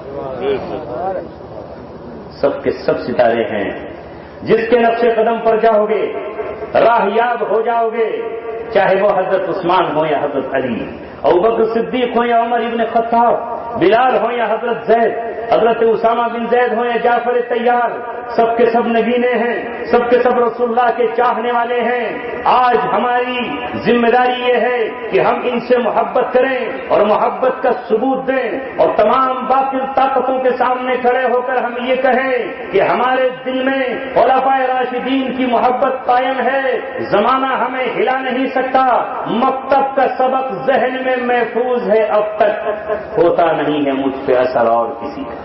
سب کے سب ستارے ہیں, جس کے نقش قدم پر جاؤ گے راہ یاب ہو جاؤ گے. چاہے وہ حضرت عثمان ہو یا حضرت علی, ابوبکر صدیق ہو یا عمر ابن خطاب, بلال ہو یا حضرت زید, حضرت اسامہ بن زید ہو یا جعفر طیار, سب کے سب نگینے ہیں, سب کے سب رسول اللہ کے چاہنے والے ہیں. آج ہماری ذمہ داری یہ ہے کہ ہم ان سے محبت کریں اور محبت کا ثبوت دیں, اور تمام باطل طاقتوں کے سامنے کھڑے ہو کر ہم یہ کہیں کہ ہمارے دل میں خلفائے راشدین کی محبت قائم ہے. زمانہ ہمیں ہلا نہیں سکتا. مکتب کا سبق ذہن میں محفوظ ہے, اب تک ہوتا نہیں ہے مجھ پہ اثر اور کسی کا.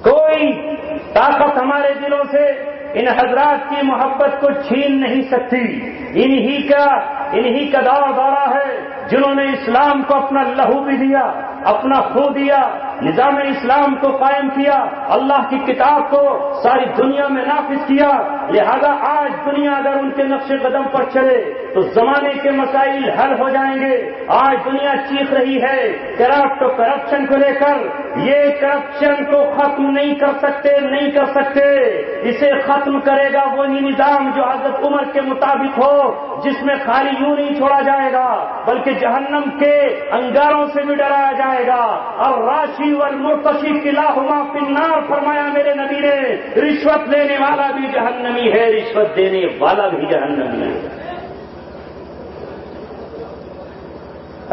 کوئی طاقت ہمارے دلوں سے ان حضرات کی محبت کو چھین نہیں سکتی. انہی کا دور دورہ ہے جنہوں نے اسلام کو اپنا لہو بھی دیا, اپنا خون دیا, نظام اسلام کو قائم کیا، اللہ کی کتاب کو ساری دنیا میں نافذ کیا. لہذا آج دنیا اگر ان کے نقش قدم پر چلے تو زمانے کے مسائل حل ہو جائیں گے. آج دنیا چیخ رہی ہے کرپٹ و کرپشن کو لے کر. یہ کرپشن کو ختم نہیں کر سکتے. اسے ختم کرے گا وہی نظام جو حضرت عمر کے مطابق ہو، جس میں خالی یوں نہیں چھوڑا جائے گا بلکہ جہنم کے انگاروں سے بھی ڈرایا جائے گا. اور راشی والمرتشی کلاہما فی النار فرمایا میرے نبی نے. رشوت لینے والا بھی جہنمی ہے، رشوت دینے والا بھی جہنمی ہے.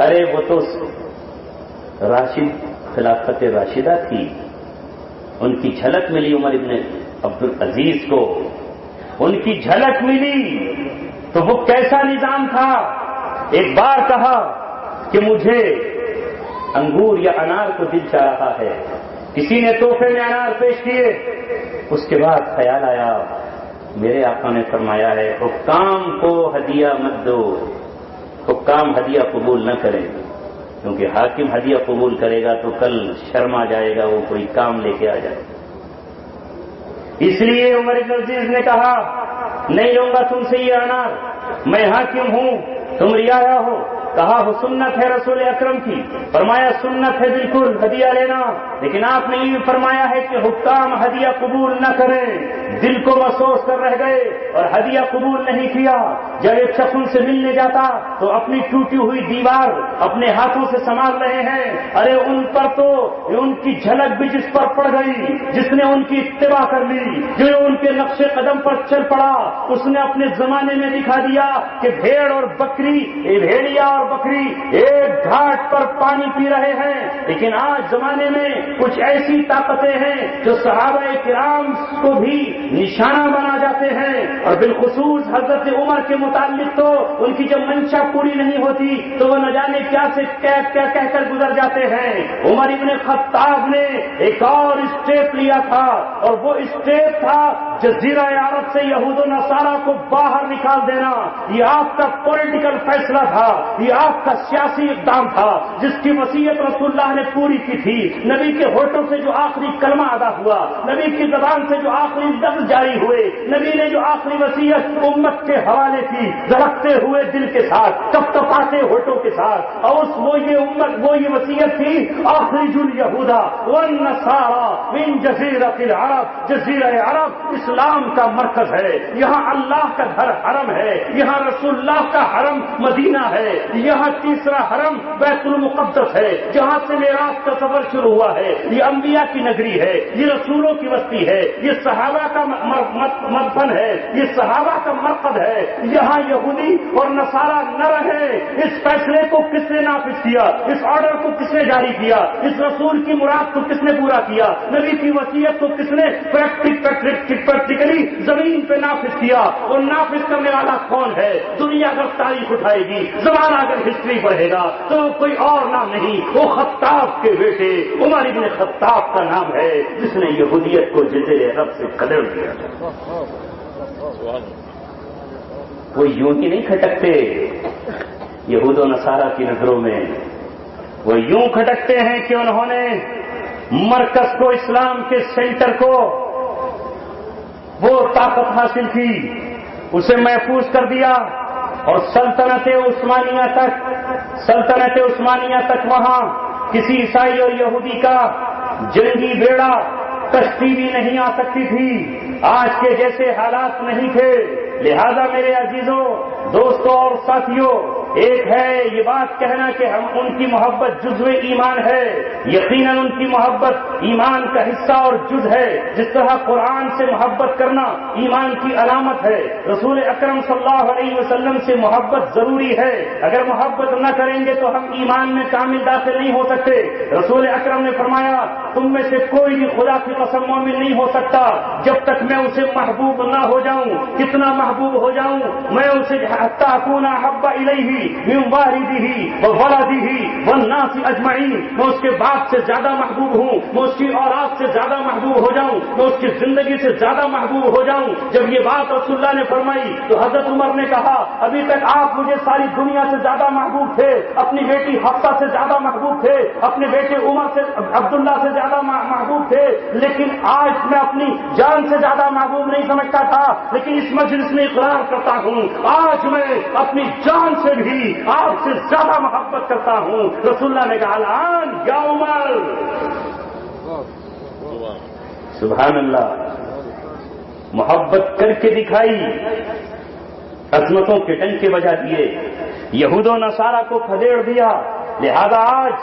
ارے وہ تو راشد خلافت راشدہ تھی، ان کی جھلک ملی عمر ابن عبدالعزیز کو، ان کی جھلک ملی تو وہ کیسا نظام تھا. ایک بار کہا کہ مجھے انگور یا انار کو دل چاہ رہا ہے، کسی نے تحفے میں انار پیش کیے. اس کے بعد خیال آیا میرے آقا نے فرمایا ہے حکام کو ہدیہ مت دو، حکام ہدیہ قبول نہ کریں، کیونکہ حاکم ہدیہ قبول کرے گا تو کل شرما جائے گا، وہ کوئی کام لے کے آ جائے. اس لیے عمر بن عزیز نے کہا نہیں لوں گا تم سے یہ انار، میں حاکم ہوں تم رعایا ہو. کہا وہ سنت ہے رسول اکرم کی، فرمایا سنت ہے بالکل ہدیہ لینا، لیکن آپ نے یہ فرمایا ہے کہ حکام ہدیہ قبول نہ کریں. دل کو محسوس کر رہ گئے اور ہدیہ قبول نہیں کیا. جب ایک شخص ان سے ملنے جاتا تو اپنی ٹوٹی ہوئی دیوار اپنے ہاتھوں سے سنبھال رہے ہیں. ارے ان پر تو ان کی جھلک بھی جس پر پڑ گئی، جس نے ان کی اتباع کر لی، جو ان کے نقش قدم پر چل پڑا، اس نے اپنے زمانے میں دکھا دیا کہ بھیڑ اور بکری، بھیڑیا اور بکری ایک گھاٹ پر پانی پی رہے ہیں. لیکن آج زمانے میں کچھ ایسی طاقتیں ہیں جو صحابہ کرام کو بھی نشانہ بنا جاتے ہیں. اور بالخصوص حضرت عمر کے متعلق تو ان کی جب منشا پوری نہیں ہوتی تو وہ نہ جانے کیا سے کیا کہہ کر گزر جاتے ہیں. عمر ابن خطاب نے ایک اور اسٹیپ لیا تھا، اور وہ اسٹیپ تھا جزیرہ عرب سے یہود و نصارہ کو باہر نکال دینا. یہ آپ کا پولیٹیکل فیصلہ تھا، یہ آپ کا سیاسی اقدام تھا جس کی وصیت رسول اللہ نے پوری کی تھی. نبی کے ہوٹوں سے جو آخری کلمہ ادا ہوا، نبی کی زبان سے جو آخری لفظ جاری ہوئے، نبی نے جو آخری وصیت امت کے حوالے کی، دھڑکتے ہوئے دل کے ساتھ، کپکپاتے ہوٹوں کے ساتھ، اور وہ یہ وصیت تھی آخرج الیہودا والنصارى من جزیرۃ العرب. جزیرہ عرب اسلام کا مرکز ہے، یہاں اللہ کا گھر حرم ہے، یہاں رسول اللہ کا حرم مدینہ ہے، یہاں تیسرا حرم بیت المقدس ہے جہاں سے معراج کا سفر شروع ہوا ہے. یہ انبیاء کی نگری ہے، یہ رسولوں کی بستی ہے، یہ صحابہ کا مدفن ہے، یہ صحابہ کا مرکز ہے. یہاں یہودی اور نصارہ نہ رہے. اس فیصلے کو کس نے نافذ کیا؟ اس آرڈر کو کس نے جاری کیا؟ اس رسول کی مراد کو کس نے پورا کیا؟ نبی کی وصیت کو کس نے پریکٹیکلی زمین پہ نافذ کیا؟ اور نافذ کرنے والا کون ہے؟ دنیا اگر تاریخ اٹھائے گی، زمانہ اگر ہسٹری پڑھے گا تو کوئی اور نام نہیں، وہ خطاب کے بیٹے عمر ابن خطاب کا نام ہے جس نے یہودیت کو جزیرے عرب سے کھدڑ دیا. وہ یوں ہی نہیں کھٹکتے یہود و نصارہ کی نظروں میں، وہ یوں کھٹکتے ہیں کہ انہوں نے مرکز کو، اسلام کے سینٹر کو وہ طاقت حاصل کی، اسے محفوظ کر دیا، اور سلطنت عثمانیہ تک وہاں کسی عیسائی اور یہودی کا جنگی بیڑا، کشتی بھی نہیں آ سکتی تھی. آج کے جیسے حالات نہیں تھے. لہذا میرے عزیزوں، دوستوں اور ساتھیوں، ایک ہے یہ بات کہنا کہ ہم ان کی محبت جزو ایمان ہے. یقیناً ان کی محبت ایمان کا حصہ اور جز ہے. جس طرح قرآن سے محبت کرنا ایمان کی علامت ہے، رسول اکرم صلی اللہ علیہ وسلم سے محبت ضروری ہے. اگر محبت نہ کریں گے تو ہم ایمان میں کامل داخل نہیں ہو سکتے. رسول اکرم نے فرمایا تم میں سے کوئی بھی خدا کی قسم مومن نہیں ہو سکتا جب تک میں اسے محبوب نہ ہو جاؤں. کتنا محبوب ہو جاؤں؟ میں اسے حتی اکون احب الیہ من والده وولده والناس اجمعین، میں اس کے باپ سے زیادہ محبوب ہوں، میں اس کی اولاد سے زیادہ محبوب ہو جاؤں، میں اس کی زندگی سے زیادہ محبوب ہو جاؤں۔ جب یہ بات رسول اللہ نے فرمائی تو حضرت عمر نے کہا ابھی تک آپ مجھے ساری دنیا سے زیادہ محبوب تھے، اپنی بیٹی حفصہ سے زیادہ محبوب تھے، اپنے بیٹے عمر سے عبداللہ سے زیادہ محبوب تھے، لیکن آج میں اپنی جان سے زیادہ محبوب نہیں سمجھتا تھا، لیکن اس مجلس میں اقرار کرتا ہوں آج میں اپنی جان سے بھی آپ سے زیادہ محبت کرتا ہوں۔ رسول اللہ نے کہا الان یا عمر، سبحان اللہ، محبت کر کے دکھائی، عظمتوں کے ڈنکے بجا دیے، یہود و نصارہ کو پھدیڑ دیا۔ لہذا آج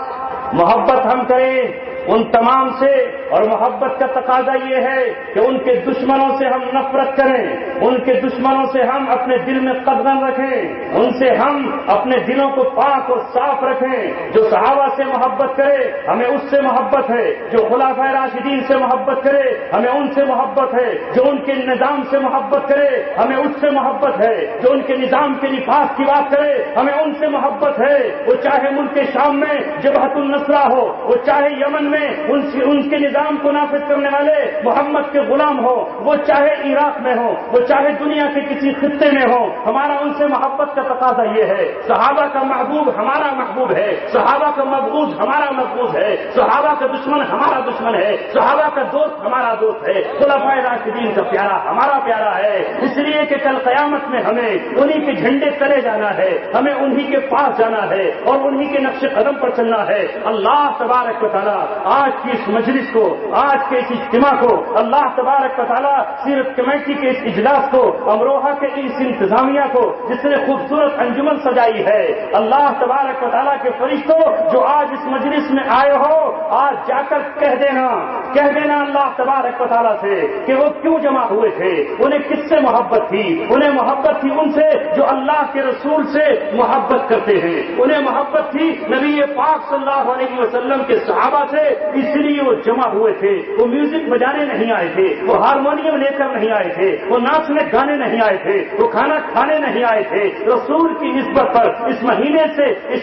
محبت ہم کریں ان تمام سے، اور محبت کا تقاضا یہ ہے کہ ان کے دشمنوں سے ہم نفرت کریں، ان کے دشمنوں سے ہم اپنے دل میں قدغن رکھیں، ان سے ہم اپنے دلوں کو پاک اور صاف رکھیں۔ جو صحابہ سے محبت کرے ہمیں اس سے محبت ہے، جو خلفائے راشدین سے محبت کرے ہمیں ان سے محبت ہے، جو ان کے نظام سے محبت کرے ہمیں اس سے محبت ہے، جو ان کے نظام کے نفاذ کی بات کرے ہمیں ان سے محبت ہے، وہ چاہے ملک شام میں جبہت النصرہ ہو، وہ چاہے یمن میں ان کے نظام کو نافذ کرنے والے محمد کے غلام ہو، وہ چاہے عراق میں ہو، وہ چاہے دنیا کے کسی خطے میں ہو، ہمارا ان سے محبت کا تقاضا یہ ہے۔ صحابہ کا محبوب ہمارا محبوب ہے، صحابہ کا مبغوض ہمارا مبغوض ہے، صحابہ کا دشمن ہمارا دشمن ہے، صحابہ کا دوست ہمارا دوست ہے، خلفائے راشدین کا پیارا ہمارا پیارا ہے۔ اس لیے کہ کل قیامت میں ہمیں انہی کے جھنڈے تلے جانا ہے، ہمیں انہی کے پاس جانا ہے اور انہی کے نقش قدم پر چلنا ہے۔ اللہ تبارک و تعالیٰ آج کی اس مجلس کو، آج کے اس اجتماع کو، اللہ تبارک و تعالیٰ سیرت کمیٹی کے اس اجلاس کو، امروہہ کے اس انتظامیہ کو جس نے خوبصورت انجمن سجائی ہے، اللہ تبارک و تعالیٰ کے فرشتوں جو آج اس مجلس میں آئے ہو، آج جا کر کہہ دینا اللہ تبارک و تعالیٰ سے کہ وہ کیوں جمع ہوئے تھے، انہیں کس سے محبت تھی؟ انہیں محبت تھی ان سے جو اللہ کے رسول سے محبت کرتے ہیں، انہیں محبت تھی نبی پاک صلی اللہ علیہ وسلم کے صحابہ سے، اس لیے وہ جمع ہوئے تھے۔ وہ میوزک بجانے نہیں آئے تھے، وہ ہارمونیم لے کر نہیں آئے تھے، وہ ناچنے گانے نہیں آئے تھے، وہ کھانا کھانے نہیں آئے تھے۔ رسول کی نسبت پر اس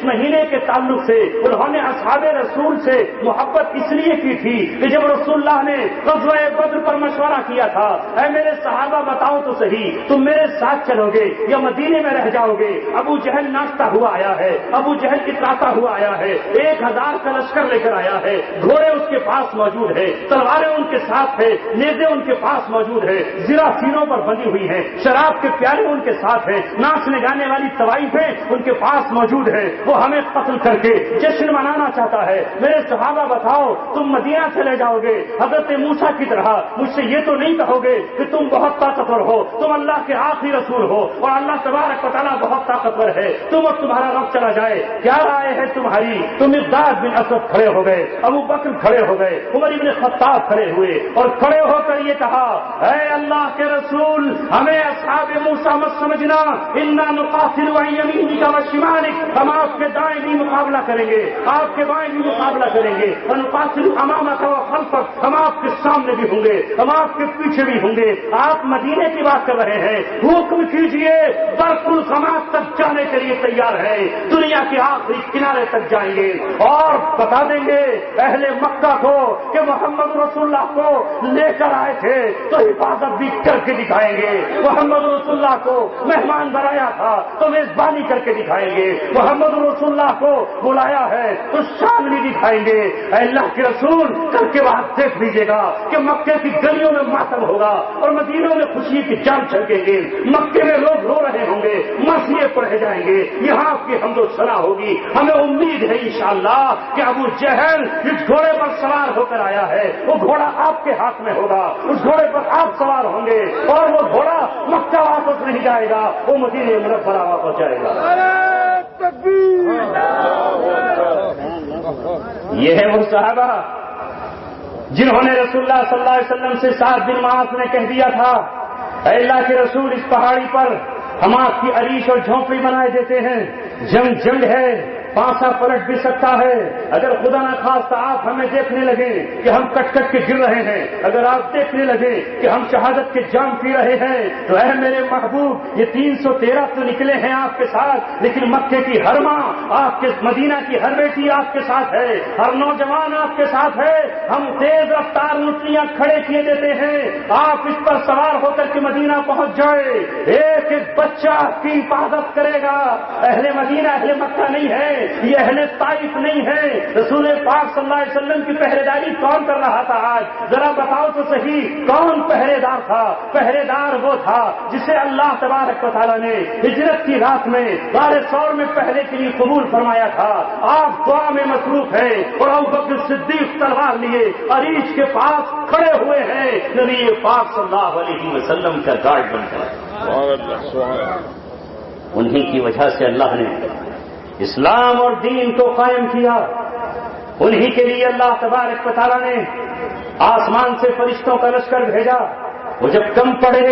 مہینے کے تعلق سے انہوں نے اصحاب رسول سے محبت اس لیے کی تھی کہ جب رسول اللہ نے غزوہ بدر پر مشورہ کیا تھا، اے میرے صحابہ بتاؤ تو صحیح، تم میرے ساتھ چلو گے یا مدینے میں رہ جاؤ گے؟ ابو جہل ناچتا ہوا آیا ہے، ابو جہل اتراتا ہوا آیا ہے، 1000 کا لشکر لے کر آیا ہے، گھوڑے اس کے پاس موجود ہے، تلواریں ان کے ساتھ ہے، نیزے ان کے پاس موجود ہے، زرہ سینوں پر بندھی ہوئی ہے، شراب کے پیالے ان کے ساتھ ہیں، ناچنے گانے والی طوائفیں ان کے پاس موجود ہے، وہ ہمیں قتل کر کے جشن منانا چاہتا ہے۔ میرے صحابہ بتاؤ تم مدینہ چلے جاؤ گے حضرت موسیٰ کی طرح، مجھ سے یہ تو نہیں کہو گے کہ تم بہت طاقتور ہو، تم اللہ کے آخری رسول ہو اور اللہ تبارک و تعالیٰ بہت طاقتور ہے، تم اور تمہارا رب چلا جائے؟ کیا رائے ہے تمہاری؟ تم مقداد بن اسد کھڑے ہو گئے، ابو بکر کھڑے ہو گئے، عمر ابن خطاب کھڑے ہوئے اور کھڑے ہو کر یہ کہا اے اللہ کے رسول ہمیں اصحاب موسیٰ مت سمجھنا، انا نقاتل عن یمینک و شمالک، ہم آپ کے دائیں بھی مقابلہ کریں گے، آپ کے بائیں بھی مقابلہ کریں گے، ونقاتل امامک و خلفک، ہم آپ کے سامنے بھی ہوں گے، ہم آپ کے پیچھے بھی ہوں گے۔ آپ مدینے کی بات کر رہے ہیں، حکم کیجئے برق الغمام تک جانے کے لیے تیار ہے، دنیا کے آخری کنارے تک جائیں گے اور بتا دیں گے اہل مکہ کو کہ محمد رسول اللہ کو لے کر آئے تھے تو حفاظت بھی کر کے دکھائیں گے، محمد رسول اللہ کو مہمان بنایا تھا تو میزبانی کر کے دکھائیں گے، محمد رسول اللہ کو بلایا ہے تو شان بھی دکھائیں گے۔ اے اللہ کے رسول کر کے وہاں دیکھ لیجیے گا کہ مکے کی گلیوں میں ماتم ہوگا اور مدینوں میں خوشی کی جام چھلکیں گے، مکے میں لوگ رو رہے ہوں گے، مسیحے پڑھے جائیں گے، یہاں آپ کی حمد و ثنا ہوگی۔ ہمیں امید ہے انشاءاللہ کہ ابو جہل جس گھوڑے پر سوار ہو کر آیا ہے وہ گھوڑا آپ کے ہاتھ میں ہوگا، اس گھوڑے پر آپ سوار ہوں گے اور وہ گھوڑا مکہ واپس نہیں جائے گا، وہ مدینہ منورہ واپس جائے گا۔ یہ ہے وہ صحابہ جنہوں نے رسول اللہ صلی اللہ علیہ وسلم سے 7 دن معاذ نے کہہ دیا تھا اے اللہ کے رسول اس پہاڑی پر ہم آپ کی عریش اور جھونپڑی بنائے دیتے ہیں، جنگ ہے، پانسا پلٹ بھی سکتا ہے. اگر خدا نہ خواستہ آپ ہمیں دیکھنے لگے کہ ہم کٹ کٹ کے گر رہے ہیں, اگر آپ دیکھنے لگے کہ ہم شہادت کے جام پی رہے ہیں, تو اے میرے محبوب, یہ 313 تو نکلے ہیں آپ کے ساتھ, لیکن مکے کی ہر ماں آپ کے, مدینہ کی ہر بیٹی آپ کے ساتھ ہے, ہر نوجوان آپ کے ساتھ ہے. ہم تیز رفتار اونٹنیاں کھڑے کیے دیتے ہیں, آپ اس پر سوار ہو کر کے مدینہ پہنچ جائے, ایک ایک بچہ کی حفاظت کرے گا. اہل مدینہ اہل مکہ نہیں ہے, یہ اہل طائف نہیں ہے. رسول پاک صلی اللہ علیہ وسلم کی پہرے داری کون کر رہا تھا؟ آج ذرا بتاؤ تو صحیح, کون پہرے دار تھا؟ پہرے دار وہ تھا جسے اللہ تبارک و تعالیٰ نے ہجرت کی رات میں غار ثور میں پہلے کے لیے قبول فرمایا تھا. آپ دعا میں مصروف ہیں اور ابوبکر صدیق تلوار لیے عریش کے پاس کھڑے ہوئے ہیں, نبی پاک صلی اللہ علیہ وسلم کا گارڈ بن کر. انہی کی وجہ سے اللہ نے اسلام اور دین کو قائم کیا. انہی کے لیے اللہ تبارک و تعالیٰ نے آسمان سے فرشتوں کا لشکر بھیجا. وہ جب کم پڑے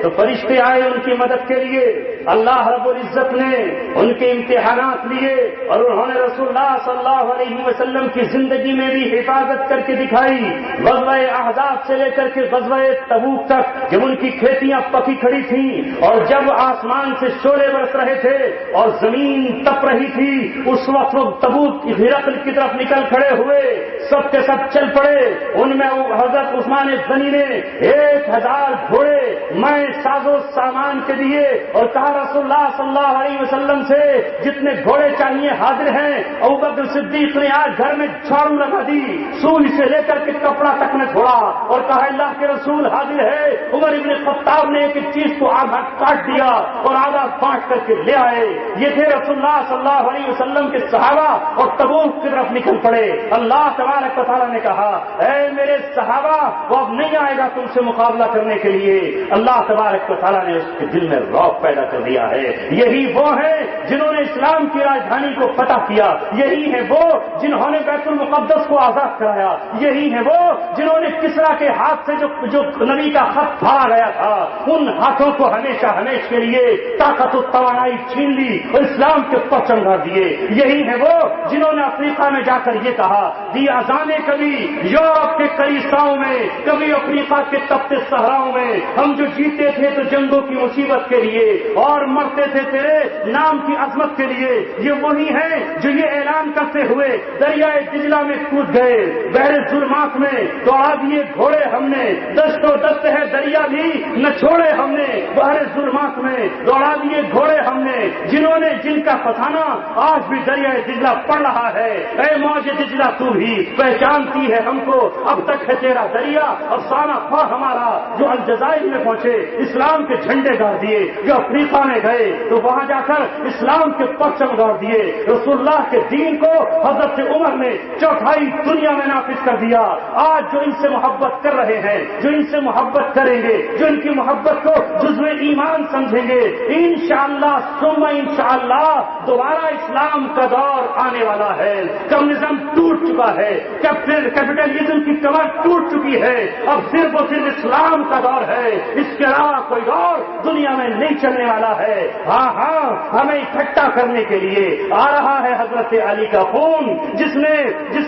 تو فرشتے آئے ان کی مدد کے لیے. اللہ رب العزت نے ان کے امتحانات لیے اور انہوں نے رسول اللہ صلی اللہ علیہ وسلم کی زندگی میں بھی حفاظت کر کے دکھائی. غزوہ احزاب سے لے کر کے غزوہ تبوک تک جب ان کی کھیتیاں پکی کھڑی تھیں اور جب آسمان سے شعلے برس رہے تھے اور زمین تپ رہی تھی, اس وقت وہ تبوک ہرقل کی طرف نکل کھڑے ہوئے, سب کے سب چل پڑے. ان میں حضرت عثمان غنی نے 1000 گھوڑے میں ساز و سامان کے دیے اور کہا رسول اللہ صلی اللہ علیہ وسلم سے جتنے گھوڑے چاہیے حاضر ہیں. ابوبکر صدیق نے آج گھر میں جھاڑو لگا دی, سوئی سے لے کر کے کپڑا تک نہ چھوڑا اور کہا اللہ کے رسول حاضر ہے. عمر ابن خطاب نے ایک چیز کو آدھا کاٹ دیا اور آدھا بانٹ کر کے لے آئے. یہ تھے رسول اللہ صلی اللہ علیہ وسلم کے صحابہ اور تبوک کی طرف نکل پڑے. اللہ تبارک و تعالیٰ نے کہا اے میرے صحابہ, وہ اب نہیں آئے گا تم سے مقابلہ کرنے کے لیے. اللہ تبارک و تعالیٰ نے اس کے دل میں رعب پیدا کر دیا ہے. یہی وہ ہیں جنہوں نے اسلام کی راجدھانی کو فتح کیا, یہی ہیں وہ جنہوں نے بیت المقدس کو آزاد کرایا, یہی ہیں وہ جنہوں نے کسرا کے ہاتھ سے جو نبی کا خط پھاڑا گیا تھا ان ہاتھوں کو ہمیشہ ہمیشہ کے لیے طاقت و توانائی چھین لی اور اسلام کے پرچم گاڑ دیے. یہی ہیں وہ جنہوں نے افریقہ میں جا کر یہ کہا دی اذانیں کبھی یورپ کے کلیساؤں میں, کبھی افریقہ کے تپتے صحراؤں میں, ہم جو جیتے تھے تو جنگوں کی مصیبت کے لیے اور مرتے تھے تیرے نام کی عظمت کے لیے. یہ وہی ہیں جو یہ اعلان کرتے ہوئے دریائے دجلہ میں کود گئے, بحر ظلمات میں دوڑا دیے گھوڑے ہم نے, دست و دست ہے دریا بھی نہ چھوڑے ہم نے, بحر ظلمات میں دوڑا دیے گھوڑے ہم نے, جنہوں نے جن کا فتانہ آج بھی دریائے دجلہ پڑ رہا ہے. اے موج دجلہ تو بھی پہچانتی ہے ہم کو, اب تک ہے تیرا دریا افسانہ خواہ ہمارا. جو الجزائر میں پہنچے اسلام کے جھنڈے گاڑ دیے, جو افریقہ میں گئے تو وہاں جا کر اسلام کے پرچم گاڑ دیے. رسول اللہ کے دین کو حضرت عمر نے چوتھائی دنیا میں نافذ کر دیا. آج جو ان سے محبت کر رہے ہیں, جو ان سے محبت کریں گے, جو ان کی محبت کو جزو ایمان سمجھیں گے, انشاءاللہ ثم انشاءاللہ دوبارہ اسلام کا دور آنے والا ہے. کمیونزم ٹوٹ چکا ہے, کیپٹلزم کی کمر ٹوٹ چکی ہے, اب صرف اور صرف اسلام کا دور ہے. اس کے علاوہ کوئی دور دنیا میں نہیں چلنے والا ہے. ہاں ہاں, ہمیں اکٹھا کرنے کے لیے آ رہا ہے حضرت علی کا خون, جس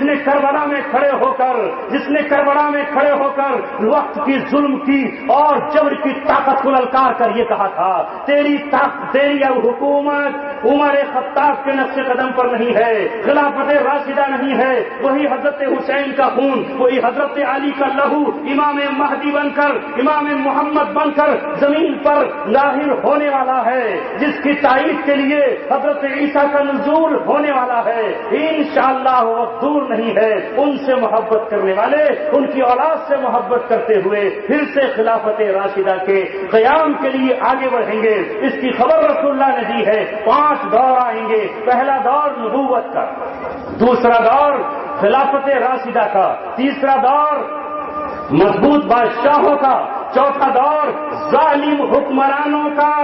نے کربلا میں کھڑے ہو کر وقت کی ظلم کی اور جبر کی طاقت کو للکار کر یہ کہا تھا تیری حکومت عمر خطاب کے نقش قدم پر نہیں ہے, خلافت راشدہ نہیں ہے. وہی حضرت حسین کا خون, وہی حضرت علی کا لہو امام مہدی بن کر, امام محمد بن کر زمین پر ظاہر ہونے والا ہے, جس کی تائید کے لیے حضرت عیسیٰ کا نزول ہونے والا ہے. انشاءاللہ وہ وقت دور نہیں ہے. ان سے محبت کرنے والے ان کی اولاد سے محبت کرتے ہوئے پھر سے خلافت راشدہ کے قیام کے لیے آگے بڑھیں گے. اس کی خبر رسول اللہ نے دی ہے. 5 دور آئیں گے. پہلا دور نبوت کا, دوسرا دور خلافت راشدہ کا, تیسرا دور مضبوط بادشاہوں کا, چوتھا دور ظالم حکمرانوں کا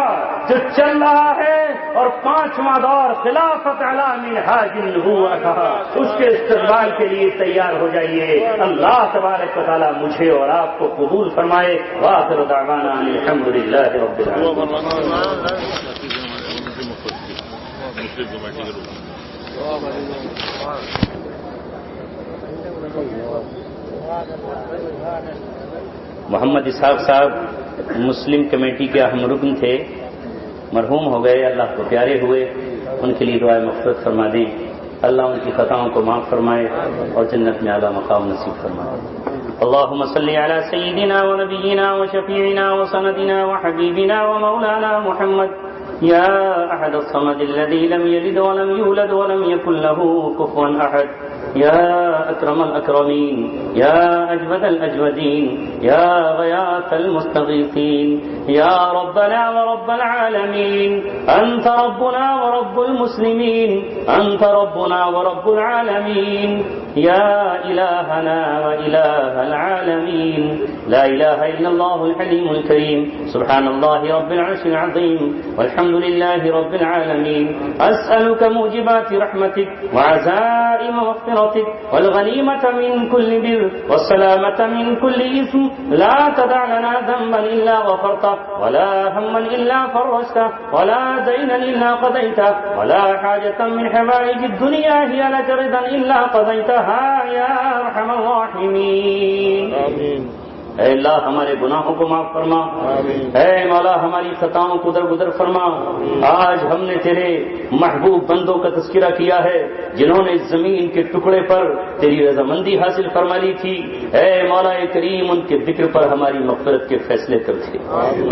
جو چل رہا ہے, اور 5واں دور خلافت علی منہاج النبوہ کا. اس کے استقبال کے لیے تیار ہو جائیے. اللہ تبارک و تعالی مجھے اور آپ کو قبول فرمائے. وآخر دعوانا الحمدللہ رب العالمین. محمد اسحاق صاحب مسلم کمیٹی کے اہم رکن تھے، مرحوم ہو گئے، اللہ کو پیارے ہوئے، ان کے لیے دعائے مغفرت فرما دیں، اللہ ان کی خطاؤں کو معاف فرمائے اور جنت میں اعلیٰ مقام نصیب فرمائے۔ اللهم صل على سيدنا ونبينا وشفيعنا وسندنا وحبيبنا ومولانا محمد يا أحد الصمد الذي لم يلد ولم يولد ولم يكن له كفوا أحد، يا أكرم الأكرمين، يا أجود الأجودين، يا غياث المستغيثين، يا ربنا ورب العالمين، أنت ربنا ورب المسلمين، أنت ربنا ورب العالمين، يا إلهنا وإله العالمين، لا إله إلا الله الحليم الكريم، سبحان الله رب العرش العظيم، والحمد لله رب العالمين، أسألك موجبات رحمتك وعزائم مغفرتك والغنيمة من كل بر والسلامة من كل إثم، لا تدع لنا ذنبا إلا غفرته ولا هما إلا فرجته ولا دينا إلا قضيته ولا حاجة من حوائج الدنيا هي لك رضا إلا قضيتها يا أرحم الراحمين۔ آمين۔ اے اللہ ہمارے گناہوں کو معاف فرما، اے مولا ہماری خطاؤں کو درگزر فرما۔ آج ہم نے تیرے محبوب بندوں کا تذکرہ کیا ہے جنہوں نے اس زمین کے ٹکڑے پر تیری رضامندی حاصل فرما لی تھی، اے مولا کریم ان کے ذکر پر ہماری مغفرت کے فیصلے کرتے۔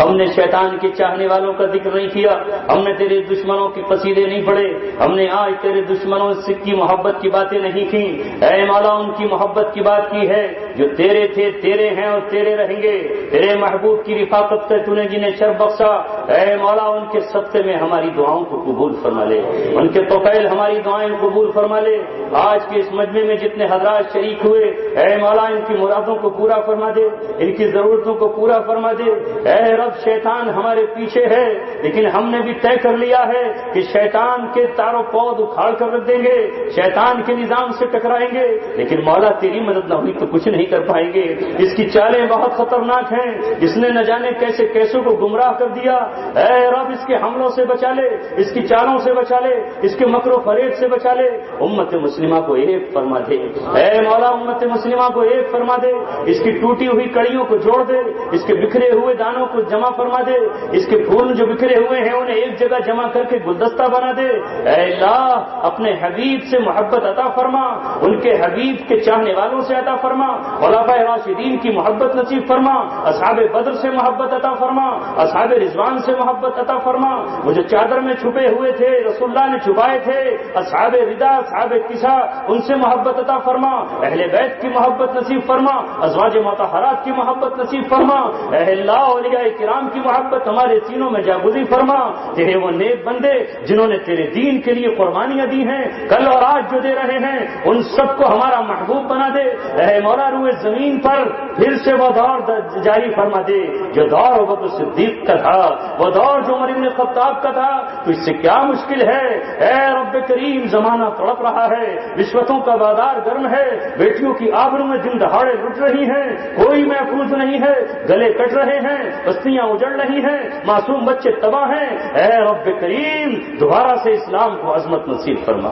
ہم نے شیطان کے چاہنے والوں کا ذکر نہیں کیا، ہم نے تیرے دشمنوں کے قصیدے نہیں پڑھے، ہم نے آج تیرے دشمنوں سے کی محبت کی باتیں نہیں کی، اے مولا ان کی محبت کی بات کی ہے جو تیرے تھے، تیرے ہیں اور تیرے رہیں گے، تیرے محبوب کی رفاقت سے تو نے جنہیں شرف بخشا، اے مولا ان کے صدقے میں ہماری دعاؤں کو قبول فرما لے، ان کے توفیل ہماری دعائیں قبول فرما لے۔ آج کے اس مجمع میں جتنے حضرات شریک ہوئے، اے مولا ان کی مرادوں کو پورا فرما دے، ان کی ضرورتوں کو پورا فرما دے۔ اے رب شیطان ہمارے پیچھے ہے، لیکن ہم نے بھی طے کر لیا ہے کہ شیطان کے تاروں پود اکھاڑ کر رکھ دیں گے، شیطان کے نظام سے ٹکرائیں گے، لیکن مولا تیری مدد نہ ہوئی تو کچھ نہیں کر پائیں گے۔ اس کی چالیں بہت خطرناک ہیں، اس نے نہ جانے کیسے کیسوں کو گمراہ کر دیا، اے رب اس کے حملوں سے بچا لے، اس کی چالوں سے بچا لے، اس کے مکر و فریب سے بچا لے، امت مسلمہ کو ایک فرما دے، اے مولا امت مسلمہ کو ایک فرما دے، اس کی ٹوٹی ہوئی کڑیوں کو جوڑ دے، اس کے بکھرے ہوئے دانوں کو جمع فرما دے، اس کے پھول جو بکھرے ہوئے ہیں انہیں ایک جگہ جمع کر کے گلدستہ بنا دے، اے اللہ اپنے حبیب سے محبت عطا فرما، ان کے حبیب کے چاہنے والوں سے عطا فرما، خلفائے راشدین کی محبت نصیب فرما، اصحاب بدر سے محبت عطا فرما، اصحاب رضوان سے محبت عطا فرما، وہ جو چادر میں چھپے ہوئے تھے رسول اللہ نے چھپائے تھے، اصحاب رضا اصحاب کسا ان سے محبت عطا فرما، اہل بیت کی محبت نصیب فرما، ازواج مطہرات کی محبت نصیب فرما، اے اللہ اولیاء کرام کی محبت ہمارے سینوں میں جاگزی فرما، تیرے وہ نیک بندے جنہوں نے تیرے دین کے لیے قربانیاں دی ہیں، کل اور آج جو دے رہے ہیں، ان سب کو ہمارا محبوب بنا دے، اے مولا روئے زمین پر پھر سے وہ دور جاری فرما دے جو دور ابو بکر صدیق کا تھا، وہ دور جو عمر بن خطاب کا تھا، تو اس سے کیا مشکل ہے، اے رب کریم زمانہ تڑپ رہا ہے، رشوتوں کا بازار گرم ہے، بیٹیوں کی آبروں میں دن دہاڑے لٹ رہی ہیں، کوئی محفوظ نہیں ہے، گلے کٹ رہے ہیں، بستیاں اجڑ رہی ہیں، معصوم بچے تباہ ہیں، اے رب کریم دوبارہ سے اسلام کو عظمت نصیب فرما۔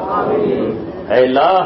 اے اللہ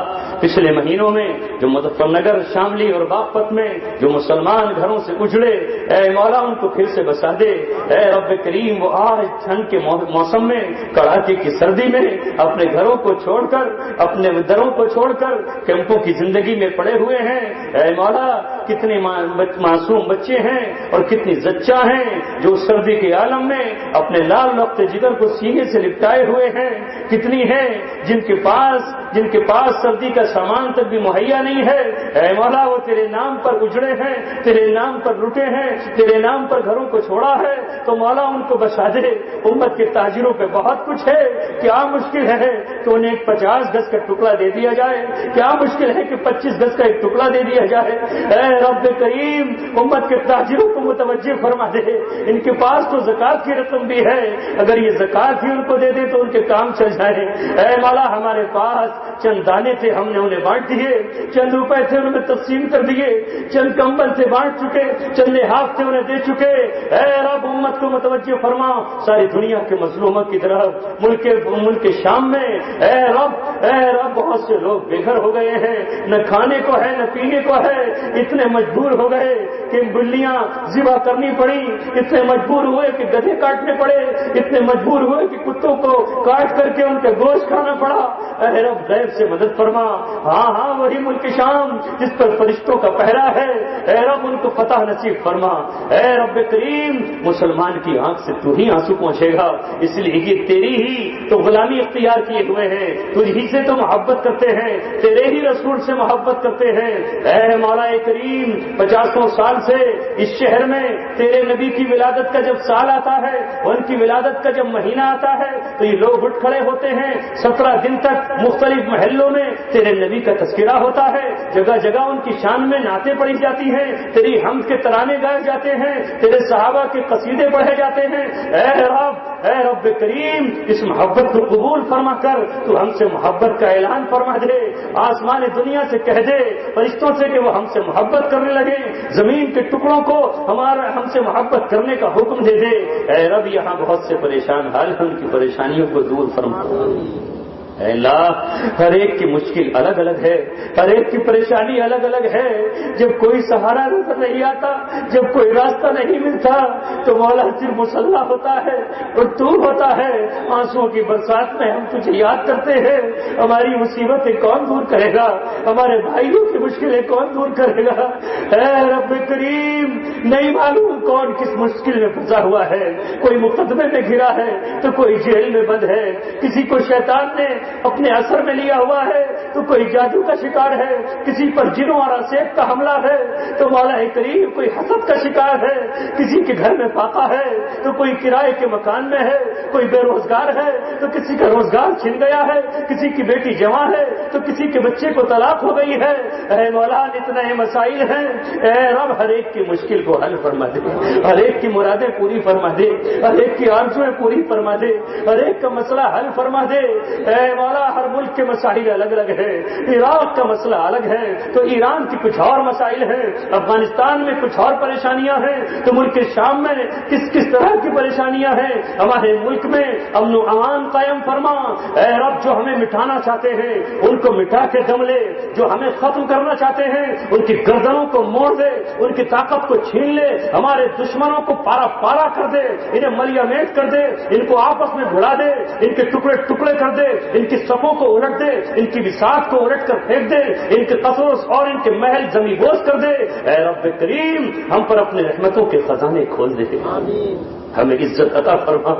پچھلے مہینوں میں جو مظفر نگر شاملی اور باغپت میں جو مسلمان گھروں سے اجڑے، اے مولا ان کو پھر سے بسا دے، اے رب کریم وہ آج ٹھنڈ کے موسم میں کڑاکے کی سردی میں اپنے گھروں کو چھوڑ کر اپنے دروں کو چھوڑ کر کیمپوں کی زندگی میں پڑے ہوئے ہیں، اے مولا کتنے معصوم بچے ہیں اور کتنی زچہ ہیں جو سردی کے عالم میں اپنے لال نقطے جگر کو سینے سے لپٹائے ہوئے ہیں، کتنی ہیں جن کے پاس سردی کا سامان تک بھی مہیا نہیں ہے، اے مولا وہ تیرے نام پر اجڑے ہیں، تیرے نام پر لٹے ہیں، تیرے نام پر گھروں کو چھوڑا ہے، تو مولا ان کو بچا دے۔ امت کے تاجروں پہ بہت کچھ ہے، کیا مشکل ہے کہ انہیں 50 گز کا ٹکڑا دے دیا جائے، کیا مشکل ہے کہ 25 گز کا ایک ٹکڑا دے دیا جائے، اے رب کریم امت کے تاجروں کو متوجہ فرما دے، ان کے پاس تو زکات کی رقم بھی ہے، اگر یہ زکات ہی ان کو دے دے تو ان کے کام چل جائے، اے مولا ہمارے پاس چند دانے تھے ہم نے انہیں بانٹ دیے، چند روپے تھے انہیں تقسیم کر دیے، چند کمبل سے بانٹ چکے، چند لحاف سے انہیں دے چکے۔ اے رب امت کو متوجہ فرما ساری دنیا کے مظلوموں کی طرف، ملک شام میں اے رب بہت سے لوگ بے گھر ہو گئے ہیں، نہ کھانے کو ہے نہ پینے کو ہے، اتنے مجبور ہو گئے کہ بلیاں ذبح کرنی پڑی، اتنے مجبور ہوئے کہ گدھے کاٹنے پڑے، اتنے مجبور ہوئے کہ کتوں کو کاٹ کر کے ان کا گوشت کھانا پڑا۔ اے رب غیب سے مدد فرما۔ ہاں وہی ملک شام جس پر فرشتوں کا پہرا ہے، اے رب ان کو فتح نصیب فرما۔ اے رب کریم مسلمان کی آنکھ سے تو ہی آنسو پہنچے گا، اس لیے یہ تیری ہی تو غلامی اختیار کیے ہوئے ہیں، تجھی سے تو محبت کرتے ہیں، تیرے ہی رسول سے محبت کرتے ہیں۔ اے مولا کریم 50 سال سے اس شہر میں تیرے نبی کی ولادت کا جب سال آتا ہے، ان کی ولادت کا جب مہینہ آتا ہے تو یہ لوگ اٹھ کھڑے ہوتے ہیں، 17 دن تک مختلف محلوں میں تیرے نبی کا تذکرہ ہوتا ہے، جگہ جگہ ان کی شان میں نعتیں پڑھی جاتی ہیں، تیری حمد کے ترانے گائے جاتے ہیں، تیرے صحابہ کے قصیدے پڑھے جاتے ہیں۔ اے رب کریم اس محبت کو قبول فرما کر تو ہم سے محبت کا اعلان فرما دے، آسمان دنیا سے کہہ دے، فرشتوں سے کہ وہ ہم سے محبت کرنے لگے، زمین کے ٹکڑوں کو ہم سے محبت کرنے کا حکم دے دے۔ اے رب یہاں بہت سے پریشان حال ہیں، ان کی پریشانیوں کو دور فرما۔ اے اللہ ہر ایک کی مشکل الگ الگ ہے، ہر ایک کی پریشانی الگ الگ ہے، جب کوئی سہارا نظر نہیں آتا، جب کوئی راستہ نہیں ملتا تو مولا صرف مسلح ہوتا ہے اور تو ہوتا ہے۔ آنسوؤں کی برسات میں ہم تجھے یاد کرتے ہیں، ہماری مصیبتیں کون دور کرے گا، ہمارے بھائیوں کی مشکلیں کون دور کرے گا۔ اے رب کریم نہیں معلوم کون کس مشکل میں پھنسا ہوا ہے، کوئی مقدمے میں گھرا ہے تو کوئی جیل میں بند ہے، کسی کو شیطان نے اپنے اثر میں لیا ہوا ہے تو کوئی جادو کا شکار ہے، کسی پر جنوں اور اسیب کا حملہ ہے تو مولا کریم کوئی حسد کا شکار ہے، کسی کے گھر میں فاقہ ہے تو کوئی کرائے کے مکان میں ہے، کوئی بے روزگار ہے تو کسی کا روزگار چھن گیا ہے، کسی کی بیٹی جوان ہے تو کسی کے بچے کو طلاق ہو گئی ہے۔ اے مولا اتنے مسائل ہیں، اے رب ہر ایک کی مشکل کو حل فرما دے، ہر ایک کی مرادیں پوری فرما دے، ہر ایک کی آرزویں پوری فرما دے، ہر ایک کا مسئلہ حل فرما دے۔ اے مولا ہر ملک کے مسائل الگ الگ ہے، عراق کا مسئلہ الگ ہے تو ایران کی کچھ اور مسائل ہیں، افغانستان میں کچھ اور پریشانیاں ہیں تو ملک شام میں کس طرح کی پریشانیاں ہیں۔ ہمارے ملک میں امن و امان قائم فرما۔ اے رب جو ہمیں مٹھانا چاہتے ہیں ان کو مٹا کے دم لے، جو ہمیں ختم کرنا چاہتے ہیں ان کی گردنوں کو موڑ دے، ان کی طاقت کو چھین لے، ہمارے دشمنوں کو پارا پارا کر دے، انہیں ملیا میٹ کر دے، ان کو آپس میں بھڑا دے، ان کے ٹکڑے ٹکڑے کر دے، ان کی صفوں کو الٹ دے، ان کی بساط کو الٹ کر پھینک دے، ان کے قصور اور ان کے محل زمین بوس کر دے۔ اے رب کریم ہم پر اپنے رحمتوں کے خزانے کھول دے، ہمیں عزت عطا فرما۔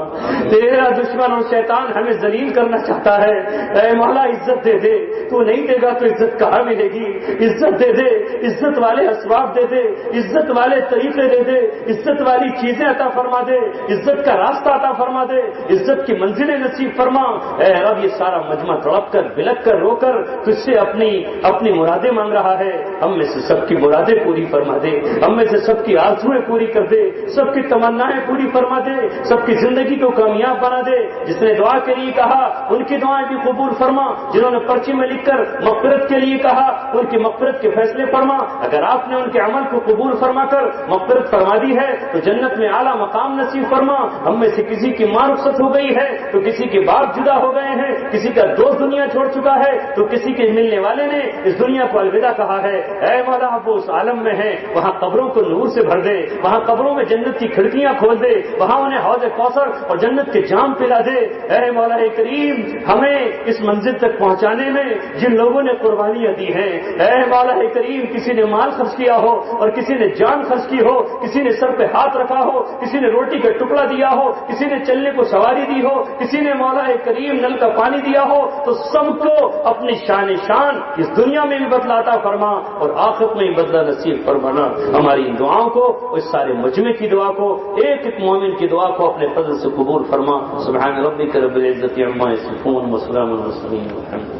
تیرا دشمن اور شیطان ہمیں ذلیل کرنا چاہتا ہے، اے مولا عزت دے دے، تو نہیں دے گا تو عزت کہاں ملے گی؟ عزت دے دے، عزت والے اسباب دے دے، عزت والے طریقے دے دے، عزت والی چیزیں عطا فرما دے، عزت کا راستہ عطا فرما دے، عزت کی منزلیں نصیب فرما۔ اے رب یہ سارا مجمع تڑپ کر بلک کر رو کر تجھ سے اپنی مرادیں مانگ رہا ہے، ہم میں سے سب کی مرادیں پوری فرما دے، ہم میں سے سب کی آرزویں پوری کر دے، سب کی تمنائیں پوری فرما دے، سب کی زندگی کو کامیاب بنا دے۔ جس نے دعا کے لیے کہا ان کی دعائیں بھی قبول فرما، جنہوں نے پرچی میں لکھ کر مغفرت کے لیے کہا ان کی مغفرت کے فیصلے فرما۔ اگر آپ نے ان کے عمل کو قبول فرما کر مغفرت فرما دی ہے تو جنت میں اعلیٰ مقام نصیب فرما۔ ہم میں سے کسی کی ماں رخصت ہو گئی ہے تو کسی کے باپ جدا ہو گئے ہیں، کسی کا دوست دنیا چھوڑ چکا ہے تو کسی کے ملنے والے نے اس دنیا کو الوداع کہا ہے۔ اے مولا وہ اس عالم میں ہے، وہاں قبروں کو نور سے بھر دے، وہاں قبروں میں جنت کی کھڑکیاں کھول دے، وہاں انہیں حوض کوثر اور جنت کے جام پلا دے۔ اے مولا کریم ہمیں اس منزل تک پہنچانے میں جن لوگوں نے قربانیاں دی ہیں، اے مولا کریم کسی نے مال خرچ کیا ہو اور کسی نے جان خرچ کی ہو، کسی نے سر پہ ہاتھ رکھا ہو، کسی نے روٹی کا ٹکڑا دیا ہو، کسی نے چلنے کو سواری دی ہو، کسی نے مولا کریم نل کا پانی دیا ہو، تو سب کو اپنی شان اس دنیا میں بھی بدلا عطا فرما اور آخرت میں بھی بدلا نصیب فرمانا۔ ہماری ان دعاؤں کو، اس سارے مجمع کی دعا کو، ایک ایک مومن کی دعا کو اپنے فضل سے قبول فرما۔ سبحان ربک رب العزت عما یصفون وسلام علی المرسلین والحمد للہ۔